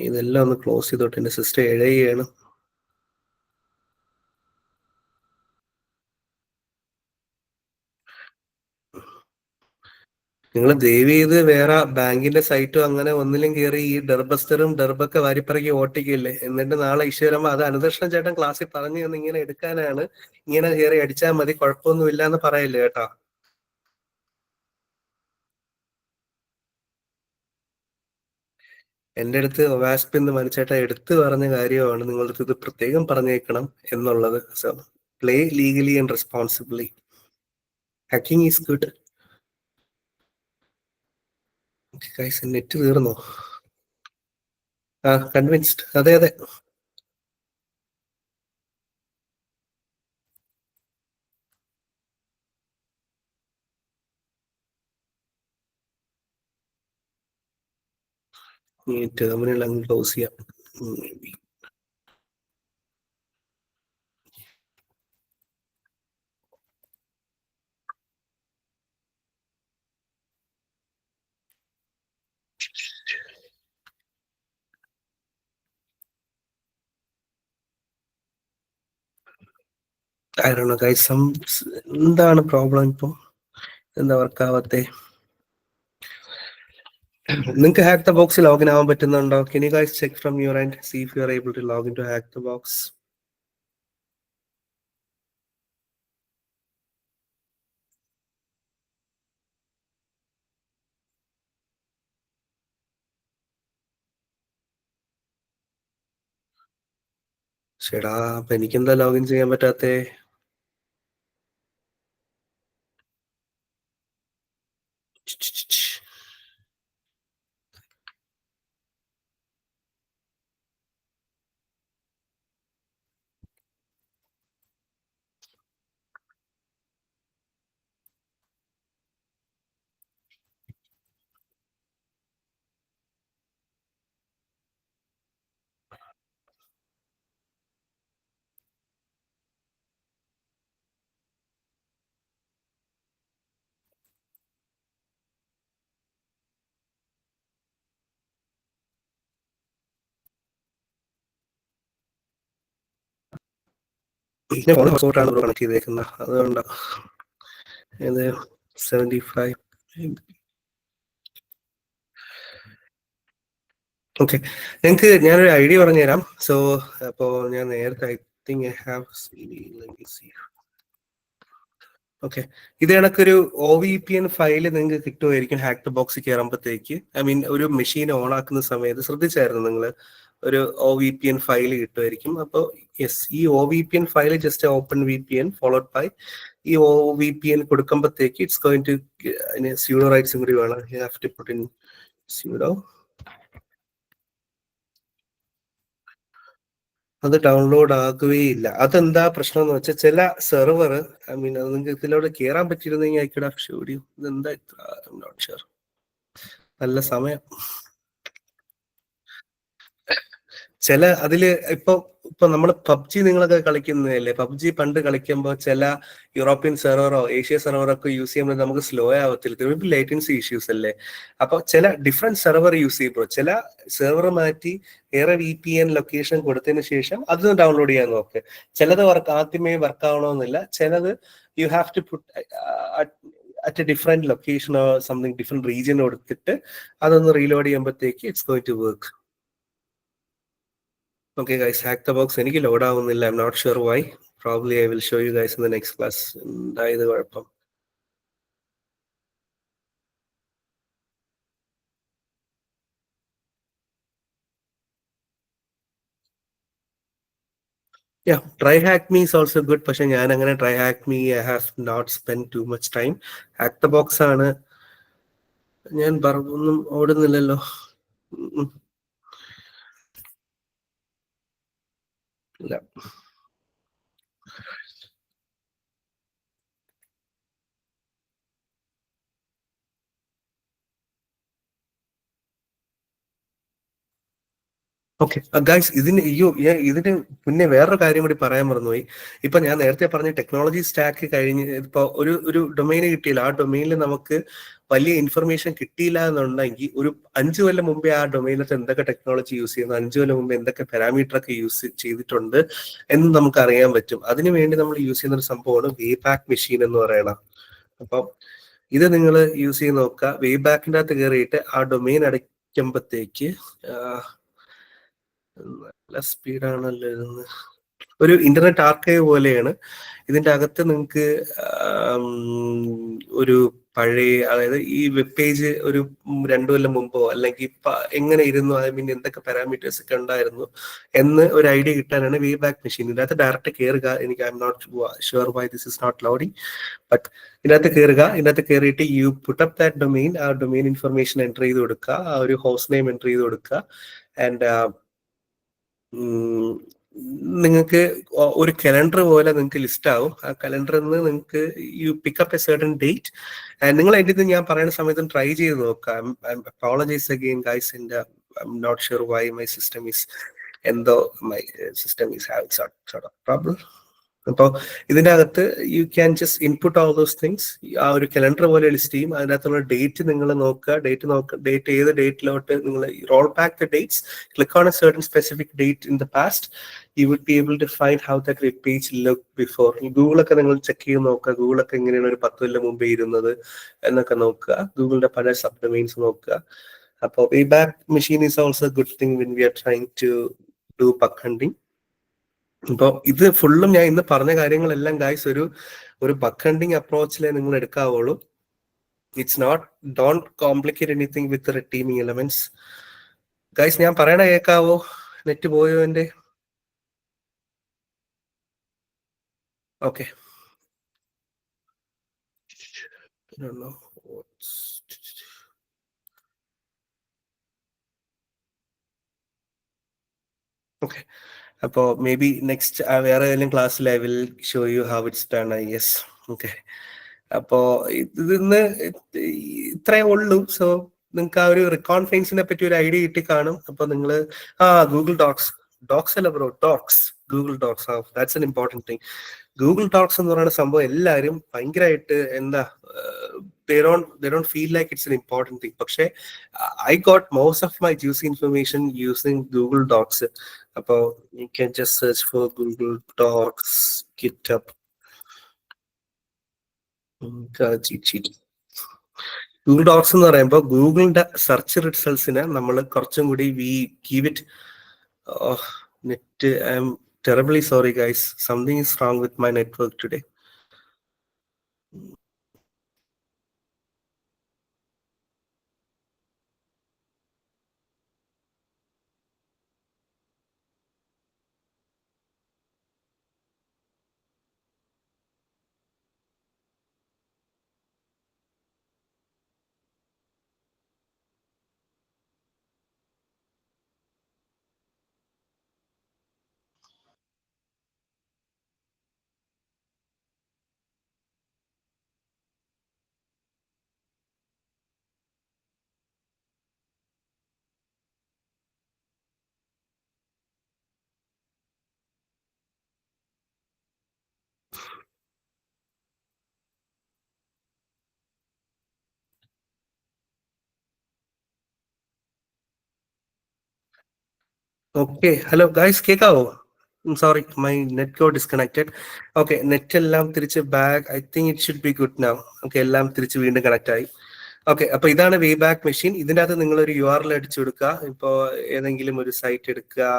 ഇതെല്ലാം ഒന്ന് ക്ലോസ് ചെയ്തോട്ടെ, എന്റെ സിസ്റ്റം എഴുതുകയാണ്. നിങ്ങൾ ദയവ് ചെയ്ത് വേറെ ബാങ്കിന്റെ സൈറ്റും അങ്ങനെ ഒന്നിലും കയറി ഈ ഡെർബസ്റ്ററും ഡെർബൊക്കെ വാരിപ്പറക്കി ഓട്ടിക്കില്ലേ. എന്നിട്ട് നാളെ ഇഷ്യൂ വരുമ്പോ അത് അനുദർശനം ചേട്ടൻ ക്ലാസ്സിൽ പറഞ്ഞു തന്ന് ഇങ്ങനെ എടുക്കാനാണ്, ഇങ്ങനെ കയറി അടിച്ചാൽ മതി, കുഴപ്പമൊന്നുമില്ല എന്ന് പറയില്ലേ കേട്ടോ. എന്റെ അടുത്ത് വാസ്പ് എന്ന് മനുച്ചേട്ട എടുത്തു പറഞ്ഞ കാര്യമാണ്, നിങ്ങളുടെ അടുത്ത് ഇത് പ്രത്യേകം പറഞ്ഞേക്കണം എന്നുള്ളത്. So play legally and responsibly. Hacking is good. Net തീർന്നോ? ആ, കൺവിൻസ്ഡ്. അതെ അതെ. ഈ ടെർമിനൽ അങ്ങ് ക്ലോസ് ചെയ്യാം. I don't know guys, എന്താണ് പ്രോബ്ലം ഇപ്പൊ? എന്താ വർക്കാവാത്തെ? നിങ്ങൾക്ക് ഹാക്ക് ദ ബോക്സ് ലോഗിൻ ആവാൻ പറ്റുന്നുണ്ടോ? Can you guys check from your end, see if you are able to log into hack the box? ചേടാ, അപ്പൊ എനിക്കെന്താ ലോഗിൻ ചെയ്യാൻ പറ്റാത്തെ? ഞാൻ ഫോൺ ഹോട്ട്സ്പോട്ടാണ് കണക്ട് ചെയ്തേക്കുന്നത്, അതുകൊണ്ടാ. ഇത് 75. ഓക്കെ, നിങ്ങൾക്ക് ഞാനൊരു ഐഡിയ പറഞ്ഞു തരാം. സോ അപ്പോ ഞാൻ നേരത്തെ I think I have okay, ഇത് കണക്കൊരു OVPN ഫയല് നിങ്ങൾക്ക് കിട്ടുമായിരിക്കും ഹാക്ക് ദ ബോക്സ് കയറുമ്പോഴത്തേക്ക്. ഐ മീൻ ഒരു മെഷീൻ ഓൺ ആക്കുന്ന സമയത്ത് ശ്രദ്ധിച്ചായിരുന്നു നിങ്ങൾ, ഒരു OVPN ഫയൽ കിട്ടുമായിരിക്കും. അപ്പോൾ യെസ്, ഈ OVPN file just open VPN followed by ഈ OVPN കൊടുക്കുമ്പോഴത്തേക്ക് ഇറ്റ്സ് ഗോയിങ് ടു സ്യൂഡോ റൈറ്റ്സും കൂടി വേണം. You have to put in sudo. അത് ഡൗൺലോഡ് ആകുകയില്ല. അതെന്താ പ്രശ്നം എന്ന് വെച്ചാൽ ചില സെർവർ, ഐ മീൻ അത് നിങ്ങൾക്ക് ഇതിലൂടെ കയറാൻ പറ്റിയിരുന്നെങ്കിൽ I could have showed you. ഇതെന്താ ഇത്ര, ഐ എം നോട്ട് ഷുവർ. നല്ല സമയം. ചില അതില് ഇപ്പൊ ഇപ്പൊ നമ്മൾ പബ്ജി നിങ്ങളൊക്കെ കളിക്കുന്നതല്ലേ, പബ്ജി പണ്ട് കളിക്കുമ്പോൾ ചില യൂറോപ്യൻ സെർവറോ ഏഷ്യ സെർവറോ ഒക്കെ യൂസ് ചെയ്യുമ്പോൾ നമുക്ക് സ്ലോ ആവത്തില്ല, ലേറ്റൻസി ഇഷ്യൂസ് അല്ലേ. അപ്പൊ ചില ഡിഫറെന്റ് സെർവർ യൂസ് ചെയ്യുമ്പോൾ ചില സെർവർ മാറ്റി വേറെ VPN ലൊക്കേഷൻ കൊടുത്തതിന് ശേഷം അത് ഡൗൺലോഡ് ചെയ്യാൻ നോക്ക്. ചിലത് ആദ്യമേ വർക്ക് ആവണമെന്നില്ല, ചിലത് you have to put at a different location or something different region കൊടുത്തിട്ട് അതൊന്ന് റീലോഡ് ചെയ്യുമ്പോഴത്തേക്ക് it's going to work. Okay guys, hack the box എനിക്ക് ലോഡ് ആവുന്നില്ല. I'm not sure why. Probably I will show you guys in the next class. എന്തായത് കുഴപ്പം? Yeah, try hack me is also good. പക്ഷെ ഞാൻ അങ്ങനെ try hack me I have not spent too much time. Hack the box ആണ് ഞാൻ ഒന്നും ഓടുന്നില്ലല്ലോ. ഇല്ല. Okay guys, ഇതിന് പിന്നെ വേറൊരു കാര്യം കൂടി പറയാൻ മറന്നുപോയി. ഇപ്പൊ ഞാൻ നേരത്തെ പറഞ്ഞ ടെക്നോളജി സ്റ്റാക്ക് കഴിഞ്ഞ് ഇപ്പൊ ഒരു ഡൊമൈന് കിട്ടിയില്ല, ആ ഡൊമൈനിൽ നമുക്ക് വലിയ ഇൻഫർമേഷൻ കിട്ടിയില്ല എന്നുണ്ടെങ്കിൽ ഒരു 5 കൊല്ലം മുമ്പേ ആ ഡൊമൈനകത്ത് എന്തൊക്കെ ടെക്നോളജി യൂസ് ചെയ്യുന്നു, 5 കൊല്ലം മുമ്പ് എന്തൊക്കെ പാരാമീറ്റർ ഒക്കെ യൂസ് ചെയ്തിട്ടുണ്ട് എന്ന് നമുക്ക് അറിയാൻ പറ്റും. അതിനുവേണ്ടി നമ്മൾ യൂസ് ചെയ്യുന്ന ഒരു സംഭവമാണ് വേബാക്ക് മെഷീൻ എന്ന് പറയണം. അപ്പം ഇത് നിങ്ങൾ യൂസ് ചെയ്ത് നോക്കുക. വേബാക്കിൻ്റെ അകത്ത് കയറിയിട്ട് ആ ഡൊമൈൻ അടയ്ക്കുമ്പോഴത്തേക്ക് നല്ല സ്പീഡാണല്ലോ ഇതെന്ന്. ഒരു ഇന്റർനെറ്റ് ആർക്കൈവ് പോലെയാണ്. ഇതിന്റെ അകത്ത് നിങ്ങൾക്ക് ഒരു പഴയ, അതായത് ഈ വെബ് പേജ് ഒരു 2 കൊല്ലം മുമ്പോ അല്ലെങ്കിൽ എങ്ങനെ ഇരുന്നു, ഐ മീൻ എന്തൊക്കെ പാരാമീറ്റേഴ്സ് ഒക്കെ ഉണ്ടായിരുന്നു എന്ന് ഒരു ഐഡിയ കിട്ടാനാണ് വേബാക്ക് മെഷീൻ. ഇതിനകത്ത് ഡയറക്റ്റ് കയറുക. എനിക്ക് I M not sure why this is not loading, but ഇതിനകത്ത് കയറുക. ഇതിനകത്ത് കയറിയിട്ട് you put up that domain, ആ ഡൊമൈൻ ഇൻഫർമേഷൻ എൻ്റർ ചെയ്ത് കൊടുക്കുക, ആ ഒരു ഹോസ്റ്റ് നെയിം എൻ്റർ ചെയ്ത് കൊടുക്കുക. ആൻഡ് നിങ്ങൾക്ക് ഒരു കലണ്ടർ പോലെ നിങ്ങൾക്ക് ലിസ്റ്റ് ആവും. ആ കലണ്ടറിൽ നിന്ന് നിങ്ങൾക്ക് you pickup a certain date. നിങ്ങൾ എൻ്റെ ഇത് ഞാൻ പറയുന്ന സമയത്ത് ട്രൈ ചെയ്ത് നോക്കാം. Apologise again guys, I M not sure why my system is എന്തോ my system is having sort of problem. അപ്പോൾ ഇതിൻ്റെ അകത്ത് you can just input all those things. ആ ഒരു കലണ്ടർ പോലെ ലിസ്റ്റ് ചെയ്യും. അതിനകത്തുള്ള ഡേറ്റ് നിങ്ങൾ നോക്കുക. ഡേറ്റ് ഏത് ഡേറ്റിലോട്ട് നിങ്ങൾ roll back the dates, click on a certain specific date in the past, you would be able to find how that web page look before. ഈ ഗൂഗിളൊക്കെ നിങ്ങൾ ചെക്ക് ചെയ്ത് നോക്കുക. ഗൂഗിളൊക്കെ എങ്ങനെയാണ് ഒരു 10 കൊല്ലം മുമ്പേ ഇരുന്നത് എന്നൊക്കെ നോക്കുക. ഗൂഗിളിന്റെ പല സബ് ഡൊമൈൻസ് നോക്കുക. അപ്പോൾ wayback machine is also a good thing when we are trying to do bug hunting. അപ്പോൾ ഇത് ഫുള്ളും ഞാൻ ഇന്ന് പറഞ്ഞ കാര്യങ്ങളെല്ലാം ഗൈസ് ഒരു ബഗ് ഹണ്ടിങ് അപ്രോച്ചിലേ നിങ്ങൾ എടുക്കാവുള്ളൂ. It's not, don't complicate anything with retheming elements. Guys ഞാൻ പറയണ കേൾക്കാവോ? നെറ്റ് പോയോ എൻ്റെ? ഓക്കെ. ഓക്കെ, അപ്പോൾ മേ ബി നെക്സ്റ്റ് വേറെ ഏതെങ്കിലും ക്ലാസ്സിൽ I will show you how it's done, I guess. Okay, അപ്പോൾ ഇതിന്ന് ഇത്രയേ ഉള്ളൂ. സോ നിങ്ങൾക്ക് ആ ഒരു റിക്കോൺഫറൻസിനെ പറ്റി ഒരു ഐഡിയ കിട്ടി കാണും. അപ്പോൾ നിങ്ങൾ ഗൂഗിൾ ഡോക്സ് അല്ല bro, Google Docs, that's an important thing. Google Docs എന്ന് പറയുന്ന സംഭവം എല്ലാവരും ഭയങ്കരമായിട്ട് എന്താ, they don't feel like it's an important thing. പക്ഷേ I got most of my juicy information using Google Docs. അപ്പോൾ you can just search for Google Docs, GitHub. Google Docs എന്ന് പറയുമ്പോൾ ഗൂഗിളിന്റെ സെർച്ച് റിസൾട്ട്സിനെ നമ്മൾ കുറച്ചും കൂടി we give it net. I'm terribly sorry guys, something is wrong with my network today. Okay, hello guys, കേൾക്കാവോ? Sorry, my net got disconnected. Okay, net എല്ലാം തിരിച്ച് back. I think it should be good now. Okay, എല്ലാം തിരിച്ച് വീണ്ടും connect ആയി. Okay, അപ്പൊ ഇതാണ് വേബാക്ക് machine. ഇതിൻ്റെ അകത്ത് നിങ്ങളൊരു URL അടിച്ചു കൊടുക്കുക. ഇപ്പോൾ ഏതെങ്കിലും ഒരു സൈറ്റ് എടുക്കുക,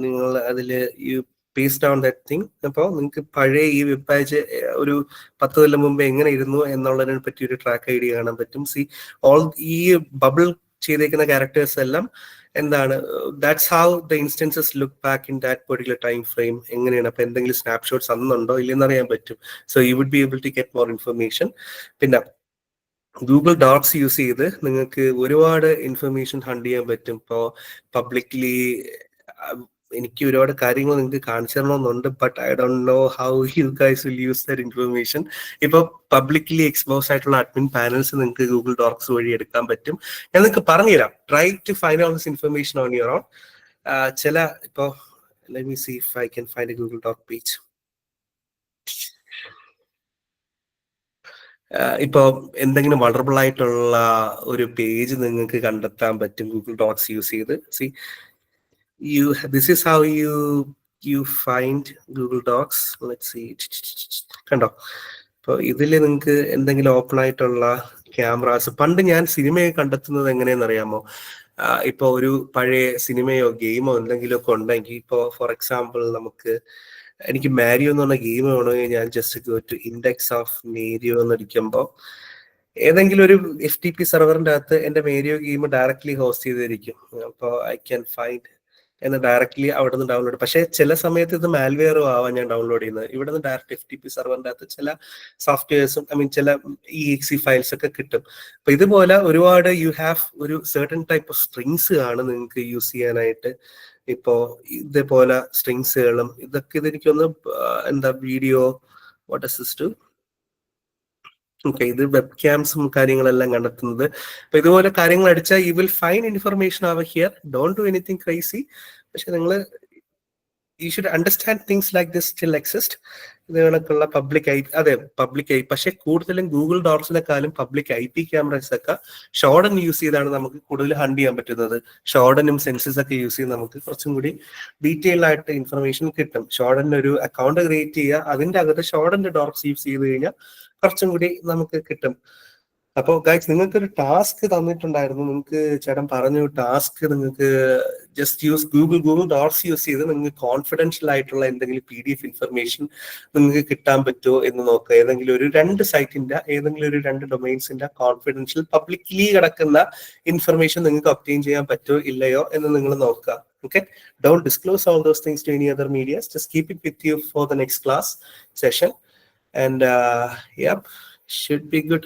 നിങ്ങൾ അതിൽ you paste down that thing. അപ്പോൾ നിങ്ങൾക്ക് പഴയ ഈ വെബ് പേജ് ഒരു 10 കൊല്ലം മുമ്പ് എങ്ങനെ ഇരുന്നു എന്നുള്ളതിനെ പറ്റി ഒരു ട്രാക്ക് ഐഡി കാണാൻ പറ്റും. ഈ ബബിൾ ചെയ്തേക്കുന്ന ക്യാരക്ടേഴ്സ് എല്ലാം എന്താണ്, that's how the instances look back in that particular time frame. എങ്ങനെയാണ്, അപ്പൊ എന്തെങ്കിലും സ്നാപ്ഷോട്ട്സ് അന്നുണ്ടോ ഇല്ലെന്ന് അറിയാൻ പറ്റും. So you would be able to get more information. പിന്നെ ഗൂഗിൾ ഡോക്സ് യൂസ് ചെയ്ത് നിങ്ങൾക്ക് ഒരുപാട് ഇൻഫർമേഷൻ ഹണ്ട് ചെയ്യാൻ പറ്റും. ഇപ്പോൾ പബ്ലിക്ലി എനിക്ക് ഒരുപാട് കാര്യങ്ങൾ നിങ്ങൾക്ക് കാണിച്ചു തരണമെന്നുണ്ട്, but I don't know how you guys will use that information. ഇപ്പൊ പബ്ലിക്ലി എക്സ്പോസ് ആയിട്ടുള്ള അഡ്മിൻ പാനൽസ് നിങ്ങൾക്ക് ഗൂഗിൾ ഡോക്സ് വഴി എടുക്കാൻ പറ്റും. ഞാൻ നിങ്ങൾക്ക് പറഞ്ഞുതരാം. Try to find out this information on your own. ചില ഇപ്പോൾ let me see if I can find a Google Doc page. ഇപ്പോൾ എന്തെങ്കിലും വളറബിൾ ആയിട്ടുള്ള ഒരു പേജ് നിങ്ങൾക്ക് കണ്ടെത്താൻ പറ്റും ഗൂഗിൾ ഡോക്സ് യൂസ് ചെയ്ത്. C this is how you find Google Docs. Let's see. കണ്ടോ, ഇപ്പോൾ ഇതിൽ നിങ്ങൾക്ക് എന്തെങ്കിലും ഓപ്പൺ ആയിട്ടുള്ള ക്യാമറാസ്, പണ്ട് ഞാൻ സിനിമയെ കണ്ടെത്തുന്നത് എങ്ങനെയെന്ന് അറിയാമോ? ഇപ്പോൾ ഒരു പഴയ സിനിമയോ ഗെയിമോ എന്തെങ്കിലും ഒക്കെ ഉണ്ടെങ്കിൽ, ഇപ്പോൾ ഫോർ എക്സാമ്പിൾ എനിക്ക് മാരിയോ എന്ന് പറഞ്ഞ ഗെയിം വേണമെങ്കിൽ ഞാൻ just go to index of Mario എന്ന് അടിക്കുമ്പോൾ ഏതെങ്കിലും ഒരു FTP സെർവറിന്റെ അകത്ത് എന്റെ മേരിയോ ഗെയിം ഡയറക്ട്ലി ഹോസ്റ്റ് ചെയ്തിരിക്കും. അപ്പോൾ ഐ ക്യാൻ ഫൈൻഡ് എന്ന് ഡയറക്ട്ലി അവിടെ നിന്ന് ഡൗൺലോഡ്. പക്ഷേ ചില സമയത്ത് ഇത് മാൽവെയറും ആവാൻ ഞാൻ ഡൗൺലോഡ് ചെയ്യുന്നത്. ഇവിടെ നിന്ന് ഡയറക്റ്റ് FTP സെർവറിന്റെ അകത്ത് ചില സോഫ്റ്റ്വെയർസും ചില EXE ഫയൽസ് ഒക്കെ കിട്ടും. അപ്പൊ ഇതുപോലെ ഒരുപാട് യു ഹാവ് ഒരു സർട്ടൻ ടൈപ്പ് ഓഫ് സ്ട്രിങ്സ് ആണ് നിങ്ങൾക്ക് യൂസ് ചെയ്യാനായിട്ട്. ഇപ്പോ ഇതേപോലെ സ്ട്രിങ്സുകളും ഇതൊക്കെ ഇതെനിക്കൊന്ന് വീഡിയോ വാട്ട് അസിസ്റ്റ് ഇത് വെബ് ക്യാംസും കാര്യങ്ങളെല്ലാം കണ്ടെത്തുന്നത്. അപ്പൊ ഇതുപോലെ കാര്യങ്ങൾ അടിച്ചാൽ U will find information over here. Don't do anything crazy. പക്ഷെ നിങ്ങൾ you should understand things like this still exist. ഇത് കണക്കുള്ള പബ്ലിക് പക്ഷെ കൂടുതലും ഗൂഗിൾ ഡോക്സിനെക്കാളും പബ്ലിക് IP ക്യാമറസ് ഒക്കെ ഷോർഡൻ യൂസ് ചെയ്താണ് നമുക്ക് കൂടുതൽ ഹണ്ട് ചെയ്യാൻ പറ്റുന്നത്. ഷോർഡനും സെൻസസ് ഒക്കെ യൂസ് ചെയ്ത് നമുക്ക് കുറച്ചും കൂടി ഡീറ്റെയിൽ ആയിട്ട് ഇൻഫർമേഷൻ കിട്ടും. ഷോർഡന്റെ ഒരു അക്കൗണ്ട് ക്രിയേറ്റ് ചെയ്യുക, അതിന്റെ അകത്ത് ഷോർഡന്റെ ഡോക്സ് യൂസ് ചെയ്ത് കഴിഞ്ഞാൽ കുറച്ചും കൂടി നമുക്ക് കിട്ടും. അപ്പോൾ ഗൈസ്, നിങ്ങൾക്കൊരു ടാസ്ക് തന്നിട്ടുണ്ടായിരുന്നു. നിങ്ങൾക്ക് ചേട്ടൻ പറഞ്ഞു ടാസ്ക് നിങ്ങൾക്ക് just use Google dots use ചെയ്ത് നിങ്ങൾക്ക് കോൺഫിഡൻഷ്യൽ ആയിട്ടുള്ള എന്തെങ്കിലും PDF ഇൻഫർമേഷൻ നിങ്ങൾക്ക് കിട്ടാൻ പറ്റുമോ എന്ന് നോക്കുക. ഏതെങ്കിലും ഒരു 2 സൈറ്റിന്റെ ഏതെങ്കിലും ഒരു 2 ഡൊമൈൻസിന്റെ കോൺഫിഡൻഷ്യൽ പബ്ലിക്ലി കിടക്കുന്ന ഇൻഫർമേഷൻ നിങ്ങൾക്ക് ഒബ്റ്റെയിൻ ചെയ്യാൻ പറ്റുമോ ഇല്ലയോ എന്ന് നിങ്ങൾ നോക്കുക. Okay, don't disclose all those things to any other media. Just keep it with you for the next class session. And should be good.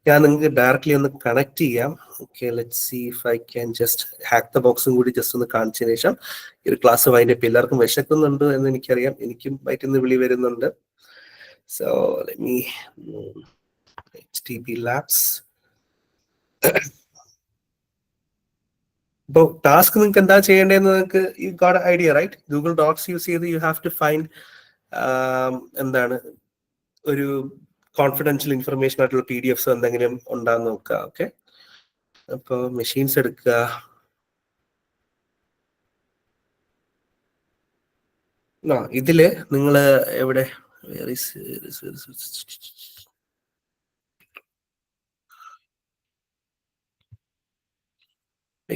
ഞാൻ നിങ്ങൾക്ക് ഡയറക്ട്ലി ഒന്ന് കണക്ട് ചെയ്യാം. Okay, let's see if I can just hack the ബോക്സും കൂടി just ഒന്ന് കാണിച്ചതിന് ശേഷം ഈ ഒരു ക്ലാസ് വൈൻഡപ്പ്. എല്ലാവർക്കും വിശക്കുന്നുണ്ട് എന്ന് എനിക്കറിയാം, എനിക്കും വയറ്റിൽ വിളി വരുന്നുണ്ട്. So let me HTTP Labs. ഇപ്പോൾ ടാസ്ക് നിങ്ങൾക്ക് എന്താ ചെയ്യേണ്ടതെന്ന് നിങ്ങൾക്ക് you got idea right. Google docs use ചെയ്ത് യു ഹാവ് ടു ഫൈൻഡ് ഒരു കോൺഫിഡൻഷ്യൽ ഇൻഫർമേഷൻ ആയിട്ടുള്ള PDFs എന്തെങ്കിലും ഉണ്ടാകുന്ന നോക്കുക. ഓക്കെ, അപ്പോൾ മെഷീൻസ് എടുക്കുക. ഇതില് നിങ്ങൾ എവിടെ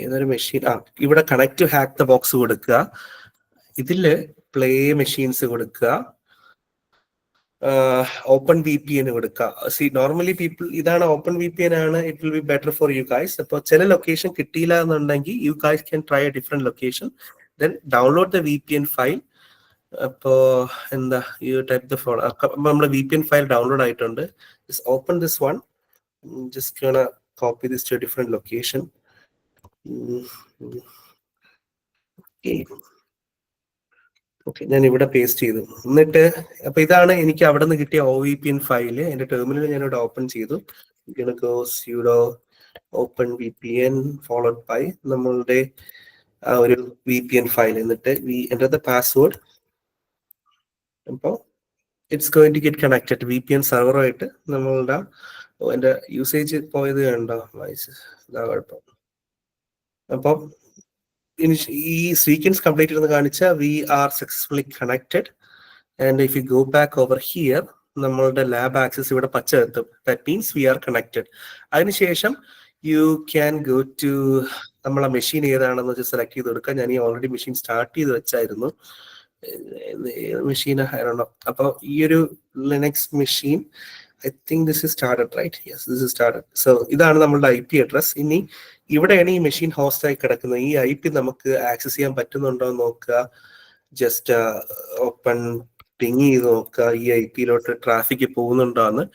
ഏതൊരു മെഷീൻ ഇവിടെ connect to hack the box കൊടുക്കുക. ഇതില് പ്ലേ മെഷീൻസ് കൊടുക്കുക. ഓപ്പൺ VPN കൊടുക്കുക. സി നോർമലി പീപ്പിൾ ഇതാണ് ഓപ്പൺ VPN ആണ്, it will be better for you guys. അപ്പോൾ ചില ലൊക്കേഷൻ കിട്ടിയില്ല എന്നുണ്ടെങ്കിൽ you guys can try a different location, then download the VPN file. അപ്പോ യു ടൈപ്പ് ദ ഫോൺ. നമ്മുടെ VPN file download ആയിട്ടുണ്ട്. Open this one, just gonna copy this to a different location. Okay, ഞാൻ ഇവിടെ paste ചെയ്തു. എന്നിട്ട് അപ്പൊ ഇതാണ് എനിക്ക് അവിടെ നിന്ന് കിട്ടിയ OVPN ഫയല്. എന്റെ ടെർമിനൽ ഞാൻ ഇവിടെ ഓപ്പൺ ചെയ്തു. sudo open VPN followed by നമ്മളുടെ ആ ഒരു VPN ഫയൽ. എന്നിട്ട് enter the password. അപ്പോൾ it's going to get connected VPN സെർവറുമായിട്ട്. നമ്മളുടെ എന്റെ യൂസേജ് പോയത് കണ്ടോ, ഇതാ കുഴപ്പം. അപ്പം ഈ സീക്വൻസ് കംപ്ലീറ്റ് ചെയ്തെന്ന് കാണിച്ച we are successfully connected. And if you go back over here, നമ്മളുടെ ലാബ് ആക്സസ് ഇവിടെ പച്ച എത്തും. That means we are connected. അതിനുശേഷം യു ക്യാൻ ഗോ ടു നമ്മളെ മെഷീൻ ഏതാണെന്ന് വെച്ചാൽ സെലക്ട് ചെയ്ത് കൊടുക്കുക. ഞാൻ ഈ ഓൾറെഡി മെഷീൻ സ്റ്റാർട്ട് ചെയ്ത് വെച്ചായിരുന്നു. മെഷീൻ ആണോ? അപ്പോൾ ഈ ഒരു Linux machine, I think this is started, right? Yes, this is started. So ഇതാണ് നമ്മളുടെ IP അഡ്രസ്. ഇനി ഇവിടെയാണ് ഈ മെഷീൻ ഹോസ്റ്റ് ആയി കിടക്കുന്നത്. ഈ IP നമുക്ക് ആക്സസ് ചെയ്യാൻ പറ്റുന്നുണ്ടോ എന്ന് നോക്കുക. ജസ്റ്റ് ഓപ്പൺ പിങ് ചെയ്ത് നോക്കുക. ഈ IP-ലോട്ട് ട്രാഫിക് പോകുന്നുണ്ടോ എന്ന്.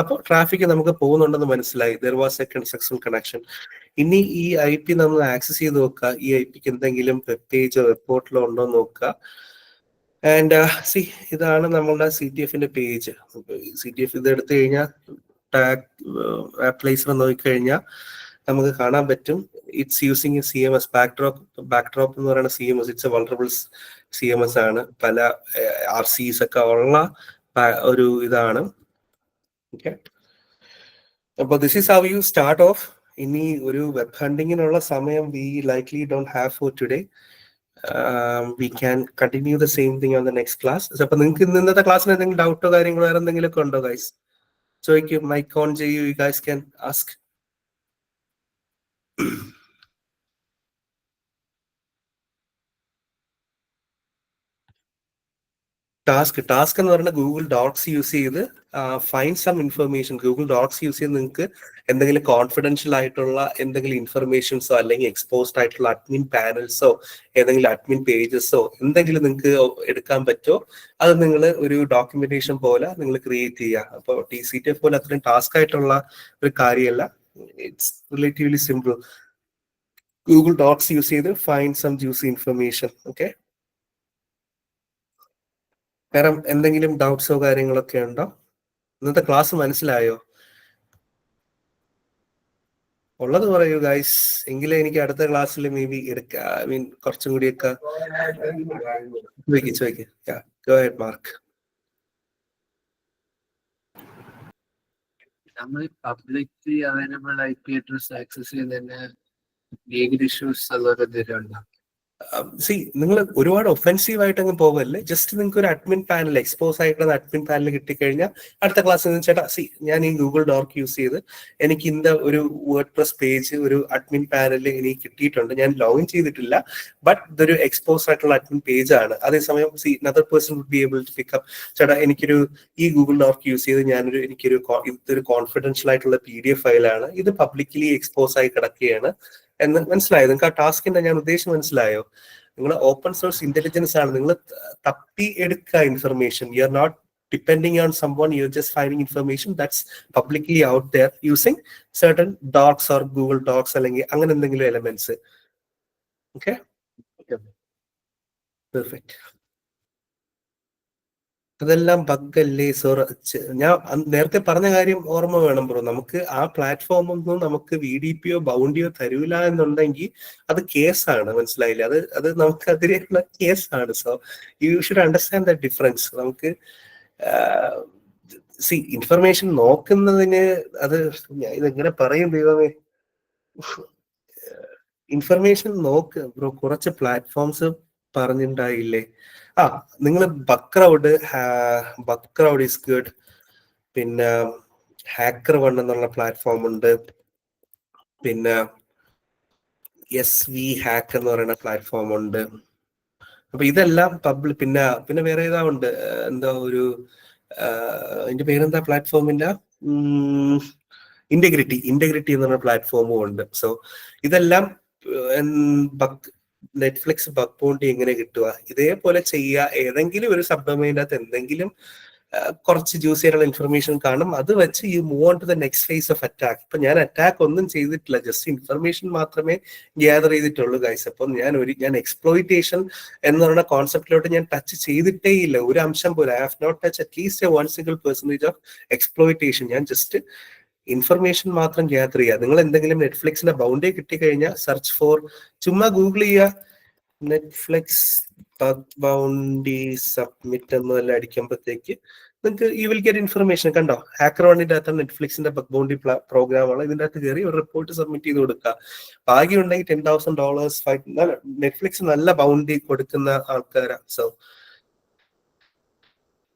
അപ്പോൾ ട്രാഫിക് നമുക്ക് പോകുന്നുണ്ടെന്ന് മനസ്സിലായി. There was a successful connection. ഇനി ഈ IP നമ്മൾ ആക്സസ് ചെയ്ത് നോക്കുക. ഈ IPക്ക് എന്തെങ്കിലും വെബ് പേജോ വെബ് പോർട്ടലോ ഉണ്ടോ എന്ന് നോക്കുക. ആൻഡ് ഇതാണ് നമ്മളുടെ CTFന്റെ പേജ്. CTF ഇത് എടുത്തു കഴിഞ്ഞാൽ ടാഗ് പ്ലേസർ നോക്കിക്കഴിഞ്ഞാൽ നമുക്ക് കാണാൻ പറ്റും. It's using A CMS backdrop എന്ന് പറയുന്ന CMS. It's A vulnerable CMS ആണ്. പല RCs ഒക്കെ ഉള്ള ഒരു ഇതാണ്. ഓക്കെ, അപ്പോൾ this is how you start off. ഇനി ഒരു വെബ് ഹണ്ടിങ്ങിനുള്ള സമയം we likely don't have for today. We can continue the same thing on the next class. അപ്പൊ നിങ്ങൾക്ക് ഇന്നത്തെ ക്ലാസ്സിന് എന്തെങ്കിലും ഡൗട്ടോ കാര്യങ്ങളോ വേറെ എന്തെങ്കിലുമൊക്കെ ഉണ്ടോ ഗൈസ്? ചോദിക്കും, മൈക്ക് ഓൺ ചെയ്യൂ, you guys can ask. Task എന്ന് പറയുന്നത് ഗൂഗിൾ ഡോക്സ് യൂസ് ചെയ്ത് find some information. Google docs use ചെയ്ത് നിങ്ങൾക്ക് എന്തെങ്കിലും കോൺഫിഡൻഷ്യൽ ആയിട്ടുള്ള എന്തെങ്കിലും ഇൻഫർമേഷൻസോ അല്ലെങ്കിൽ എക്സ്പോസ്ഡ് ആയിട്ടുള്ള അഡ്മിൻ പാനൽസോ ഏതെങ്കിലും അഡ്മിൻ പേജസോ എന്തെങ്കിലും നിങ്ങൾക്ക് എടുക്കാൻ പറ്റുമോ അത് നിങ്ങൾ ഒരു ഡോക്യുമെന്റേഷൻ പോലെ നിങ്ങൾ ക്രിയേറ്റ് ചെയ്യുക. അപ്പോൾ TCTF പോലെ അത്രയും ടാസ്ക് ആയിട്ടുള്ള ഒരു കാര്യമല്ല. It's relatively simple. Google docs use ചെയ്ത് find some juicy information. Okay, വേറെ എന്തെങ്കിലും ഡൗട്ട്സോ കാര്യങ്ങളൊക്കെ ഉണ്ടോ? ഇന്നത്തെ ക്ലാസ് മനസ്സിലായോ? ഉള്ളത് പറയൂ ഗൈസ്, എങ്കിലേ എനിക്ക് അടുത്ത ക്ലാസ്സിൽ മേ ബി എടുക്കാം. ഐ മീൻ കുറച്ചും കൂടിയൊക്കെ ചോദിക്കും. മാർക്ക്, നമ്മൾ publicly available IP address access ചെയ്യുന്നതിന് ലീഗൽ ഇഷ്യൂസ് അതുപോലെ എന്തെങ്കിലും ഉണ്ടോ? നിങ്ങൾ ഒരുപാട് ഒഫെൻസീവ് ആയിട്ട് അങ്ങ് പോകല്ലേ. ജസ്റ്റ് നിങ്ങൾക്ക് ഒരു അഡ്മിൻ പാനൽ എക്സ്പോസ് ആയിട്ടുള്ള അഡ്മിൻ പാനൽ കിട്ടിക്കഴിഞ്ഞാൽ അടുത്ത ക്ലാസ്സിൽ ചേട്ടാ ഞാൻ ഈ ഗൂഗിൾ ഡോക്ക് യൂസ് ചെയ്ത് എനിക്ക് ഇന്ന ഒരു വേർഡ്പ്രസ് പേജ് ഒരു അഡ്മിൻ പാനൽ എനിക്ക് കിട്ടിയിട്ടുണ്ട്. ഞാൻ ലോഗിൻ ചെയ്തിട്ടില്ല, ബട്ട് ഇതൊരു എക്സ്പോസ് ആയിട്ടുള്ള അഡ്മിൻ പേജ് ആണ്. അതേസമയം another person would be able to pick up, ചേട്ടാ എനിക്കൊരു ഈ ഗൂഗിൾ ഡോക്ക് യൂസ് ചെയ്ത് ഇതൊരു കോൺഫിഡൻഷ്യൽ ആയിട്ടുള്ള PDF ഫയലാണ്, ഇത് പബ്ലിക്കലി എക്സ്പോസ് ആയി കിടക്കുകയാണ് എന്ന് മനസ്സിലായോ? നിങ്ങൾക്ക് ആ ടാസ്കിന്റെ ഞാൻ ഉദ്ദേശം മനസ്സിലായോ? നിങ്ങൾ ഓപ്പൺ സോഴ്സ് ഇന്റലിജൻസ് ആണ്. നിങ്ങൾ തപ്പി എടുക്കുക information. You are not depending on someone, you're just finding information that's publicly out there using certain docs or Google Docs അല്ലെങ്കിൽ അങ്ങനെ എന്തെങ്കിലും എലമെന്റ്സ്. Okay, perfect. അതെല്ലാം ബഗ്ഗല്ലേ സോർ? ഞാൻ നേരത്തെ പറഞ്ഞ കാര്യം ഓർമ്മ വേണം ബ്രോ. നമുക്ക് ആ പ്ലാറ്റ്ഫോമൊന്നും നമുക്ക് VDPയോ ബൗണ്ടിയോ തരൂല എന്നുണ്ടെങ്കിൽ അത് കേസാണ്, മനസ്സിലായില്ലേ? അത് നമുക്ക് അതിനുള്ള കേസാണ്. So you should understand the difference. നമുക്ക് ഇൻഫർമേഷൻ നോക്കുന്നതിന് അത് ഇതെങ്ങനെ പറയും ദൈവമേ, ഇൻഫർമേഷൻ നോക്ക് ബ്രോ. കുറച്ച് പ്ലാറ്റ്ഫോംസ് പറഞ്ഞിട്ടുണ്ടായില്ലേ? നിങ്ങൾ ബക്ക്ക്രൗഡ് ഈസ് ഗുഡ്. പിന്നെ HackerOne എന്നുള്ള പ്ലാറ്റ്ഫോം ഉണ്ട്. പിന്നെ SV ഹാക്ക് എന്ന് പറയുന്ന പ്ലാറ്റ്ഫോം ഉണ്ട്. അപ്പൊ ഇതെല്ലാം പിന്നെ വേറെ ഏതാ ഉണ്ട്, എന്താ ഒരു അതിന്റെ പേരെന്താ പ്ലാറ്റ്ഫോമിന്റെ? ഇന്റഗ്രിറ്റി എന്ന് പറഞ്ഞ പ്ലാറ്റ്ഫോമും ഉണ്ട്. സോ ഇതെല്ലാം നെറ്റ്ഫ്ലിക്സ് ബഗ് ബൗണ്ടി എങ്ങനെ കിട്ടുക, ഇതേപോലെ ചെയ്യുക. ഏതെങ്കിലും ഒരു സബ് ഡൊമൈൻ്റെ അകത്ത് എന്തെങ്കിലും കുറച്ച് ജ്യൂസ് ചെയ്യാനുള്ള ഇൻഫർമേഷൻ കാണും, അത് വെച്ച് you move on to the next phase of attack. ഇപ്പൊ ഞാൻ അറ്റാക്ക് ഒന്നും ചെയ്തിട്ടില്ല, ജസ്റ്റ് ഇൻഫർമേഷൻ മാത്രമേ ഗ്യാദർ ചെയ്തിട്ടുള്ളൂ ഗൈസ്. അപ്പം ഞാൻ എക്സ്പ്ലോയിറ്റേഷൻ എന്ന് പറയുന്ന കോൺസെപ്റ്റിലോട്ട് ഞാൻ ടച്ച് ചെയ്തിട്ടേ ഇല്ല, ഒരു അംശം പോലും. I have not touch at least 1% of exploitation. ഞാൻ ജസ്റ്റ് ഇൻഫർമേഷൻ മാത്രം ഗ്യാദർ ചെയ്യുക. നിങ്ങൾ എന്തെങ്കിലും നെറ്റ്ഫ്ലിക്സിന്റെ ബൗണ്ടി കിട്ടിക്കഴിഞ്ഞാൽ സെർച്ച് ഫോർ, ചുമ്മാ ഗൂഗിൾ ചെയ്യുക, നെറ്റ്ഫ്ലിക്സ് ബഗ് ബൗണ്ടി സബ്മിറ്റ് എന്നെല്ലാം അടിക്കുമ്പോഴത്തേക്ക് നിങ്ങൾക്ക് യു വിൽ ഗെറ്റ് ഇൻഫർമേഷൻ. കണ്ടോ, HackerOneന്റെ അകത്ത് നെറ്റ്ഫ്ലിക്സിന്റെ ബഗ് ബൗണ്ടി പ്രോഗ്രാമാണ്. ഇതിന്റെ അകത്ത് കയറി ഒരു റിപ്പോർട്ട് സബ്മിറ്റ് ചെയ്ത് കൊടുക്കുക. ഭാഗ്യം ഉണ്ടെങ്കിൽ $10,000 ഫൈൻ. നെറ്റ്ഫ്ലിക്സ് നല്ല ബൗണ്ടി കൊടുക്കുന്ന ആൾക്കാരാണ്. So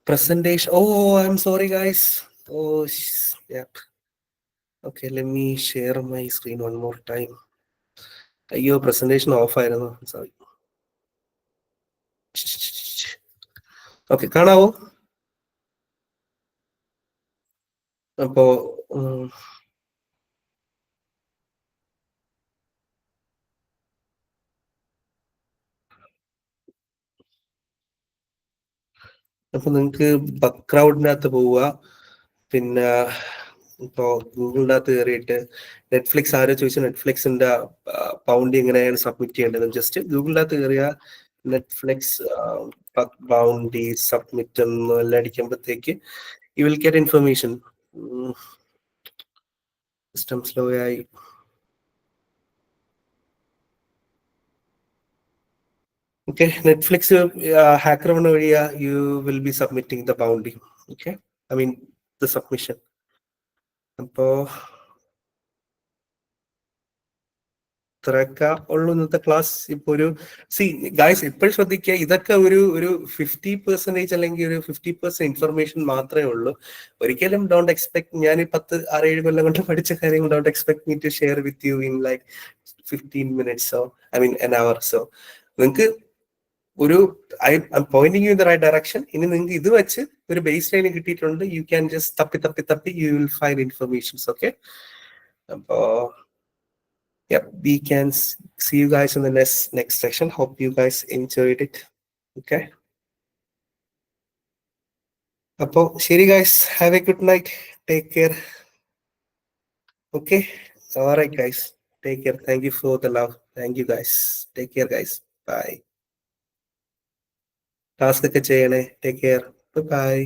presentation, I'm sorry guys. Yep. Okay, let me share my screen one more time. അയ്യോ, presentation ഓഫ് ആയിരുന്നു, സോറി. ഓക്കെ, കാണാവോ? അപ്പോ നിങ്ങൾക്ക് ബക്ക്ക്രൗഡിനകത്ത് പോവുക. പിന്നെ ഇപ്പോ ഗൂഗിളിൻ്റെ അകത്ത് കയറിയിട്ട് നെറ്റ്ഫ്ലിക്സ് ആരോ ചോദിച്ചു നെറ്റ്ഫ്ലിക്സിന്റെ ബൗണ്ടി എങ്ങനെയാണ് സബ്മിറ്റ് ചെയ്യേണ്ടത്. ജസ്റ്റ് ഗൂഗിളിൻ്റെ അകത്ത് കയറിയ നെറ്റ്ഫ്ലിക്സ് ബൗണ്ടി സബ്മിറ്റ് എന്നെല്ലാം അടിക്കുമ്പോഴത്തേക്ക് you will get information. System slow ആയി. Okay, Netflix hacker via you will be submitting the bounty. Okay, I mean the submission. അപ്പോ ഇത്രയൊക്കെ ഉള്ളൂ ഇന്നത്തെ ക്ലാസ്. ഇപ്പൊ ഒരു ഗായ്സ് എപ്പോഴും ശ്രദ്ധിക്കുക, ഇതൊക്കെ ഒരു 50% അല്ലെങ്കിൽ ഒരു 50% ഇൻഫർമേഷൻ മാത്രമേ ഉള്ളൂ. ഒരിക്കലും ഡോണ്ട് എക്സ്പെക്ട് ഞാൻ 10-6-7 കൊല്ലം കൊണ്ട് പഠിച്ച കാര്യം don't expect me to share with you in like 15 minutes I mean an hour. നിങ്ങൾക്ക് ഒരു I pointing you in the right direction. ഇനി നിങ്ങൾക്ക് ഇത് വെച്ച് ഒരു ബേസ് ലൈൻ കിട്ടിയിട്ടുണ്ട്, യു ക്യാൻ ജസ്റ്റ് തപ്പി you will find informations. Okay, അപ്പോ yep, we can see you guys in the next section. Hope you guys enjoyed it. Okay, appo sheri guys, have a good night, take care. Okay, all right guys, take care. Thank you for the love. Thank you guys, take care guys. Bye. Task ഒക്കെ ചെയ്യണേ. Take care. Bye bye.